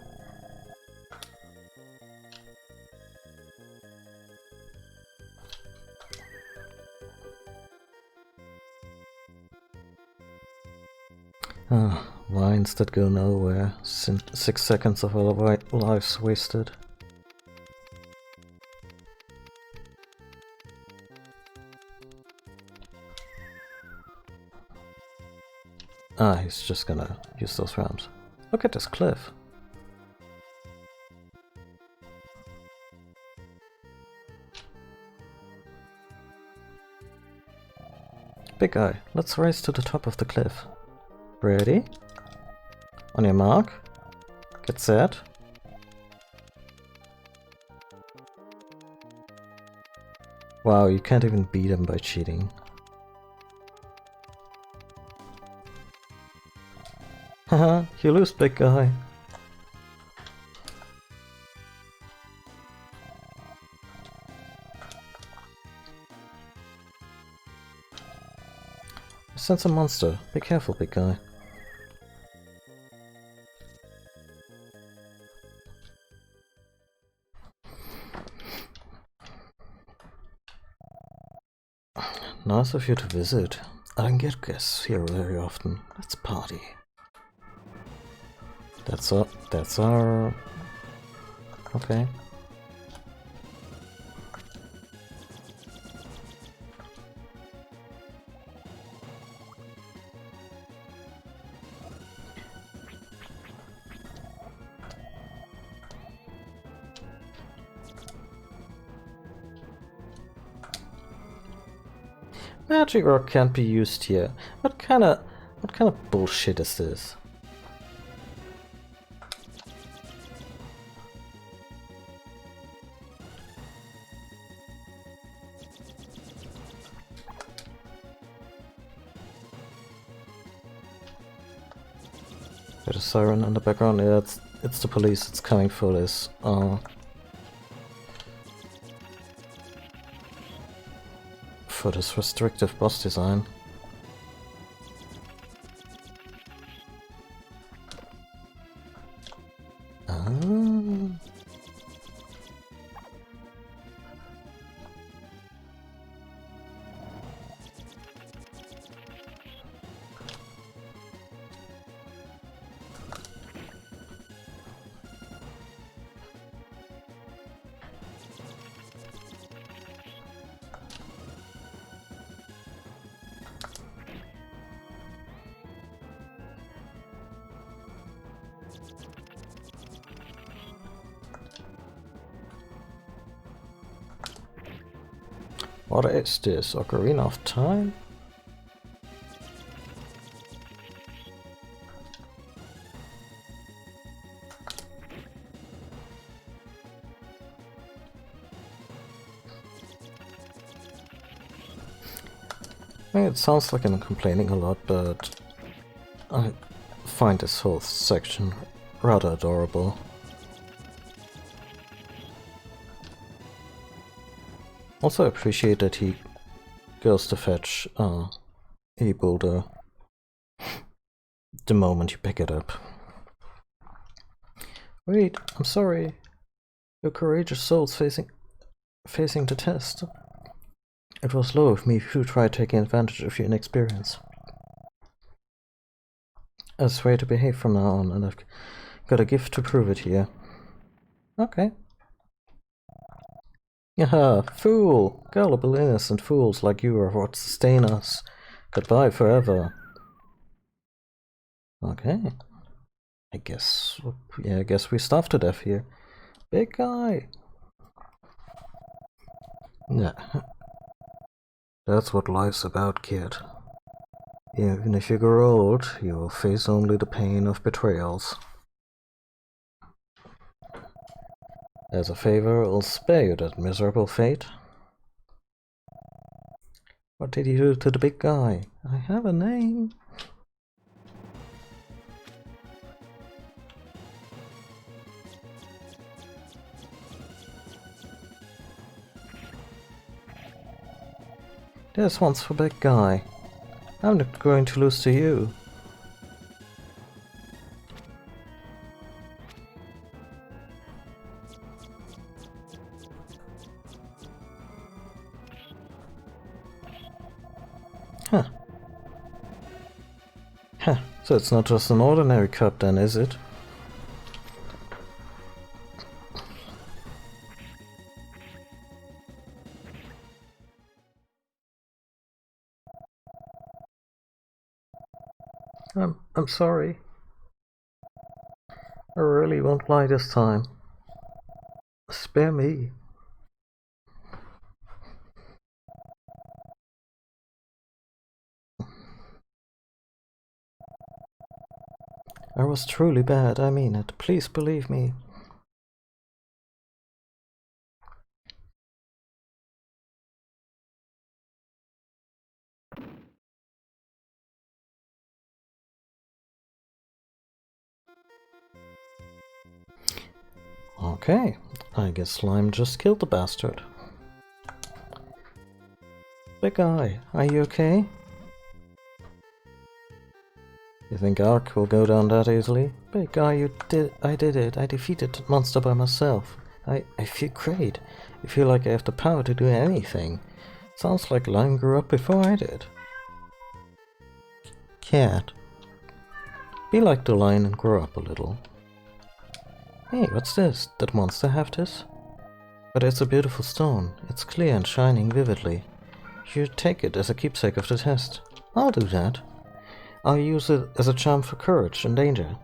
Ah, lines that go nowhere. 6 seconds of our lives wasted. Ah, he's just gonna use those ramps. Look at this cliff. Big guy, let's race to the top of the cliff. Ready? On your mark. Get set. Wow, you can't even beat him by cheating. Haha, you lose, big guy. I sense a monster. Be careful, big guy. Nice of you to visit. I don't get guests here very often. Let's party. That's our... Okay. Magic rock can't be used here. What kind of bullshit is this? There's a siren in the background. Yeah, it's the police. It's coming for this. For this restrictive boss design. What is this? Ocarina of Time? I mean, it sounds like I'm complaining a lot, but I find this whole section rather adorable. Also, I appreciate that he goes to fetch a boulder the moment you pick it up. Wait, I'm sorry. Your courageous soul's facing the test. It was low of me to try taking advantage of your inexperience. I swear to behave from now on, and I've got a gift to prove it here. Okay. Haha, fool! Gullible innocent fools like you are what sustain us. Goodbye forever. Okay. I guess we starve to death here. Big guy! Yeah. That's what life's about, kid. Even if you grow old, you will face only the pain of betrayals. As a favor, I'll spare you that miserable fate. What did you do to the big guy? I have a name. This one's for big guy. I'm not going to lose to you. Huh. Huh. So it's not just an ordinary cup then, is it? I'm sorry. I really won't lie this time. Spare me. I was truly bad, I mean it. Please believe me. Okay, I guess Slime just killed the bastard. Big Eye, are you okay? You think Ark will go down that easily? Big Eye, I did it. I defeated that monster by myself. I feel great. I feel like I have the power to do anything. Sounds like Lime grew up before I did. Cat. Be like the lion and grow up a little. Hey, what's this? Did monster have this? But it's a beautiful stone. It's clear and shining vividly. You should take it as a keepsake of the test. I'll do that. I'll use it as a charm for courage and danger.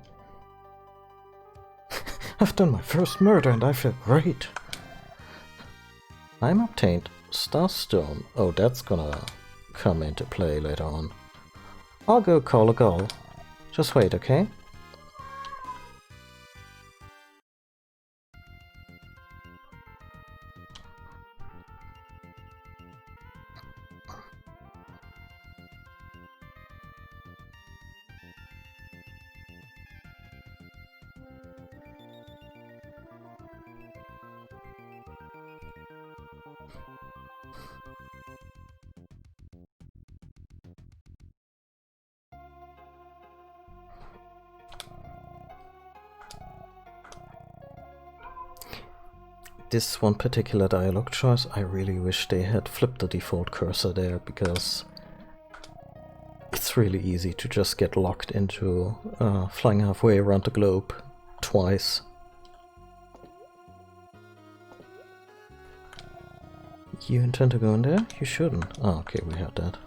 I've done my first murder and I feel great. I'm obtained Starstone. Oh, that's gonna come into play later on. I'll go call a gull. Just wait, okay? This one particular dialogue choice, I really wish they had flipped the default cursor there, because it's really easy to just get locked into flying halfway around the globe twice. You intend to go in there? You shouldn't. Oh, okay, we had that.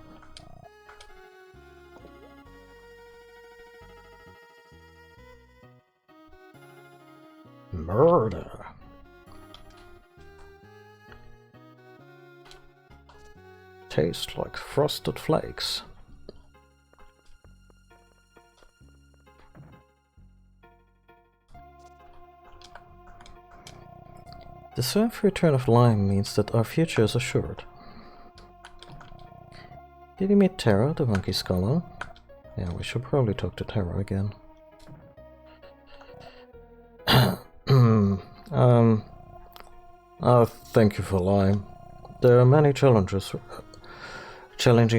Murder. Taste like frosted flakes. The swift return of Lime means that our future is assured. Did you meet Terra, the monkey scholar? Yeah, we should probably talk to Terra again. Thank you for Lime. There are many challenging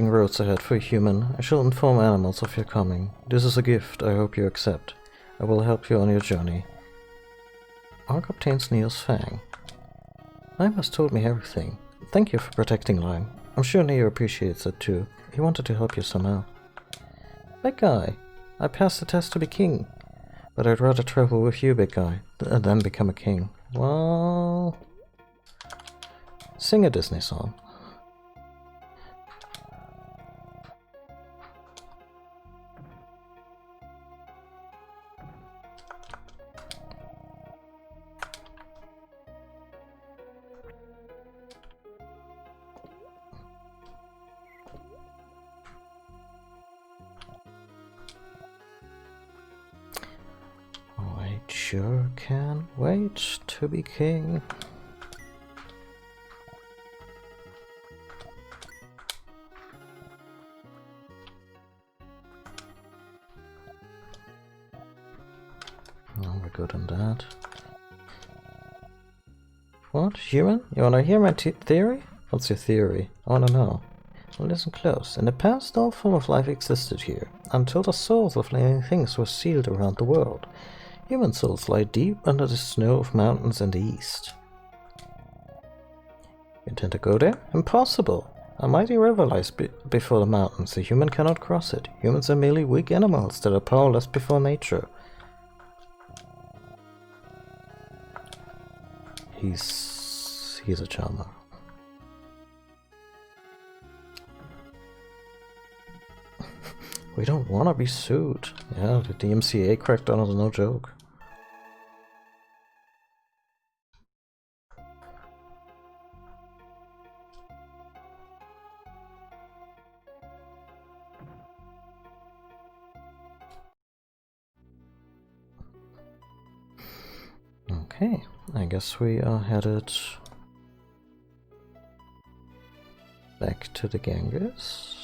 roads ahead for a human. I shall inform animals of your coming. This is a gift I hope you accept. I will help you on your journey. Ark obtains Neo's Fang. Lime has told me everything. Thank you for protecting Lime. I'm sure Neo appreciates it too. He wanted to help you somehow. Big Guy, I passed the test to be king. But I'd rather travel with you, Big Guy, than become a king. Well... Sing a Disney song. I sure can't wait to be king. Oh, we're good on that. What? Human? You wanna hear my theory? What's your theory? I wanna know. Well, listen close. In the past, all form of life existed here, until the souls of living things were sealed around the world. Human souls lie deep under the snow of mountains in the east. You intend to go there? Impossible! A mighty river lies before the mountains. A human cannot cross it. Humans are merely weak animals that are powerless before nature. He's a charmer. We don't want to be sued. Yeah, the DMCA crackdown is no joke. Okay, I guess we are headed back to the Ganges.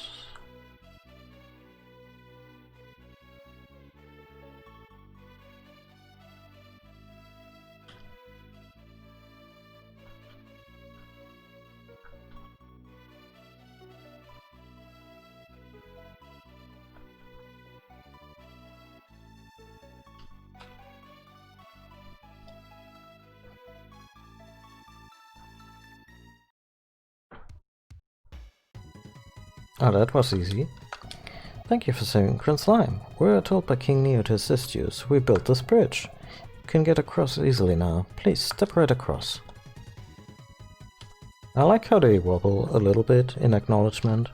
Oh, that was easy. Thank you for saving Prince Lime. We were told by King Neo to assist you, so we built this bridge. You can get across easily now. Please, step right across. I like how they wobble a little bit in acknowledgement.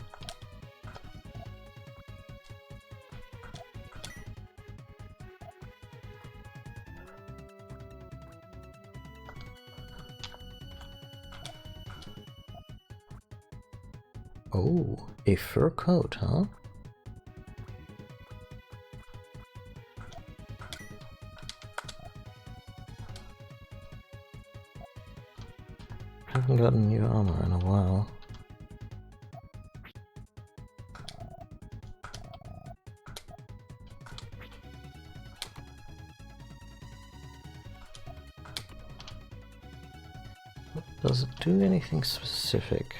Oh, a fur coat, huh? Haven't gotten new armor in a while. Does it do anything specific?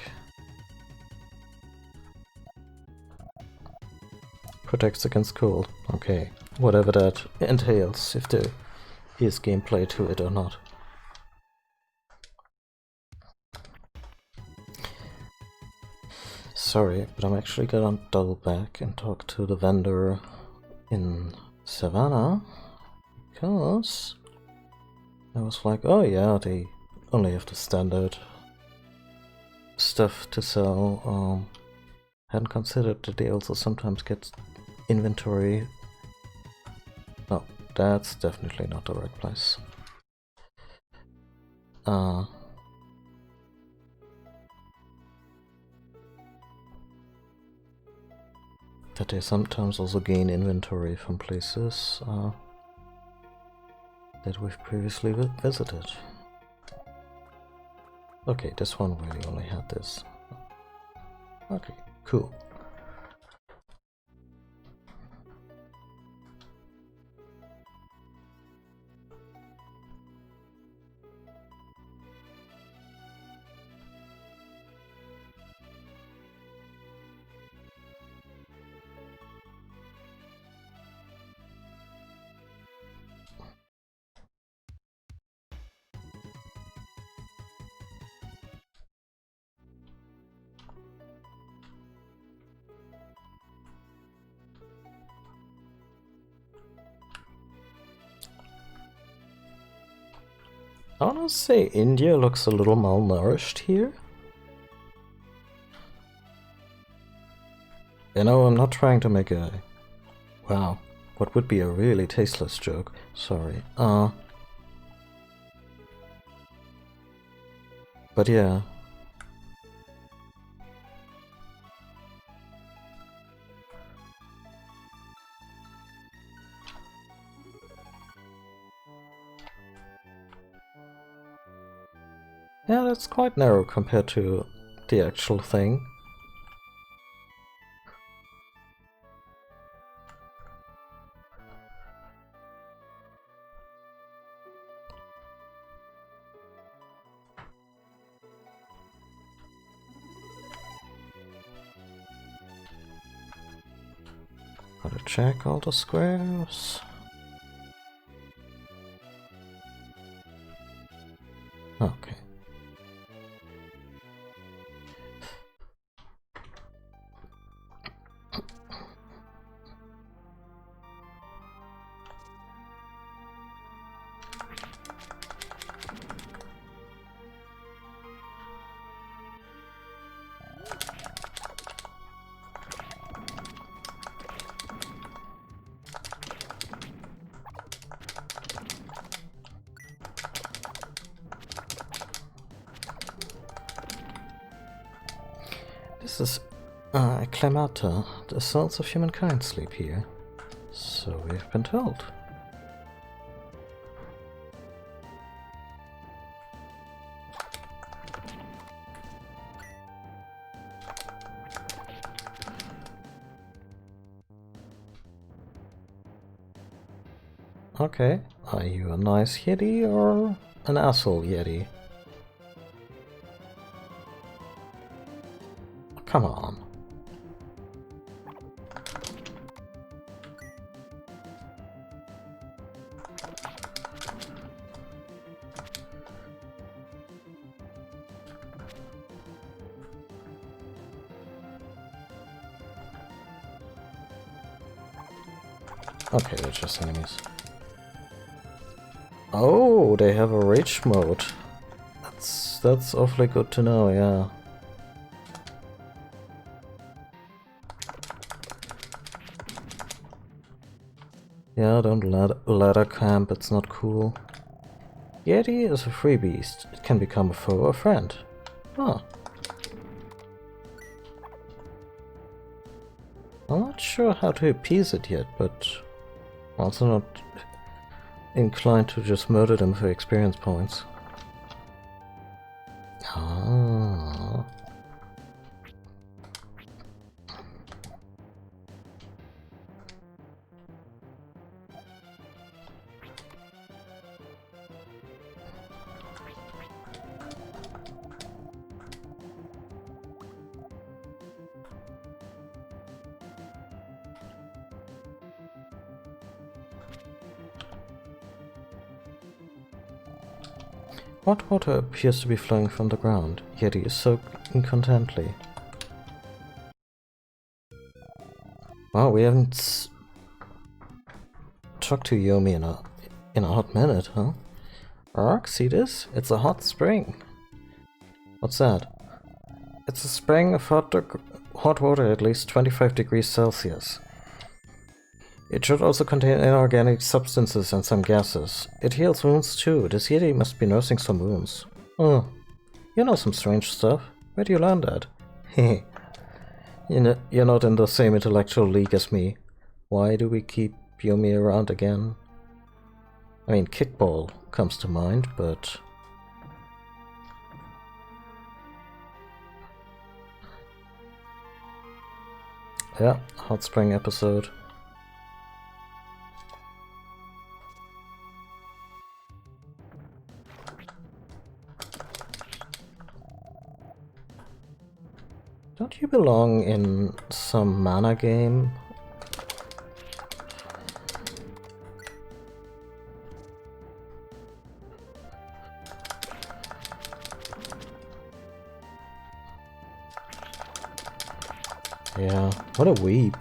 Protects against cold. Okay, whatever that entails, if there is gameplay to it or not. Sorry, but I'm actually gonna double back and talk to the vendor in Savannah, because I was like, oh yeah, they only have the standard stuff to sell. Hadn't considered that they also sometimes get inventory. No, that's definitely not the right place. That they sometimes also gain inventory from places that we've previously visited. Okay, this one really only had this. Okay, cool. I wanna say India looks a little malnourished here. You know, I'm not trying to make a... Wow, what would be a really tasteless joke. Sorry. But yeah. Yeah, that's quite narrow compared to the actual thing. Gotta check all the squares. Okay. This is Clemata. The souls of humankind sleep here. So we've been told. Okay, are you a nice Yeti or an asshole Yeti? Come on. Okay, they're just enemies. Oh, they have a rage mode. That's awfully good to know, yeah. Yeah, don't ladder camp, it's not cool. Yeti is a free beast. It can become a foe or friend. Huh. I'm not sure how to appease it yet, but I'm also not inclined to just murder them for experience points. Ah. Hot water appears to be flowing from the ground, yet he is soaking contently. Wow, we haven't talked to Yomi in a hot minute, huh? Ark, see this? It's a hot spring. What's that? It's a spring of hot water at least 25 degrees Celsius. It should also contain inorganic substances and some gases. It heals wounds too. This Yeti must be nursing some wounds. Oh, you know some strange stuff. Where do you learn that? Hehe. You're not in the same intellectual league as me. Why do we keep Yomi around again? I mean, kickball comes to mind, but... yeah, hot spring episode. Don't you belong in some mana game? Yeah, what a weep.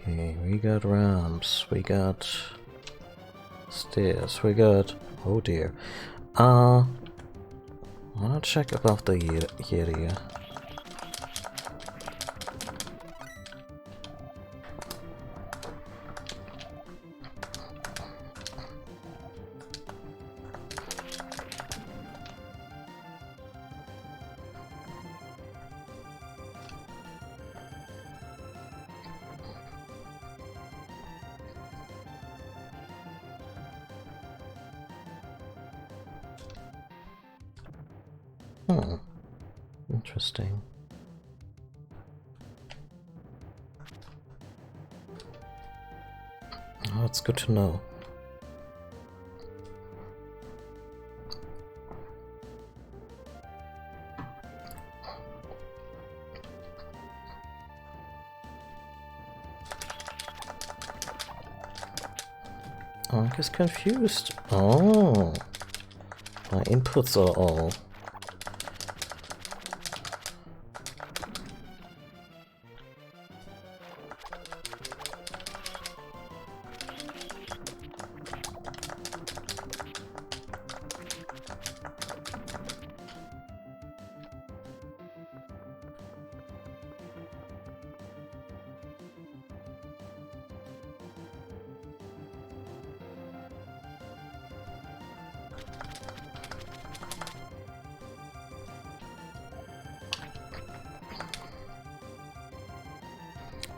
Okay, we got ramps, we got stairs, we got... oh dear. I wanna check about the Yeti. Interesting. Oh, that's good to know. I'm just confused. Oh, my inputs are all...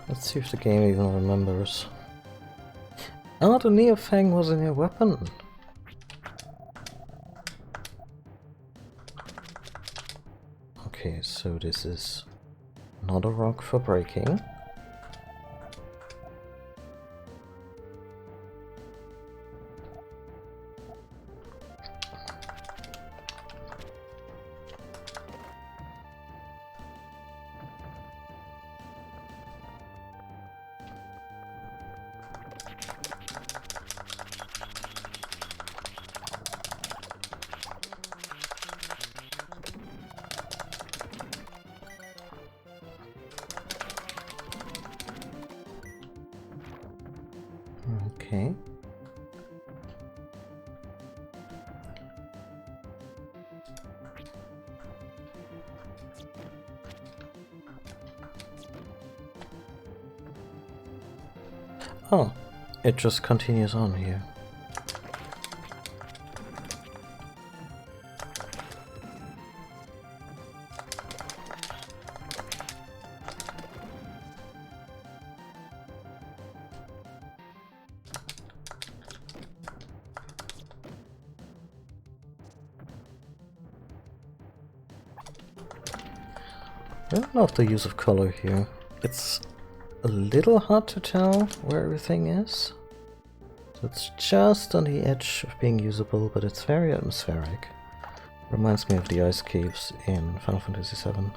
Let's see if the game even remembers. Oh, the Neofang was in your weapon. Okay, so this is not a rock for breaking. Okay. Oh, it just continues on here. I don't love the use of color here. It's a little hard to tell where everything is. So it's just on the edge of being usable, but it's very atmospheric. Reminds me of the ice caves in Final Fantasy VII.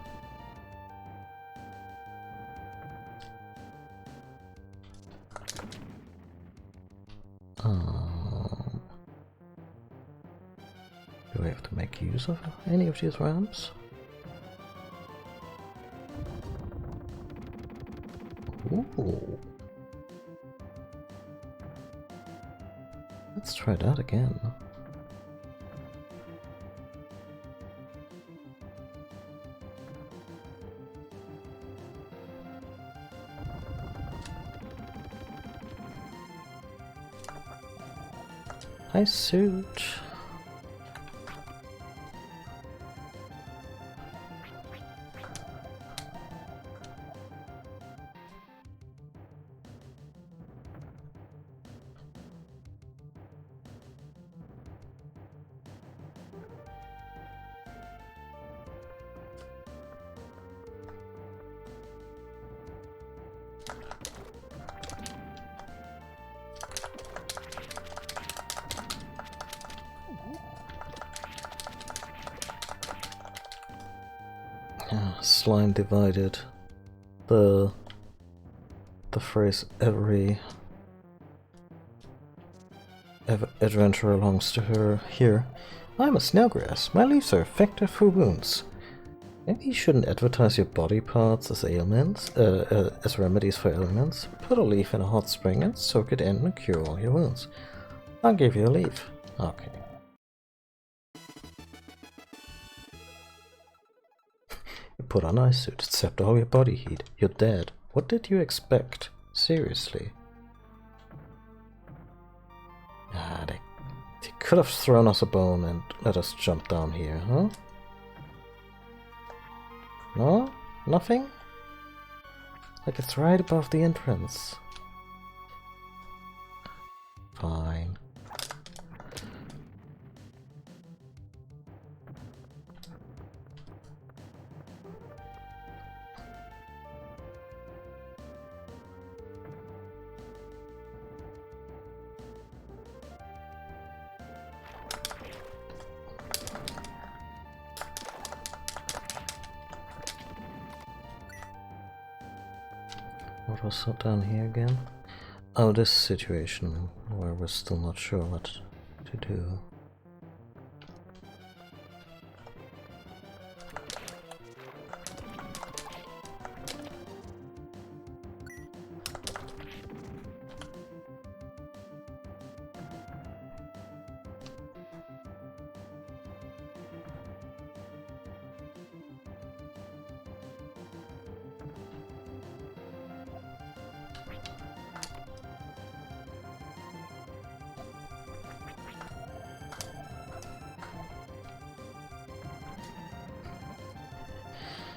Do I have to make use of any of these ramps? Ooh. Let's try that again. Hi, suit. Slime divided. The phrase every adventurer belongs to her here. I'm a snailgrass. My leaves are effective for wounds. Maybe you shouldn't advertise your body parts as ailments, as remedies for ailments. Put a leaf in a hot spring and soak it in and cure all your wounds. I'll give you a leaf. Okay. You put on ice suit, accept all your body heat. You're dead. What did you expect? Seriously. They could have thrown us a bone and let us jump down here, huh? No? Nothing? Like it's right above the entrance. Fine. What was down here again? Oh, this situation where we're still not sure what to do.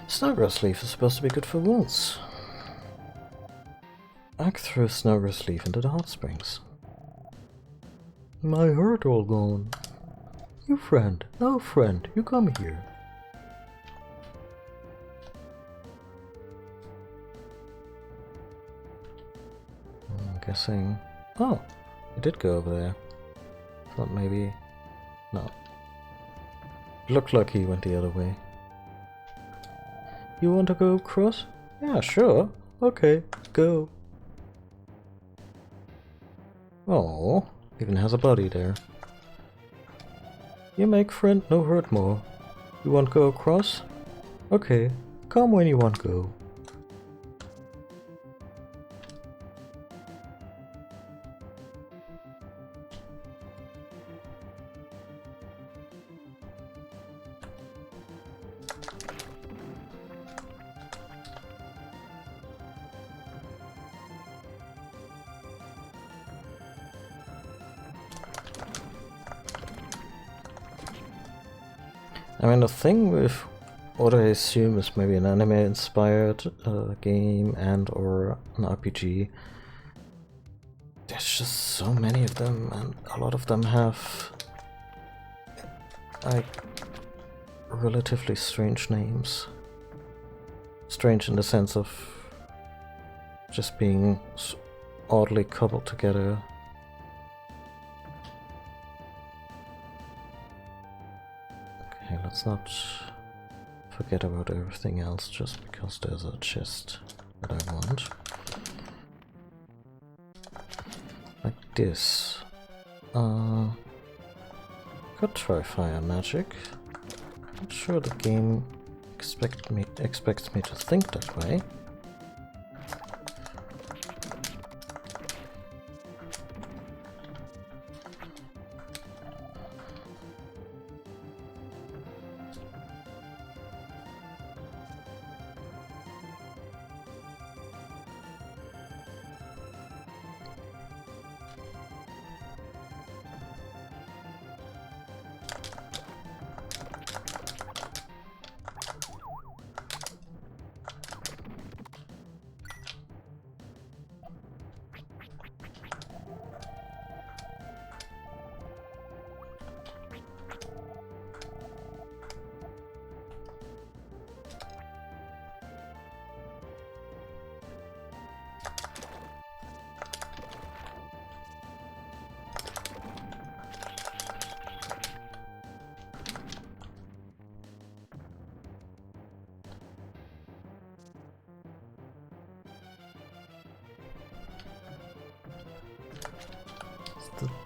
Snowgrass leaf is supposed to be good for wounds. I threw snowgrass leaf into the hot springs. My hurt all gone. You friend, no friend, you come here. I'm guessing... Oh, it did go over there. Thought maybe... No. Looked like he went the other way. You want to go across? Yeah, sure. Okay, go. Oh, even has a body there. You make friend, no hurt more. You want go across? Okay, come when you want go. I mean, the thing with what I assume is maybe an anime-inspired game and or an RPG, there's just so many of them, and a lot of them have like relatively strange names. Strange in the sense of just being oddly coupled together. Okay, let's not forget about everything else just because there's a chest that I want. Like this. Could try fire magic. Not sure the game expects me to think that way.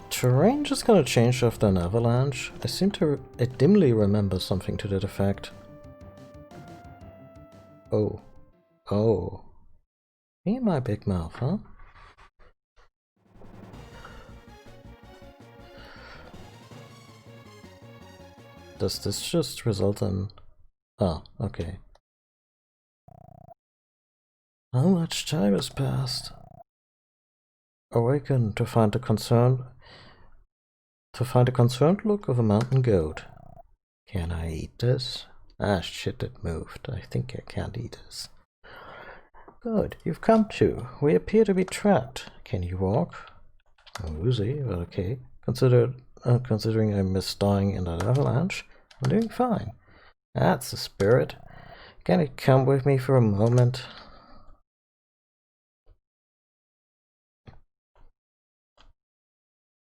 Terrain just gonna change after an avalanche. I dimly remember something to that effect. Oh. Oh. Me and my big mouth, huh? Does this just result in... Ah, okay. How much time has passed? Awaken to find the concerned look of a mountain goat. Can I eat this? Ah shit, it moved. I think I can't eat this. Good, you've come to. We appear to be trapped. Can you walk? Woozy, but okay. Considering I missed dying in that avalanche, I'm doing fine. That's the spirit. Can you come with me for a moment?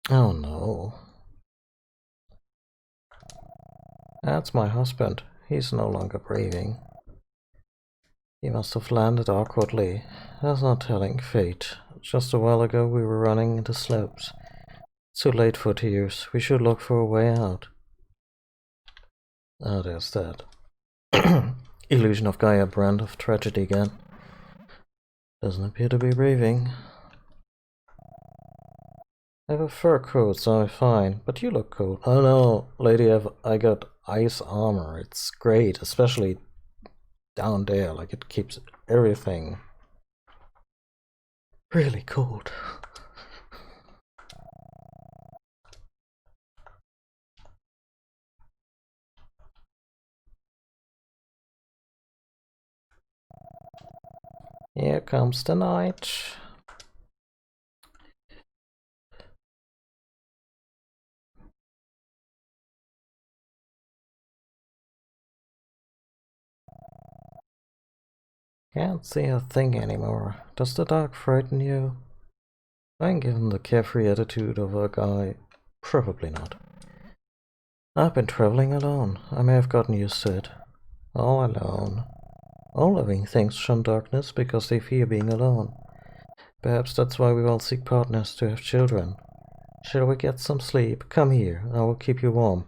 Oh no. That's my husband. He's no longer breathing. He must have landed awkwardly. That's not telling fate. Just a while ago we were running into slopes. It's too late for tears. We should look for a way out. Ah, there's that. Illusion of Gaia brand of tragedy again. Doesn't appear to be breathing. I have a fur coat, so I'm fine, but you look cold. Oh no, lady, I got ice armor. It's great, especially down there. Like, it keeps everything really cold. Here comes the night. Can't see a thing anymore. Does the dark frighten you? I'm given the carefree attitude of a guy. Probably not. I've been traveling alone. I may have gotten used to it. All alone. All living things shun darkness because they fear being alone. Perhaps that's why we all seek partners to have children. Shall we get some sleep? Come here, I will keep you warm.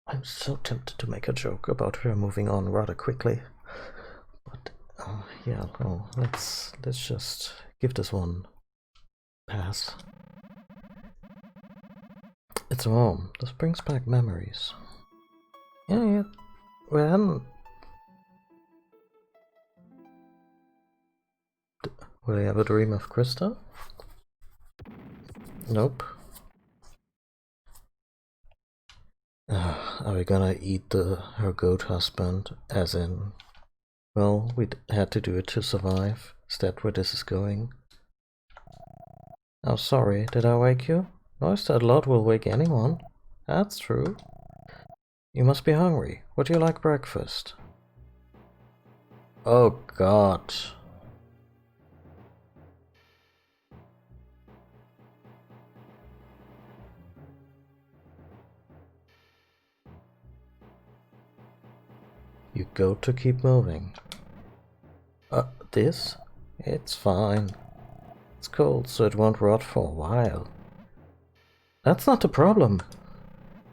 I'm so tempted to make a joke about her moving on rather quickly. But, yeah, no, let's just give this one a pass. It's warm. This brings back memories. Yeah, we hadn't... Will I ever dream of Krista? Nope. Are we gonna eat her goat husband? As in, well, we had to do it to survive. Is that where this is going? Oh, sorry, did I wake you? Noise that lot will wake anyone. That's true. You must be hungry. Would you like breakfast? Oh god. You go to keep moving. This? It's fine. It's cold, so it won't rot for a while. That's not the problem.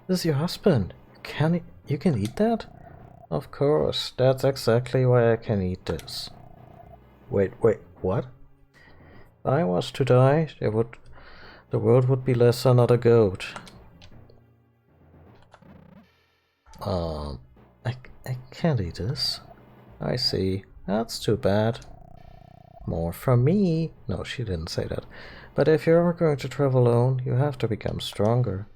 This is your husband. You can eat that? Of course, that's exactly why I can eat this. Wait, what? If I was to die, the world would be less another goat. I can't eat this. I see. That's too bad. More from me. No, she didn't say that. But if you're ever going to travel alone, you have to become stronger.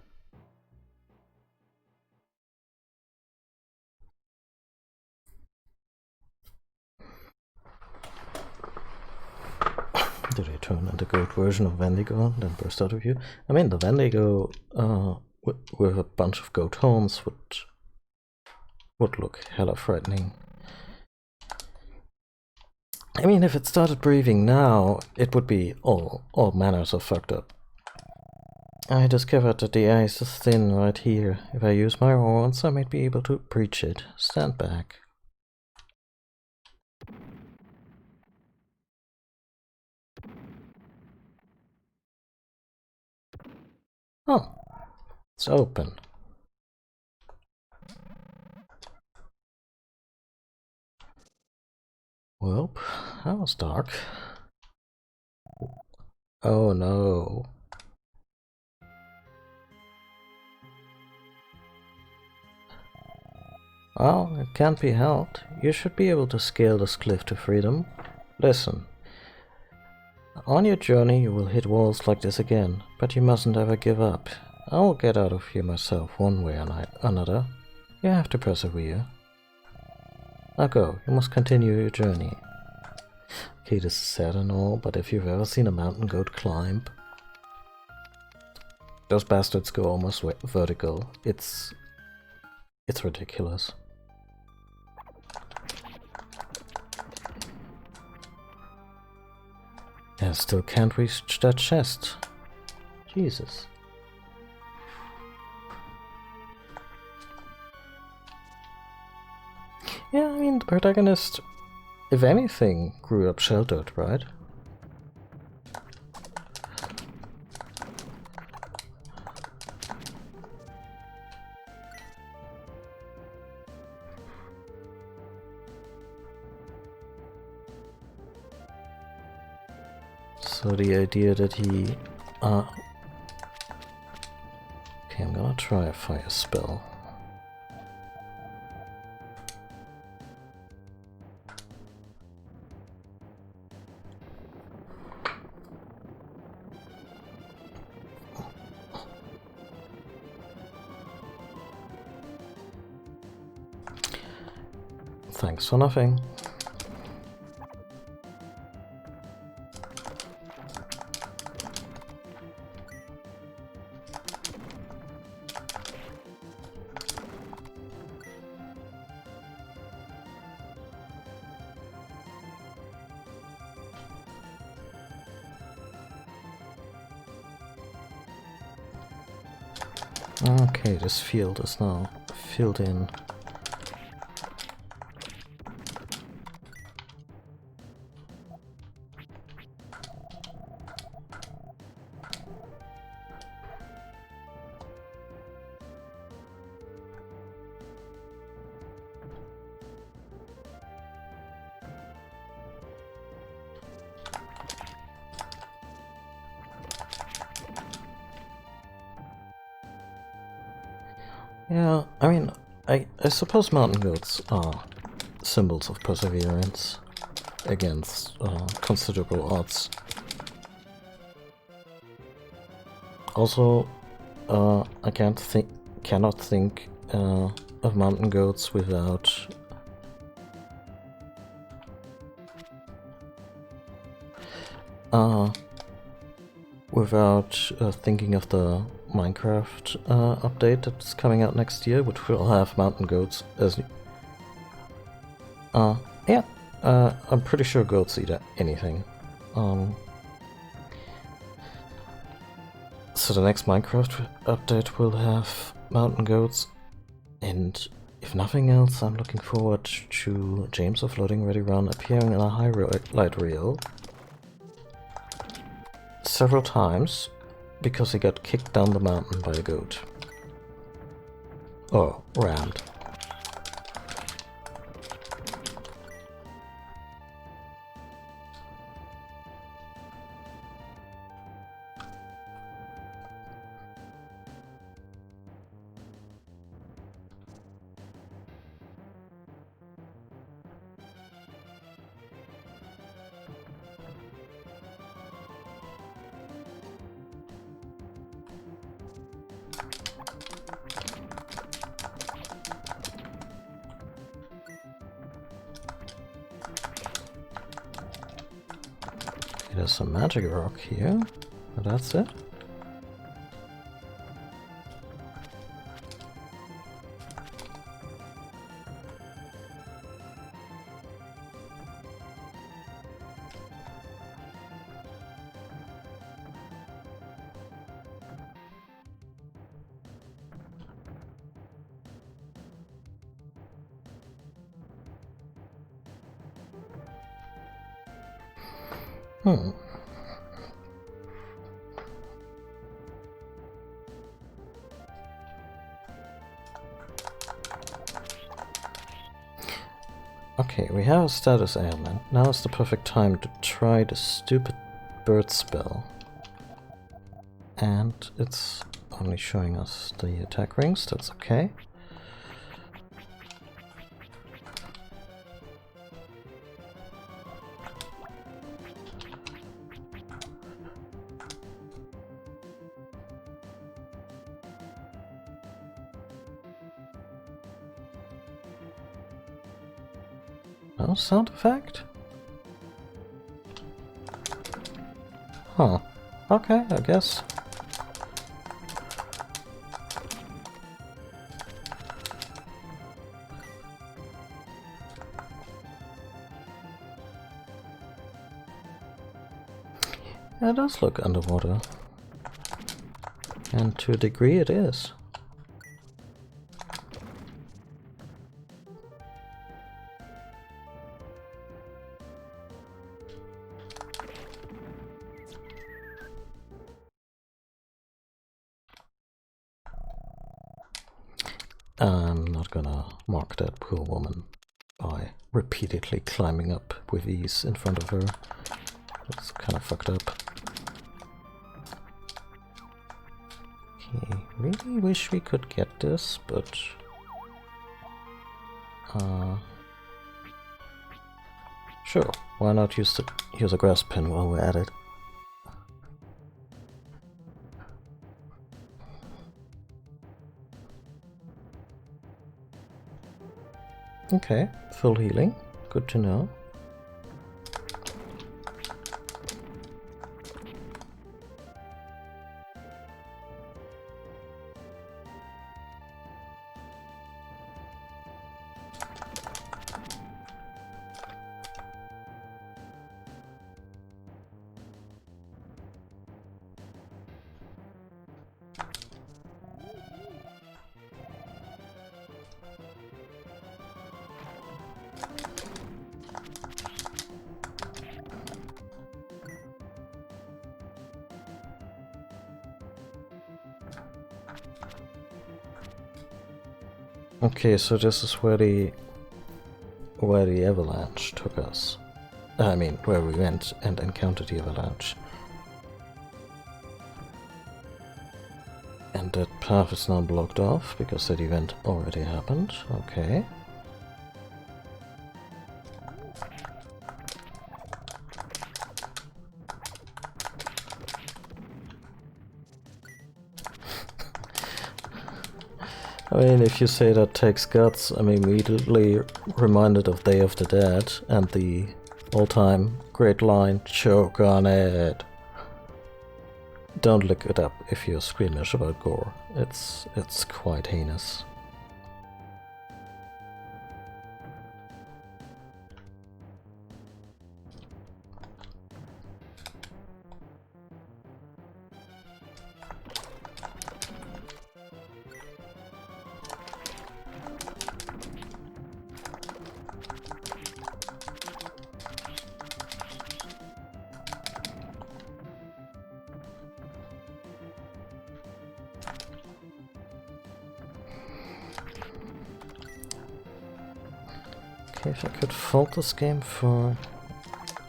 Did he turn into goat version of Wendigo and then burst out of you? I mean, the Wendigo with a bunch of goat horns would look hella frightening. I mean, if it started breathing now, it would be all manners of fucked up. I discovered that the ice is thin right here. If I use my horns, I might be able to breach it. Stand back. Oh, it's open. Well, that was dark. Oh no. Well, it can't be helped. You should be able to scale this cliff to freedom. Listen. On your journey you will hit walls like this again, but you mustn't ever give up. I will get out of here myself one way or another. You have to persevere. Now go, you must continue your journey. Okay, this is sad and all, but if you've ever seen a mountain goat climb, those bastards go almost vertical. It's ridiculous. I still can't reach that chest. Jesus. Yeah, I mean, the protagonist, if anything, grew up sheltered, right? So the idea that he... Okay, I'm gonna try a fire spell. Thanks for nothing. Okay, this field is now filled in. Yeah, I mean, I suppose mountain goats are symbols of perseverance against considerable odds. Also, I cannot think of mountain goats without thinking of the Minecraft update that's coming out next year, which will have mountain goats as yeah, I'm pretty sure goats eat anything. So the next Minecraft update will have mountain goats, and if nothing else, I'm looking forward to James of Loading Ready Run appearing in a highlight reel several times because he got kicked down the mountain by a goat. Or rammed. There's some magic rock here, but that's it. Okay, we have a status ailment. Now is the perfect time to try the stupid bird spell. And it's only showing us the attack rings, that's okay. No sound effect? Huh. Okay, I guess. It does look underwater. And to a degree it is. I'm not gonna mock that poor woman by repeatedly climbing up with ease in front of her. That's kind of fucked up. Okay, really wish we could get this, but sure, why not use a grass pin while we're at it? Okay, full healing. Good to know. Okay, so this is where the avalanche took us. I mean, where we went and encountered the avalanche. And that path is now blocked off because that event already happened. Okay. I mean, if you say that takes guts, I'm immediately reminded of Day of the Dead and the all-time great line, "Choke on it." Don't look it up if you're squeamish about gore. It's quite heinous. Okay, if I could fault this game for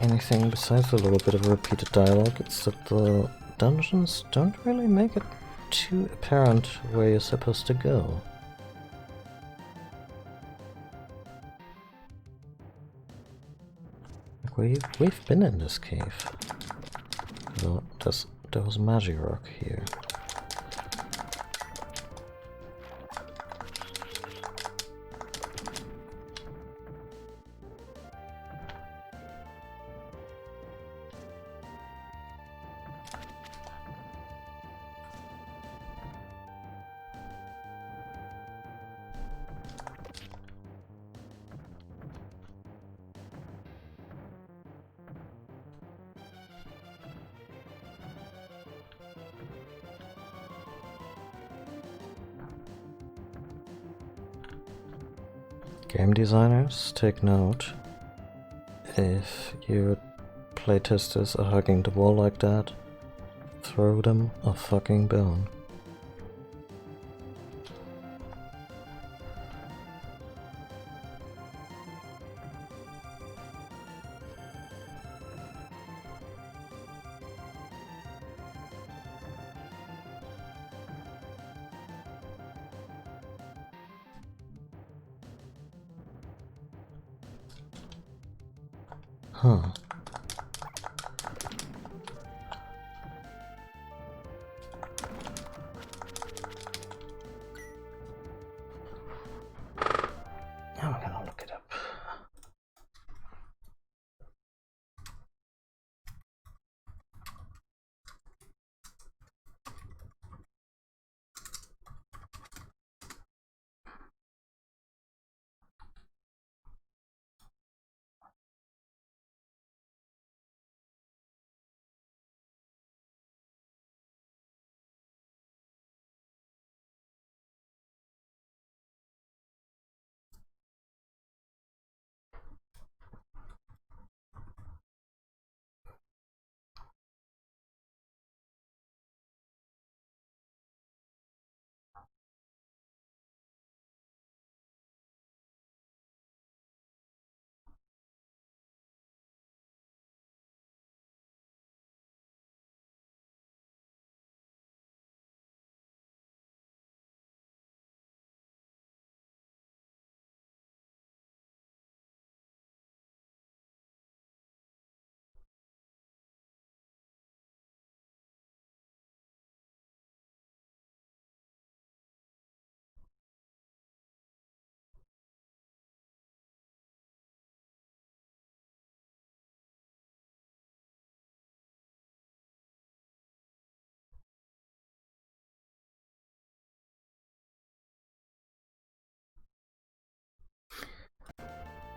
anything besides a little bit of repeated dialogue, it's that the dungeons don't really make it too apparent where you're supposed to go. Like we've been in this cave. Though there was magic rock here. Game designers, take note. If your playtesters are hugging the wall like that, throw them a fucking bone. Huh. Now I'm gonna look it up.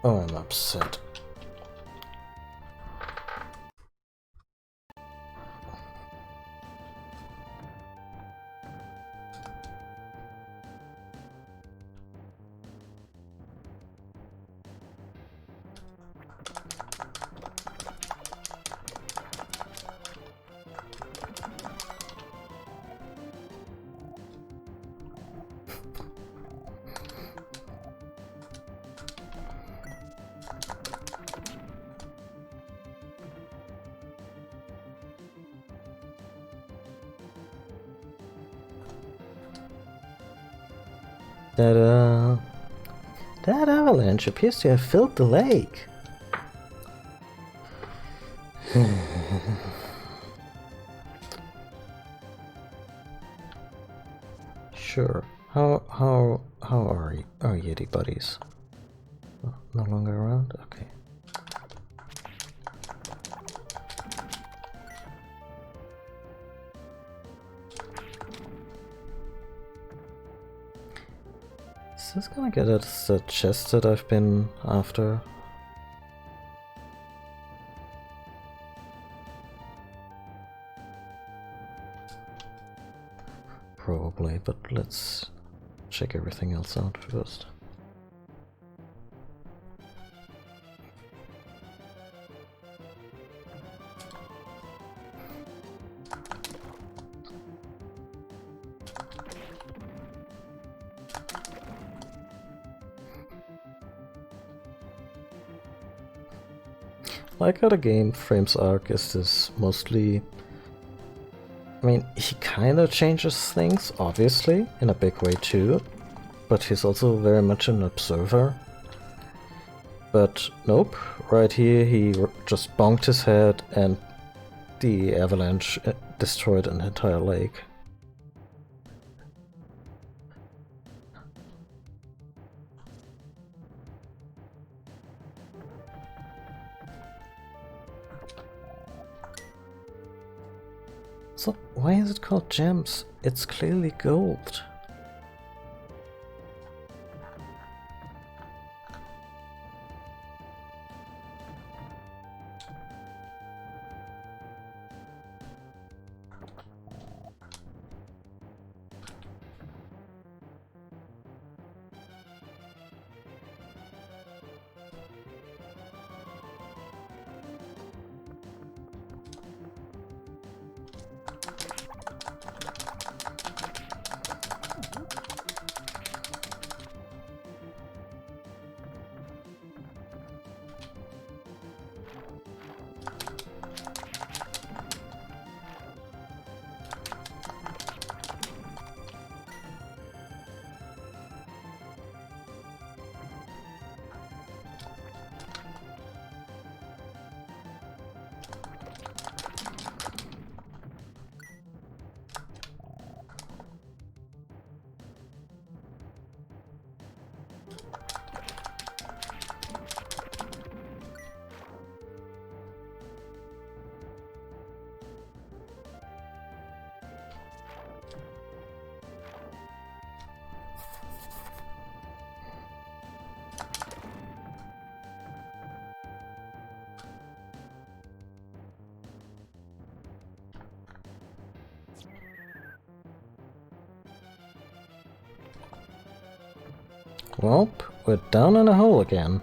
Oh, I'm upset. Ta-da! That avalanche appears to have filled the lake. Sure, How are our Yeti buddies? Oh, no longer around? Okay. Is this gonna get us the chest that I've been after? Probably, but let's check everything else out first. Like how the game frames Ark as this mostly... I mean, he kinda changes things, obviously, in a big way too, but he's also very much an observer. But nope, right here he just bonked his head and the avalanche destroyed an entire lake. So why is it called gems? It's clearly gold. Well, we're down in a hole again.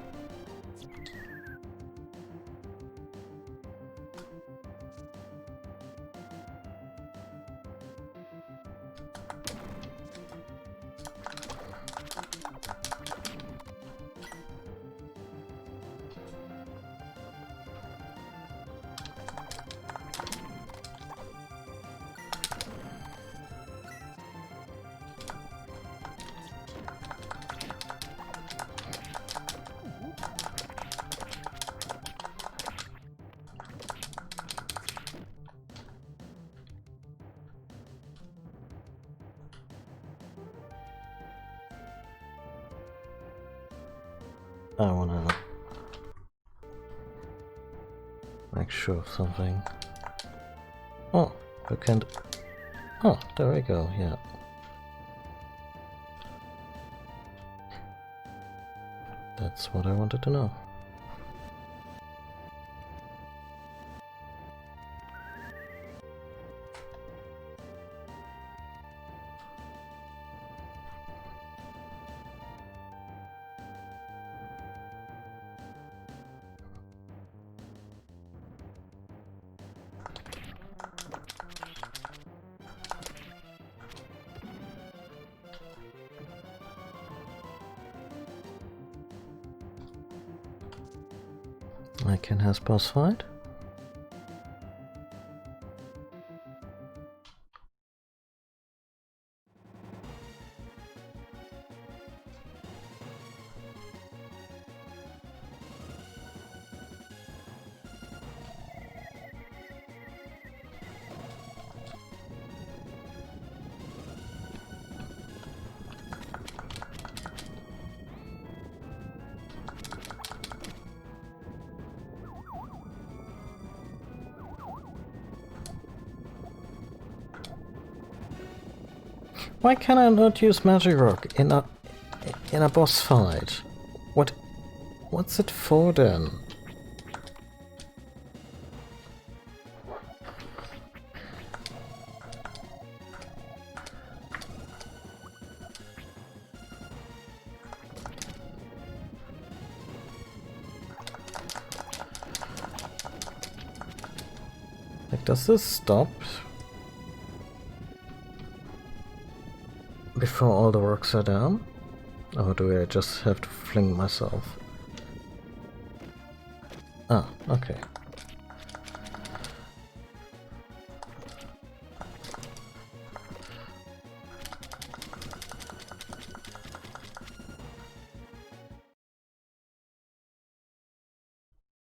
I wanna make sure of something. Oh, we can't. Oh, there we go, yeah. That's what I wanted to know. I can has boss fight. Why can I not use Magirock in a boss fight? What's it for then? Like, does this stop before all the rocks are down? Or do I just have to fling myself? Ah, okay.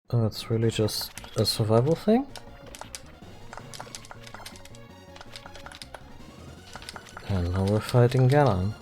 Oh, it's really just a survival thing? And now we're fighting Ganon.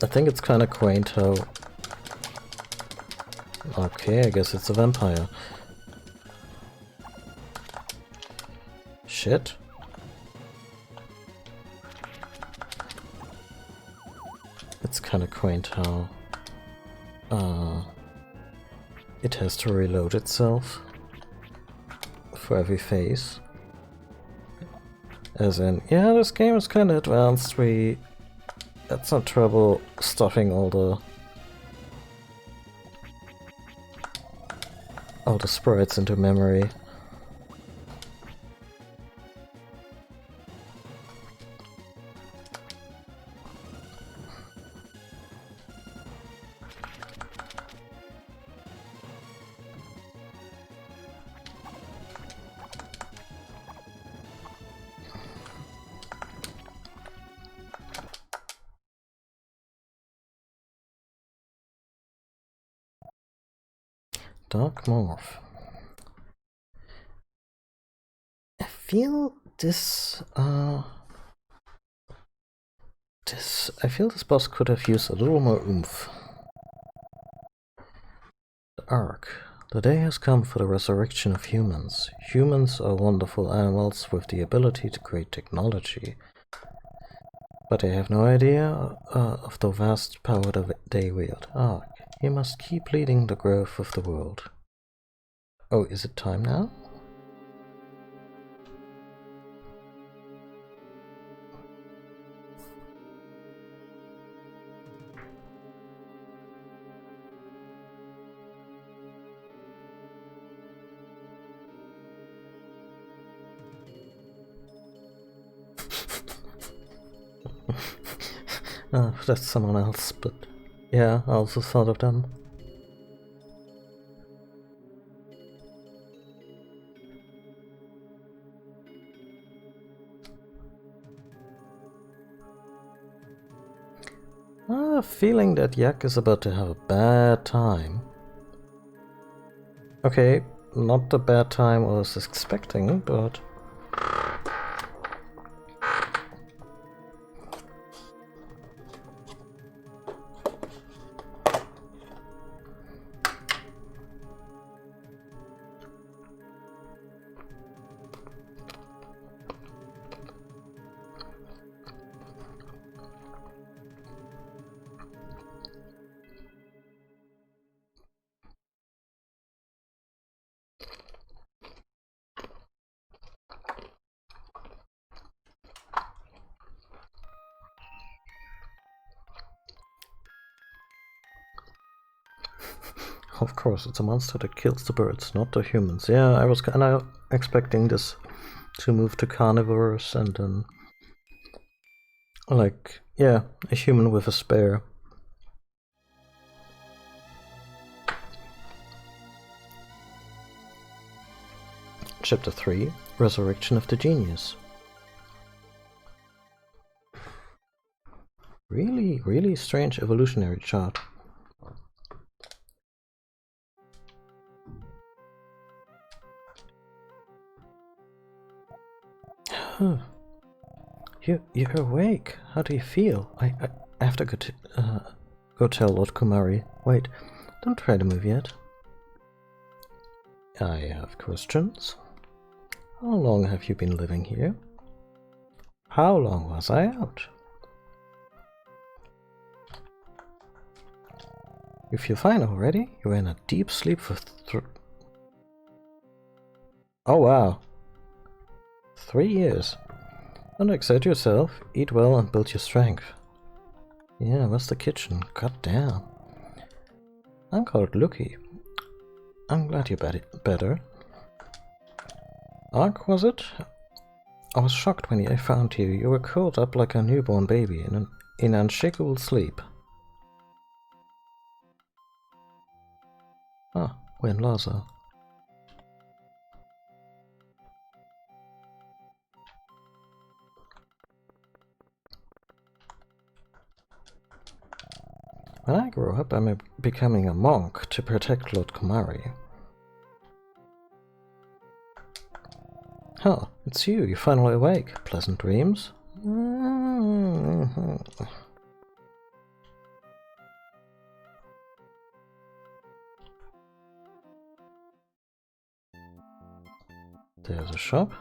I think it's kinda quaint how... Okay, I guess it's a vampire. Shit. It's kinda quaint how... it has to reload itself for every phase. As in, yeah, this game is kinda advanced, we had some trouble stuffing all the sprites into memory. Dark Morph. I feel this, I feel this boss could have used a little more oomph. The Ark. The day has come for the resurrection of humans. Humans are wonderful animals with the ability to create technology. But they have no idea of the vast power that they wield. Ark. You must keep leading the growth of the world. Oh, is it time now? Oh, that's someone else, but yeah, I also thought of them. I have a feeling that Yak is about to have a bad time. Okay, not the bad time I was expecting, but... Of course, it's a monster that kills the birds, not the humans. Yeah, I was kinda expecting this to move to carnivores and then... like, yeah, a human with a spear. Chapter 3, Resurrection of the Genius. Really strange evolutionary chart. Huh. You're awake. How do you feel? I have to go tell Lord Kumari. Wait, don't try to move yet. I have questions. How long have you been living here? How long was I out? You feel fine already? You were in a deep sleep for oh wow. 3 years. Don't excite yourself. Eat well and build your strength. Yeah, where's the kitchen? God damn. I'm called Luki. I'm glad you're better. Ark, was it? I was shocked when I found you. You were curled up like a newborn baby in unshakable sleep. Ah, we're in Lhasa. When I grow up, I'm becoming a monk to protect Lord Kumari. Huh, it's you. You're finally awake. Pleasant dreams? There's a shop.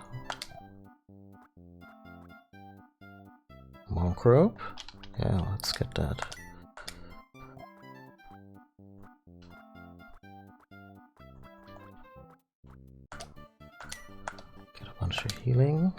Monk rope? Yeah, let's get that. Get a bunch of healing.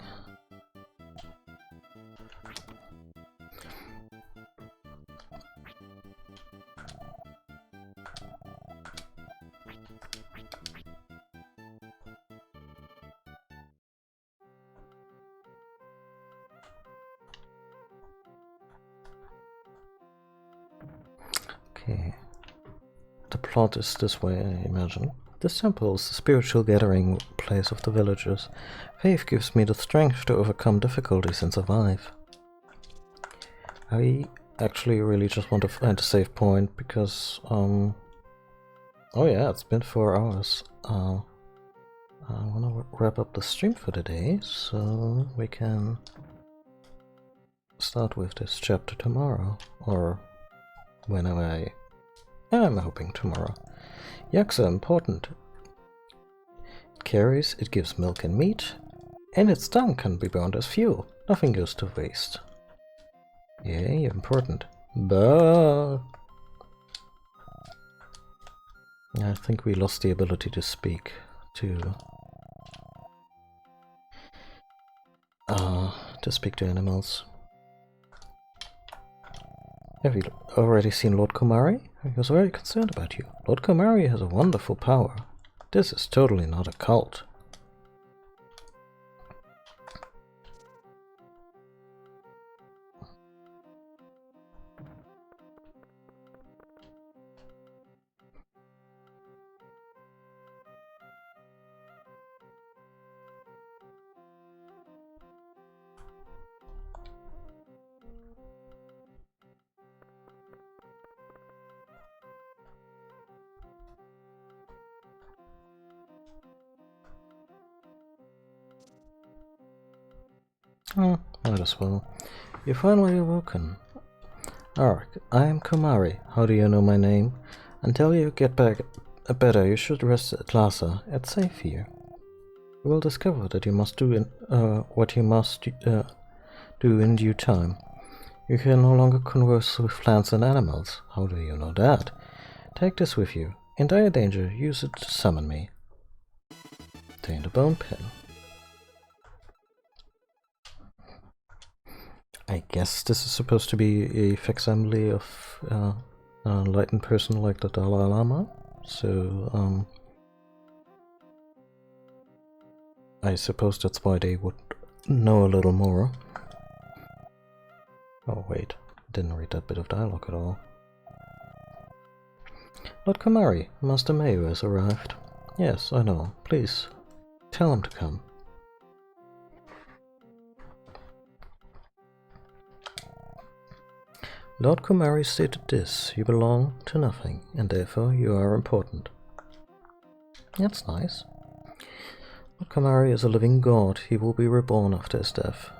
Okay. The plot is this way, I imagine. This temple is the spiritual gathering place of the villagers. Faith gives me the strength to overcome difficulties and survive. I actually really just want to find a save point because, oh yeah, it's been 4 hours. I want to wrap up the stream for the day, so we can start with this chapter tomorrow, or whenever I'm hoping tomorrow. Yaks are important. It carries, it gives milk and meat, and its dung can be burned as fuel. Nothing goes to waste. Yay, important. But I think we lost the ability to speak to speak to animals. Have you already seen Lord Kumari? He was very concerned about you. Lord Kumari has a wonderful power. This is totally not a cult. Oh, might as well. You're finally awoken. Ark, I am Kumari. How do you know my name? Until you get back better, you should rest at Lhasa. It's safe here. You will discover that you must do what you must do in due time. You can no longer converse with plants and animals. How do you know that? Take this with you. In dire danger, use it to summon me. Obtain the bone pen. I guess this is supposed to be a facsimile of an enlightened person like the Dalai Lama, so I suppose that's why they would know a little more. Oh wait, didn't read that bit of dialogue at all. Lord Kumari, Master Mayu has arrived. Yes, I know. Please, Tell him to come. Lord Kumari stated this: you belong to nothing, and therefore you are important. That's nice. Lord Kumari is a living god. He will be reborn after his death.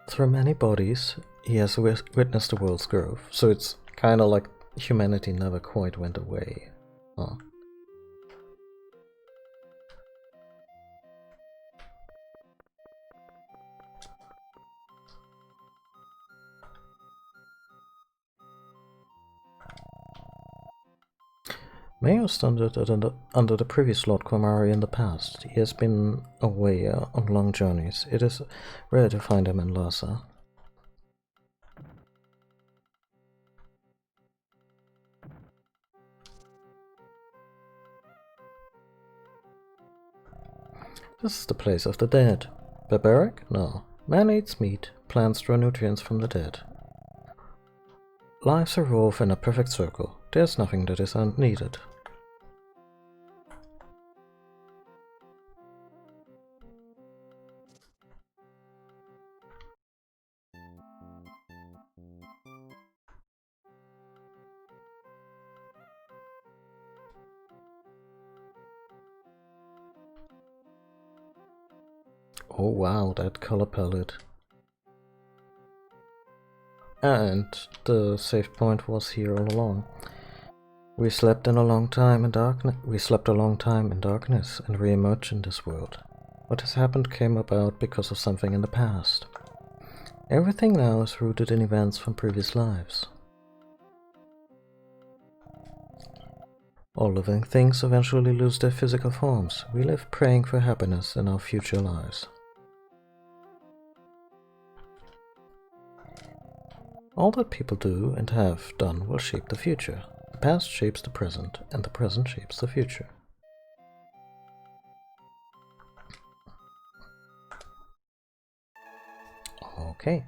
Through many bodies, he has witnessed the world's growth, so it's kind of like humanity never quite went away. Huh. Mayo standard under the previous Lord Kumari in the past. He has been away on long journeys. It is rare to find him in Lhasa. This is the place of the dead. Barbaric? No. Man eats meat, plants draw nutrients from the dead. Lives revolve in a perfect circle. There's nothing that is unneeded. Oh wow, that color palette. And the save point was here all along. We slept a long time in darkness and re-emerged in this world. What has happened came about because of something in the past. Everything now is rooted in events from previous lives. All living things eventually lose their physical forms. We live praying for happiness in our future lives. All that people do and have done will shape the future. The past shapes the present, and the present shapes the future. Okay.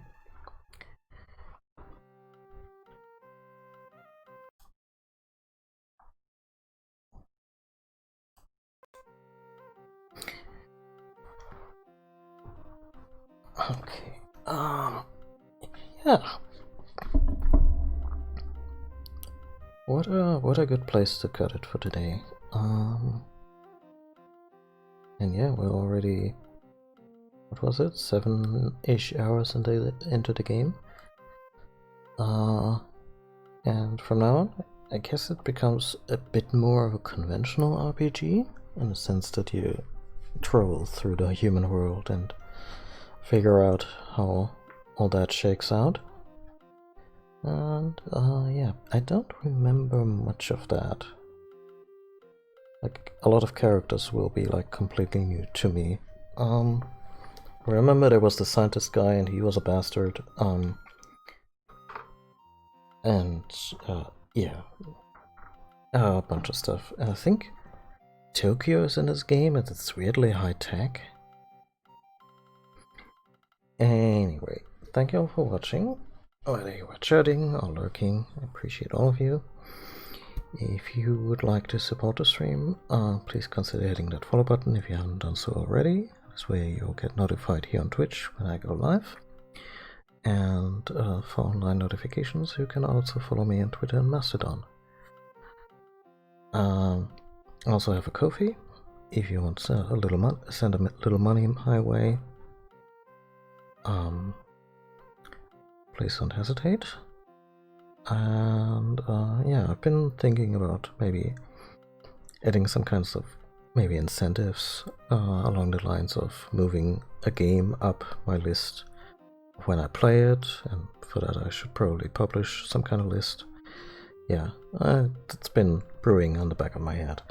Okay. Yeah. What a good place to cut it for today. And yeah, we're already, what was it, 7-ish hours into the game. And from now on, I guess it becomes a bit more of a conventional RPG, in the sense that you travel through the human world and figure out how all that shakes out. And yeah, I don't remember much of that. Like, a lot of characters will be like completely new to me. I remember there was the scientist guy and he was a bastard. Yeah, a bunch of stuff. And I think Tokyo is in this game and it's weirdly high tech. Anyway, thank you all for watching. Whether you were chatting or lurking, I appreciate all of you. If you would like to support the stream, please consider hitting that follow button if you haven't done so already. This way you'll get notified here on Twitch when I go live. And for online notifications, you can also follow me on Twitter and Mastodon. I also have a Ko-fi. If you want send a little money my way, please don't hesitate. And yeah, I've been thinking about maybe adding some kinds of maybe incentives along the lines of moving a game up my list when I play it, and for that I should probably publish some kind of list. Yeah, it's been brewing on the back of my head.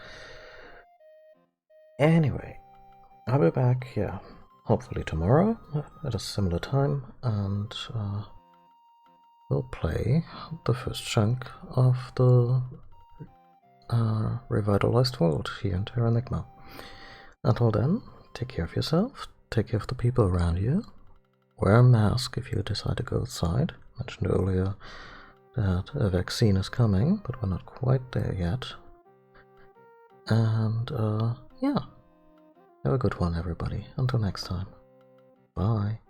Anyway, I'll be back, yeah, hopefully tomorrow at a similar time, and we'll play the first chunk of the revitalized world here in Terranigma. Until then, take care of yourself, take care of the people around you, wear a mask if you decide to go outside. I mentioned earlier that a vaccine is coming, but we're not quite there yet. And yeah, Have a good one, everybody. Until next time. Bye.